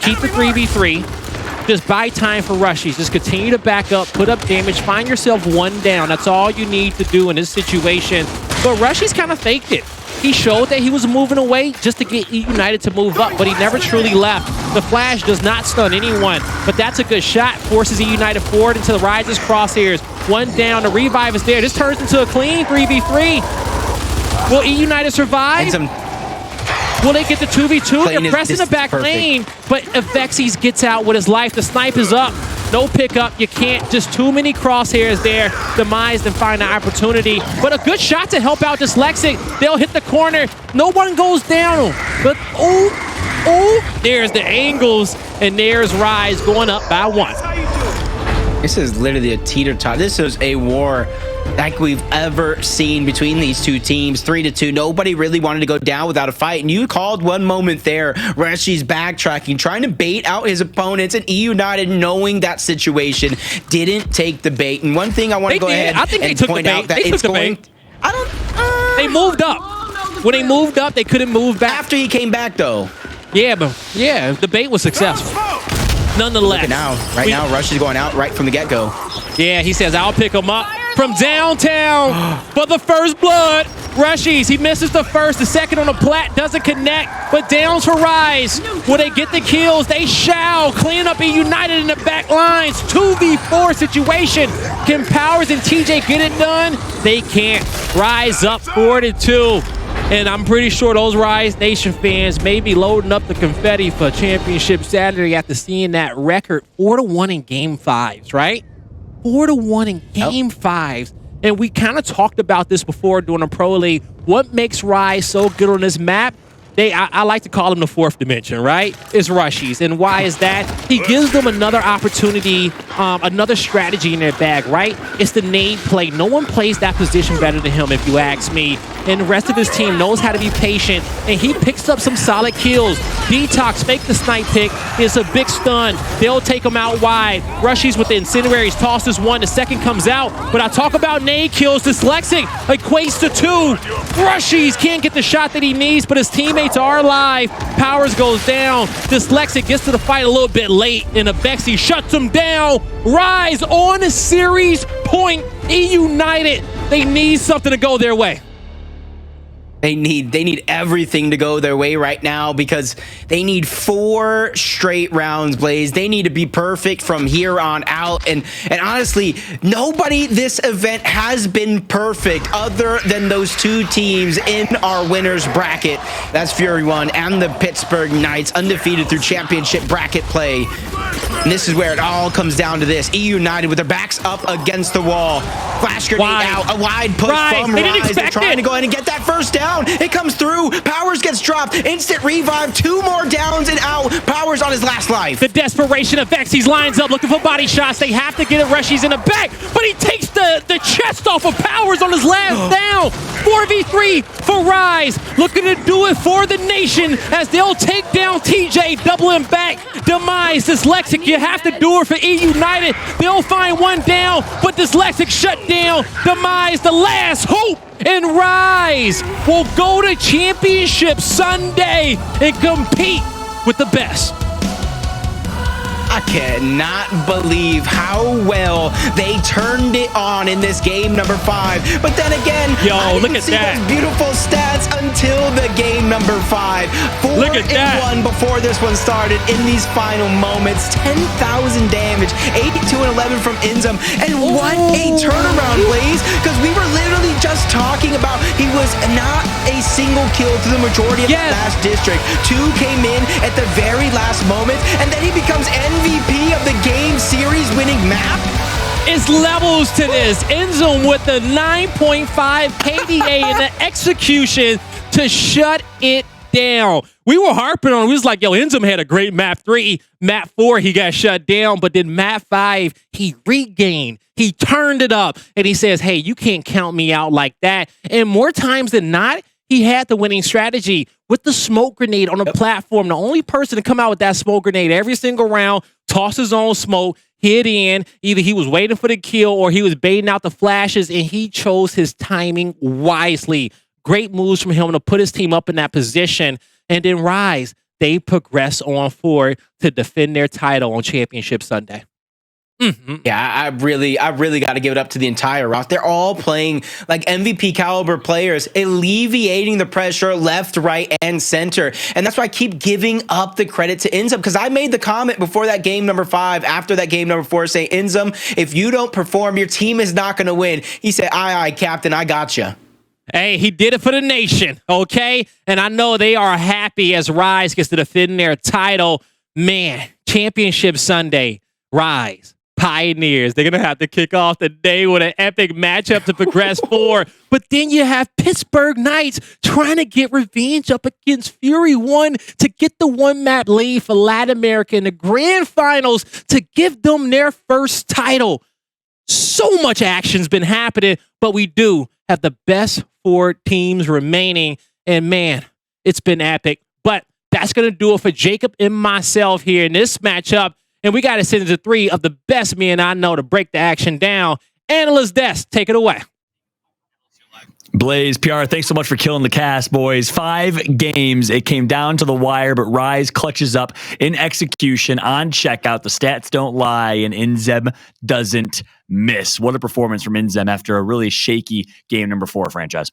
E: Keep the 3v3. Just buy time for Rushies. Just continue to back up, put up damage, find yourself one down. That's all you need to do in this situation. But Rushies kind of faked it. He showed that he was moving away just to get eUnited to move up, but he never truly left. The flash does not stun anyone, but that's a good shot. Forces eUnited forward into the Rise's crosshairs. One down, the revive is there. This turns into a clean 3v3. Will eUnited survive? Will they get the 2v2? They're pressing the back lane, but Avexis gets out with his life. The snipe is up. No pickup. You can't. Just too many crosshairs there. Demise and find the opportunity. But a good shot to help out Dyslexic. They'll hit the corner. No one goes down. But, there's the angles. And there's Rise going up by 1.
D: This is literally a teeter-totter. This is a war like we've ever seen between these two teams. 3-2. Nobody really wanted to go down without a fight. And you called one moment there. Reshi's backtracking, trying to bait out his opponents, and eUnited, knowing that situation, didn't take the bait. And one thing I want to go ahead and point out that it's going.
E: They moved up. When they moved up, they couldn't move back.
D: After he came back, though.
E: Yeah, but yeah, the bait was successful. Nonetheless.
D: Look at now. Now, Rush is going out right from the get-go.
E: Yeah, he says, I'll pick him up from downtown for the first blood. Rushies, he misses the first. The second on the plat doesn't connect, but downs for Rise. Will they get the kills? They shall. Clean up eUnited in the back lines. 2v4 situation. Can Powers and TJ get it done? They can't. Rise up 4-2. And I'm pretty sure those Rise Nation fans may be loading up the confetti for Championship Saturday after seeing that record 4-1 in Game 5s, right? 4-1 in Game 5s. And we kind of talked about this before during the Pro League. What makes Rise so good on this map? I like to call them the fourth dimension, right? It's Rushies. And why is that? He gives them another opportunity, another strategy in their bag, right? It's the nade play. No one plays that position better than him, if you ask me. And the rest of his team knows how to be patient, and he picks up some solid kills. Detox, fake the snipe pick. It's a big stun. They'll take him out wide. Rushies with the incendiaries tosses one. The second comes out. But I talk about nade kills. Dyslexic equates to 2. Rushies can't get the shot that he needs, but his teammates are alive. Powers goes down. Dyslexic gets to the fight a little bit late, and Avexi shuts him down. Rise on a series point. eUnited, they need something to go their way.
D: They need everything to go their way right now because they need 4 straight rounds, Blaze. They need to be perfect from here on out. And honestly, nobody this event has been perfect other than those 2 teams in our winners bracket. That's Fury 1 and the Pittsburgh Knights, undefeated through championship bracket play. And this is where it all comes down to this. eUnited with their backs up against the wall. Flash grenade out. A wide push from Rise. They're trying to go ahead and get that first down. It comes through. Powers gets dropped. Instant revive. 2 more downs and out. Powers on his last life.
E: The desperation of Vexies lines up looking for body shots. They have to get it. Rushy's in the back, but he takes the chest off of Powers on his last down. 4v3 for Rise. Looking to do it for the nation as they'll take down TJ. Doubling back. Demise. Dyslexic, you have to do it for eUnited. They'll find one down, but Dyslexic shut down. Demise, the last hope. And Rise will go to Championship Sunday and compete with the best.
D: I cannot believe how well they turned it on in this game number 5. But then again, I didn't see those beautiful stats until the game number 5. 4-1 before this one started in these final moments. 10,000 damage, 82 and 11 from Inzum. And what a turnaround, Blaze, because we were literally just talking about he was not a single kill to the majority of the last district. 2 came in at the very last moment, and then he becomes MVP of the game series winning map.
E: It's levels to this. Inzum with the 9.5 KDA and the execution to shut it down. We were harping on, we was like, yo, Inzum had a great map 3. Map 4, he got shut down, but then map 5, he regained. He turned it up, and he says, hey, you can't count me out like that. And more times than not, he had the winning strategy with the smoke grenade on the platform. The only person to come out with that smoke grenade every single round, toss his own smoke, hit in. Either he was waiting for the kill or he was baiting out the flashes, and he chose his timing wisely. Great moves from him to put his team up in that position. And then Rise, they progress on forward to defend their title on Championship Sunday.
D: Yeah, I really got to give it up to the entire roster. They're all playing like MVP caliber players, alleviating the pressure left, right, and center. And that's why I keep giving up the credit to Inzum, because I made the comment before that game number 5, after that game number 4, saying, Inzum, if you don't perform, your team is not going to win. He said, aye, Captain, I got you.
E: Hey, he did it for the nation, okay? And I know they are happy as Rise gets to defend their title. Man, Championship Sunday, Rise. Pioneers. They're going to have to kick off the day with an epic matchup to progress forward. But then you have Pittsburgh Knights trying to get revenge up against Fury 1 to get the 1-map lead for Latin America in the grand finals to give them their first title. So much action's been happening, but we do have the best 4 teams remaining. And man, it's been epic. But that's going to do it for Jacob and myself here in this matchup. And we got to send it to 3 of the best men I know to break the action down. Analyst Desk, take it away.
A: Blaze, PR, thanks so much for killing the cast, boys. 5 games. It came down to the wire, but Rise clutches up in execution on checkout. The stats don't lie, and Inzem doesn't miss. What a performance from Inzem after a really shaky game number 4 franchise.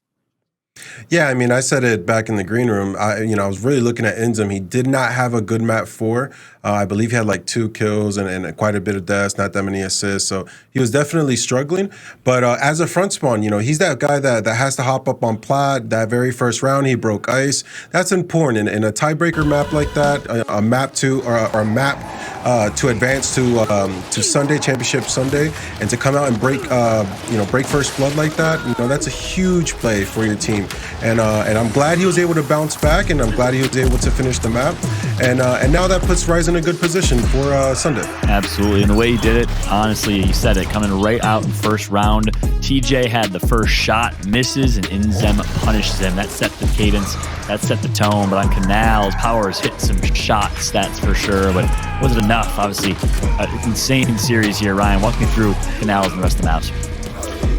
C: Yeah, I mean, I said it back in the green room. I was really looking at Inzem. He did not have a good map 4. I believe he had like 2 kills and quite a bit of deaths, not that many assists. So he was definitely struggling. But as a front spawn, he's that guy that has to hop up on plat. That very first round, he broke ice. That's important in a tiebreaker map like that. A map 2 or a map to advance to Sunday, Championship Sunday, and to come out and break first blood like that. That's a huge play for your team. And I'm glad he was able to bounce back, and I'm glad he was able to finish the map. And now that puts Rise in a good position for Sunday.
A: Absolutely. And the way he did it, honestly, you said it, coming right out in first round. TJ had the first shot, misses, and Inzem punishes him. That set the cadence, that set the tone. But on Canals, Powers hit some shots, that's for sure. But was it enough? Obviously, insane series here. Ryan, walk me through Canals and the rest of the maps.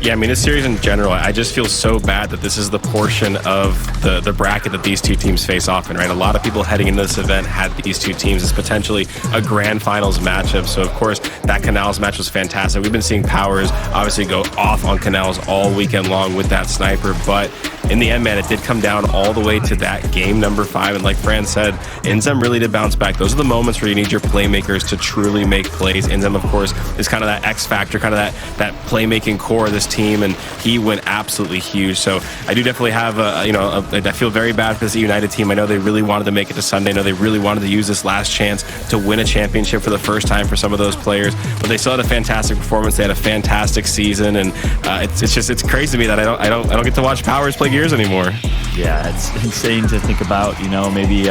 B: Yeah, I mean, this series in general, I just feel so bad that this is the portion of the bracket that these two teams face off in, right? A lot of people heading into this event had these two teams as potentially a grand finals matchup. So, of course, that Canals match was fantastic. We've been seeing Powers obviously go off on Canals all weekend long with that sniper. But in the end, man, it did come down all the way to that game number 5. And like Fran said, Inzem really did bounce back. Those are the moments where you need your playmakers to truly make plays. Inzem, of course, is kind of that X factor, kind of that playmaking core of this team, and he went absolutely huge. So I do definitely have I feel very bad for this United team. I know they really wanted to make it to Sunday. I know they really wanted to use this last chance to win a championship for the first time for some of those players, but they still had a fantastic performance. They had a fantastic season, and it's crazy to me that I don't get to watch Powers play Gears anymore.
A: Yeah, it's insane to think about. Maybe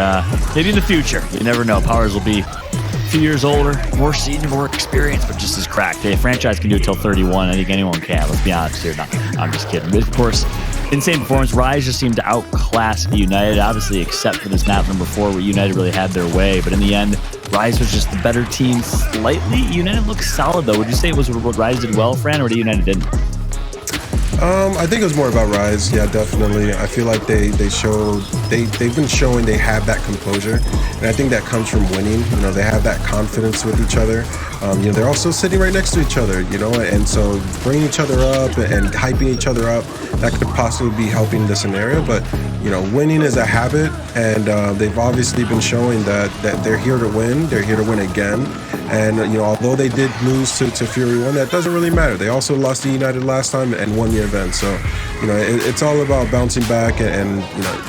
A: in the future, you never know. Powers will be few years older, more senior, more experienced, but just as cracked. A franchise can do it till 31. I think anyone can. Let's be honest here. No, I'm just kidding. But of course, insane performance. Rise just seemed to outclass United, obviously, except for this map number 4 where United really had their way. But in the end, Rise was just the better team slightly. United looks solid, though. Would you say it was what Rise did well, Fran, or did United didn't?
C: I think it was more about Rise. Yeah, definitely. I feel like they've been showing they have that composure, and I think that comes from winning. They have that confidence with each other. They're also sitting right next to each other. And so bringing each other up and hyping each other up, that could possibly be helping the scenario. But winning is a habit, and they've obviously been showing that they're here to win. They're here to win again. And although they did lose to Fury 1, that doesn't really matter. They also lost to United last time and won the event. So, it's all about bouncing back. And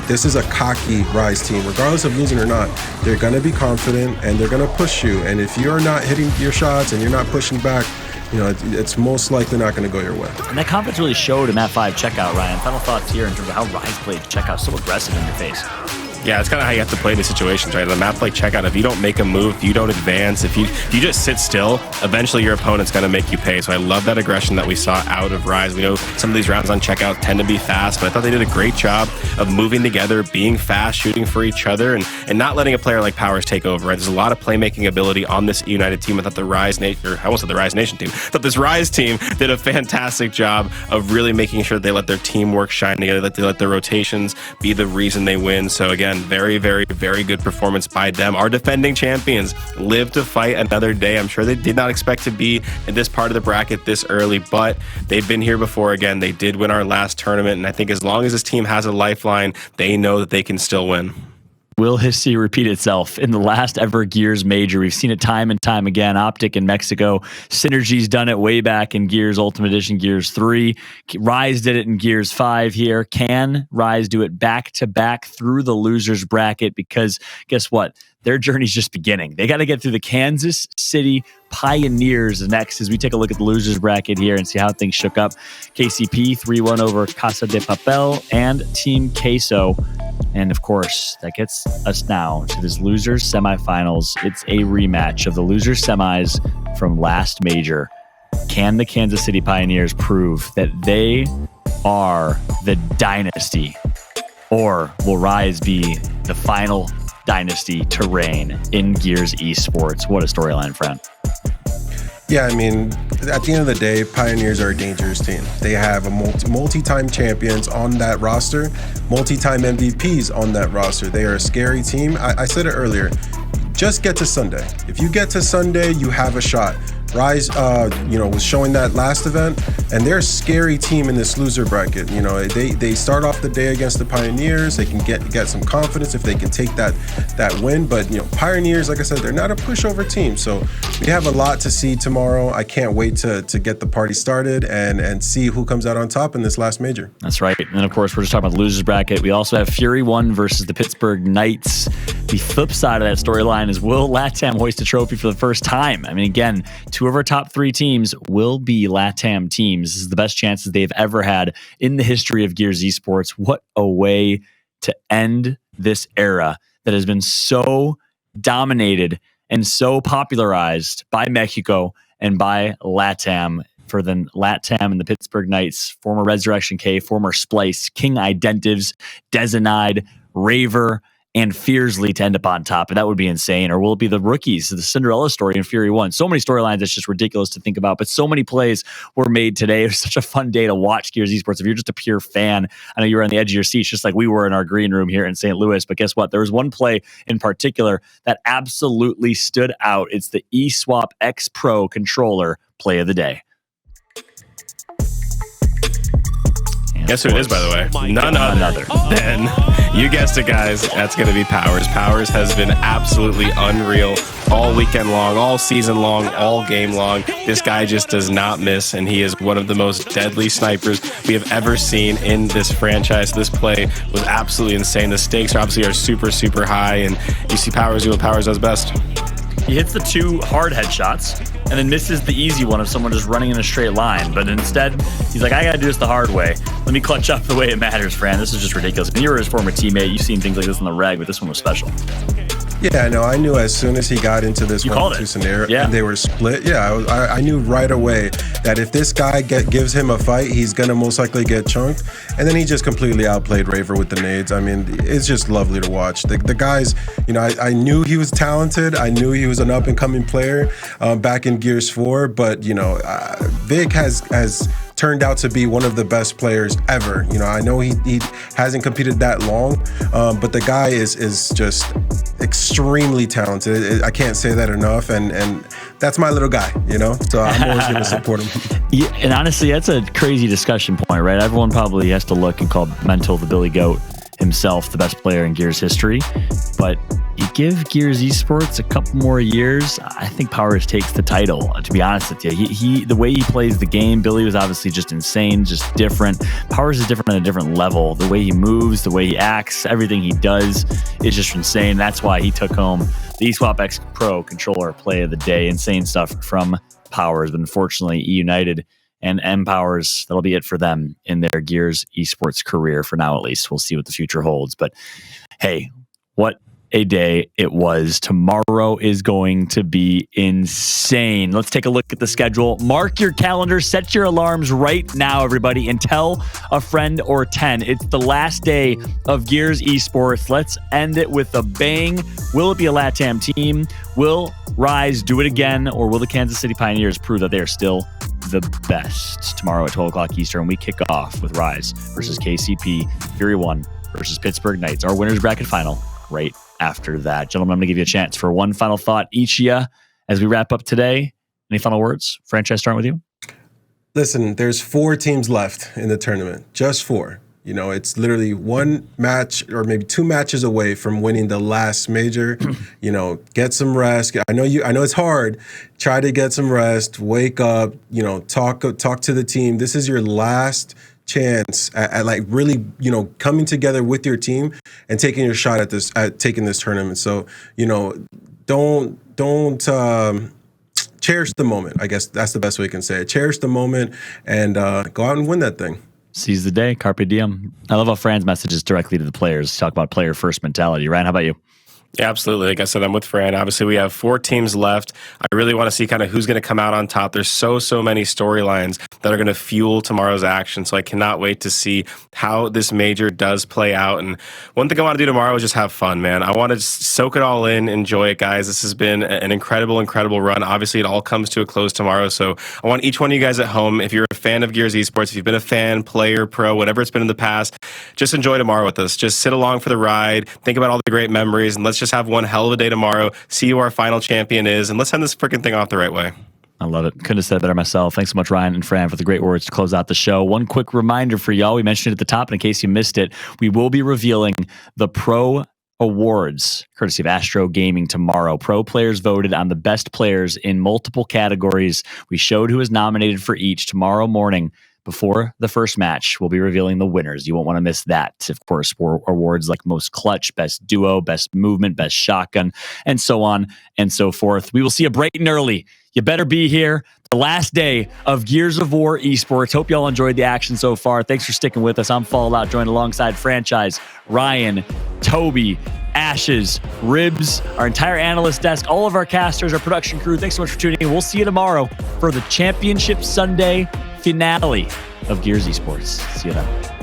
C: this is a cocky Rise team. Regardless of losing or not, they're going to be confident and they're going to push you. And if you're not hitting your shots and you're not pushing back, it's most likely not going to go your way.
A: And that confidence really showed in that 5 checkout, Ryan. Final thoughts here in terms of how Rise played checkout, so aggressive in your face.
B: Yeah, it's kind of how you have to play the situations, right? On a map like Checkout, if you don't make a move, if you don't advance, if you just sit still, eventually your opponent's going to make you pay. So I love that aggression that we saw out of Rise. We know some of these rounds on Checkout tend to be fast, but I thought they did a great job of moving together, being fast, shooting for each other, and not letting a player like Powers take over, right? There's a lot of playmaking ability on this United team. I thought the Rise Nation, or I almost said the Rise Nation team, I thought this Rise team did a fantastic job of really making sure they let their teamwork shine together, that they let their rotations be the reason they win. So again, very, very, very good performance by them. Our defending champions live to fight another day. I'm sure they did not expect to be in this part of the bracket this early, but they've been here before. Again, they did win our last tournament, and I think as long as this team has a lifeline, they know that they can still win.
A: Will history repeat itself? In the last ever Gears Major, we've seen it time and time again. Optic in Mexico. Synergy's done it way back in Gears Ultimate Edition, Gears 3. Rise did it in Gears 5 here. Can Rise do it back-to-back through the losers bracket? Because guess what? Their journey's just beginning. They got to get through the Kansas City Pioneers next as we take a look at the losers bracket here and see how things shook up. KCP 3-1 over Casa de Papel and Team Queso. And of course, that gets us now to this losers semifinals. It's a rematch of the losers semis from last major. Can the Kansas City Pioneers prove that they are the dynasty? Or will Rise be the final dynasty to reign in Gears esports? What a storyline, friend.
C: Yeah, I mean, at the end of the day, Pioneers are a dangerous team. They have a multi-time champions on that roster, multi-time MVPs on that roster. They are a scary team. I said it earlier, just get to Sunday. If you get to Sunday, you have a shot. Rise, was showing that last event, and they're a scary team in this loser bracket. They start off the day against the Pioneers. They can get some confidence if they can take that win. But Pioneers, like I said, they're not a pushover team. So we have a lot to see tomorrow. I can't wait to get the party started and see who comes out on top in this last major.
A: That's right. And of course, we're just talking about the losers bracket. We also have Fury 1 versus the Pittsburgh Knights. The flip side of that storyline is, will LATAM hoist a trophy for the first time? I mean, again, 2 of our top 3 teams will be LATAM teams. This is the best chances they've ever had in the history of Gears esports. What a way to end this era that has been so dominated and so popularized by Mexico and by LATAM. For the LATAM and the Pittsburgh Knights, former Resurrection K, former Splice, King Identives, Desinide, Raver, and Fiercely to end up on top, and that would be insane. Or will it be the rookies, the Cinderella story in Fury 1? So many storylines, it's just ridiculous to think about, but so many plays were made today. It was such a fun day to watch Gears Esports. If you're just a pure fan, I know you were on the edge of your seats, just like we were in our green room here in St. Louis, but guess what? There was one play in particular that absolutely stood out. It's the eSwap X Pro controller play of the day.
B: Guess who it is, by the way? None other than, you guessed it, guys. That's going to be Powers. Powers has been absolutely unreal all weekend long, all season long, all game long. This guy just does not miss, and he is one of the most deadly snipers we have ever seen in this franchise. This play was absolutely insane. The stakes are super, super high, and you see Powers do what Powers does best.
A: He hits the 2 hard headshots and then misses the easy one of someone just running in a straight line. But instead, he's like, I got to do this the hard way. Let me clutch up the way it matters, Fran. This is just ridiculous. And you were his former teammate. You've seen things like this in the reg, but this one was special.
C: Yeah, no, I knew as soon as he got into this 1-2 scenario, and they were split. Yeah, I knew right away that if this guy gives him a fight, he's gonna most likely get chunked. And then he just completely outplayed Raver with the nades. I mean, it's just lovely to watch. The guys, you know, I knew he was talented. I knew he was an up and coming player back in Gears 4. But you know, Vic has turned out to be one of the best players ever. You know, I know he hasn't competed that long, but the guy is just extremely talented. I can't say that enough, and that's my little guy, you know? So I'm always going to support him.
A: Yeah, and honestly, that's a crazy discussion point, right? Everyone probably has to look and call Mental the Billy Goat himself the best player in Gears history, but you give Gears Esports a couple more years, I think Powers takes the title, to be honest with you. He the way he plays the game, Billy was obviously just insane, just different. Powers is different on a different level. The way he moves, the way he acts, everything he does is just insane. That's why he took home the eSwap X Pro controller play of the day. Insane stuff from Powers, but unfortunately, eUnited and M-Powers, that'll be it for them in their Gears Esports career for now, at least. We'll see what the future holds. But hey, what a day it was. Tomorrow is going to be insane. Let's take a look at the schedule. Mark your calendar, set your alarms right now, everybody, and tell a friend or 10. It's the last day of Gears Esports. Let's end it with a bang. Will it be a LATAM team? Will Rise do it again? Or will the Kansas City Pioneers prove that they are still the best? Tomorrow at 12 o'clock Eastern, we kick off with Rise versus KCP, Fury 1 versus Pittsburgh Knights. Our winners bracket final right after that. Gentlemen, I'm going to give you a chance for one final thought each of you as we wrap up today. Any final words? Franchise, starting with you.
C: Listen, there's 4 teams left in the tournament. Just 4. You know, it's literally 1 match or maybe 2 matches away from winning the last major. You know, get some rest. I know it's hard. Try to get some rest. Wake up. You know, talk to the team. This is your last chance at like really, you know, coming together with your team and taking your shot at taking this tournament. So, you know, don't cherish the moment. I guess that's the best way I can say it. Cherish the moment and go out and win that thing.
A: Seize the day. Carpe diem. I love how Fran's message is directly to the players. Talk about player first mentality. Ryan, how about you?
B: Yeah, absolutely. Like I said, I'm with Fran. Obviously, we have 4 teams left. I really want to see kind of who's going to come out on top. There's so many storylines that are going to fuel tomorrow's action. So I cannot wait to see how this major does play out. And one thing I want to do tomorrow is just have fun, man. I want to soak it all in, enjoy it, guys. This has been an incredible run. Obviously, it all comes to a close tomorrow. So I want each one of you guys at home, if you're a fan of Gears Esports, if you've been a fan, player, pro, whatever it's been in the past, just enjoy tomorrow with us. Just sit along for the ride. Think about all the great memories, and let's just have one hell of a day tomorrow, see who our final champion is, and let's end this freaking thing off the right way.
A: I love it. Couldn't have said it better myself. Thanks so much, Ryan and Fran, for the great words to close out the show. One quick reminder for y'all. We mentioned it at the top, and in case you missed it, we will be revealing the Pro Awards, courtesy of Astro Gaming tomorrow. Pro players voted on the best players in multiple categories. We showed who is nominated for each. Tomorrow morning, before the first match, we'll be revealing the winners. You won't want to miss that. Of course, for awards like most clutch, best duo, best movement, best shotgun, and so on and so forth. We will see you bright and early. You better be here. The last day of Gears of War Esports. Hope y'all enjoyed the action so far. Thanks for sticking with us. I'm Fallout, joined alongside Franchise, Ryan, Toby, Ashes, Ribs, our entire analyst desk, all of our casters, our production crew. Thanks so much for tuning in. We'll see you tomorrow for the Championship Sunday finale of Gears Esports. See you then.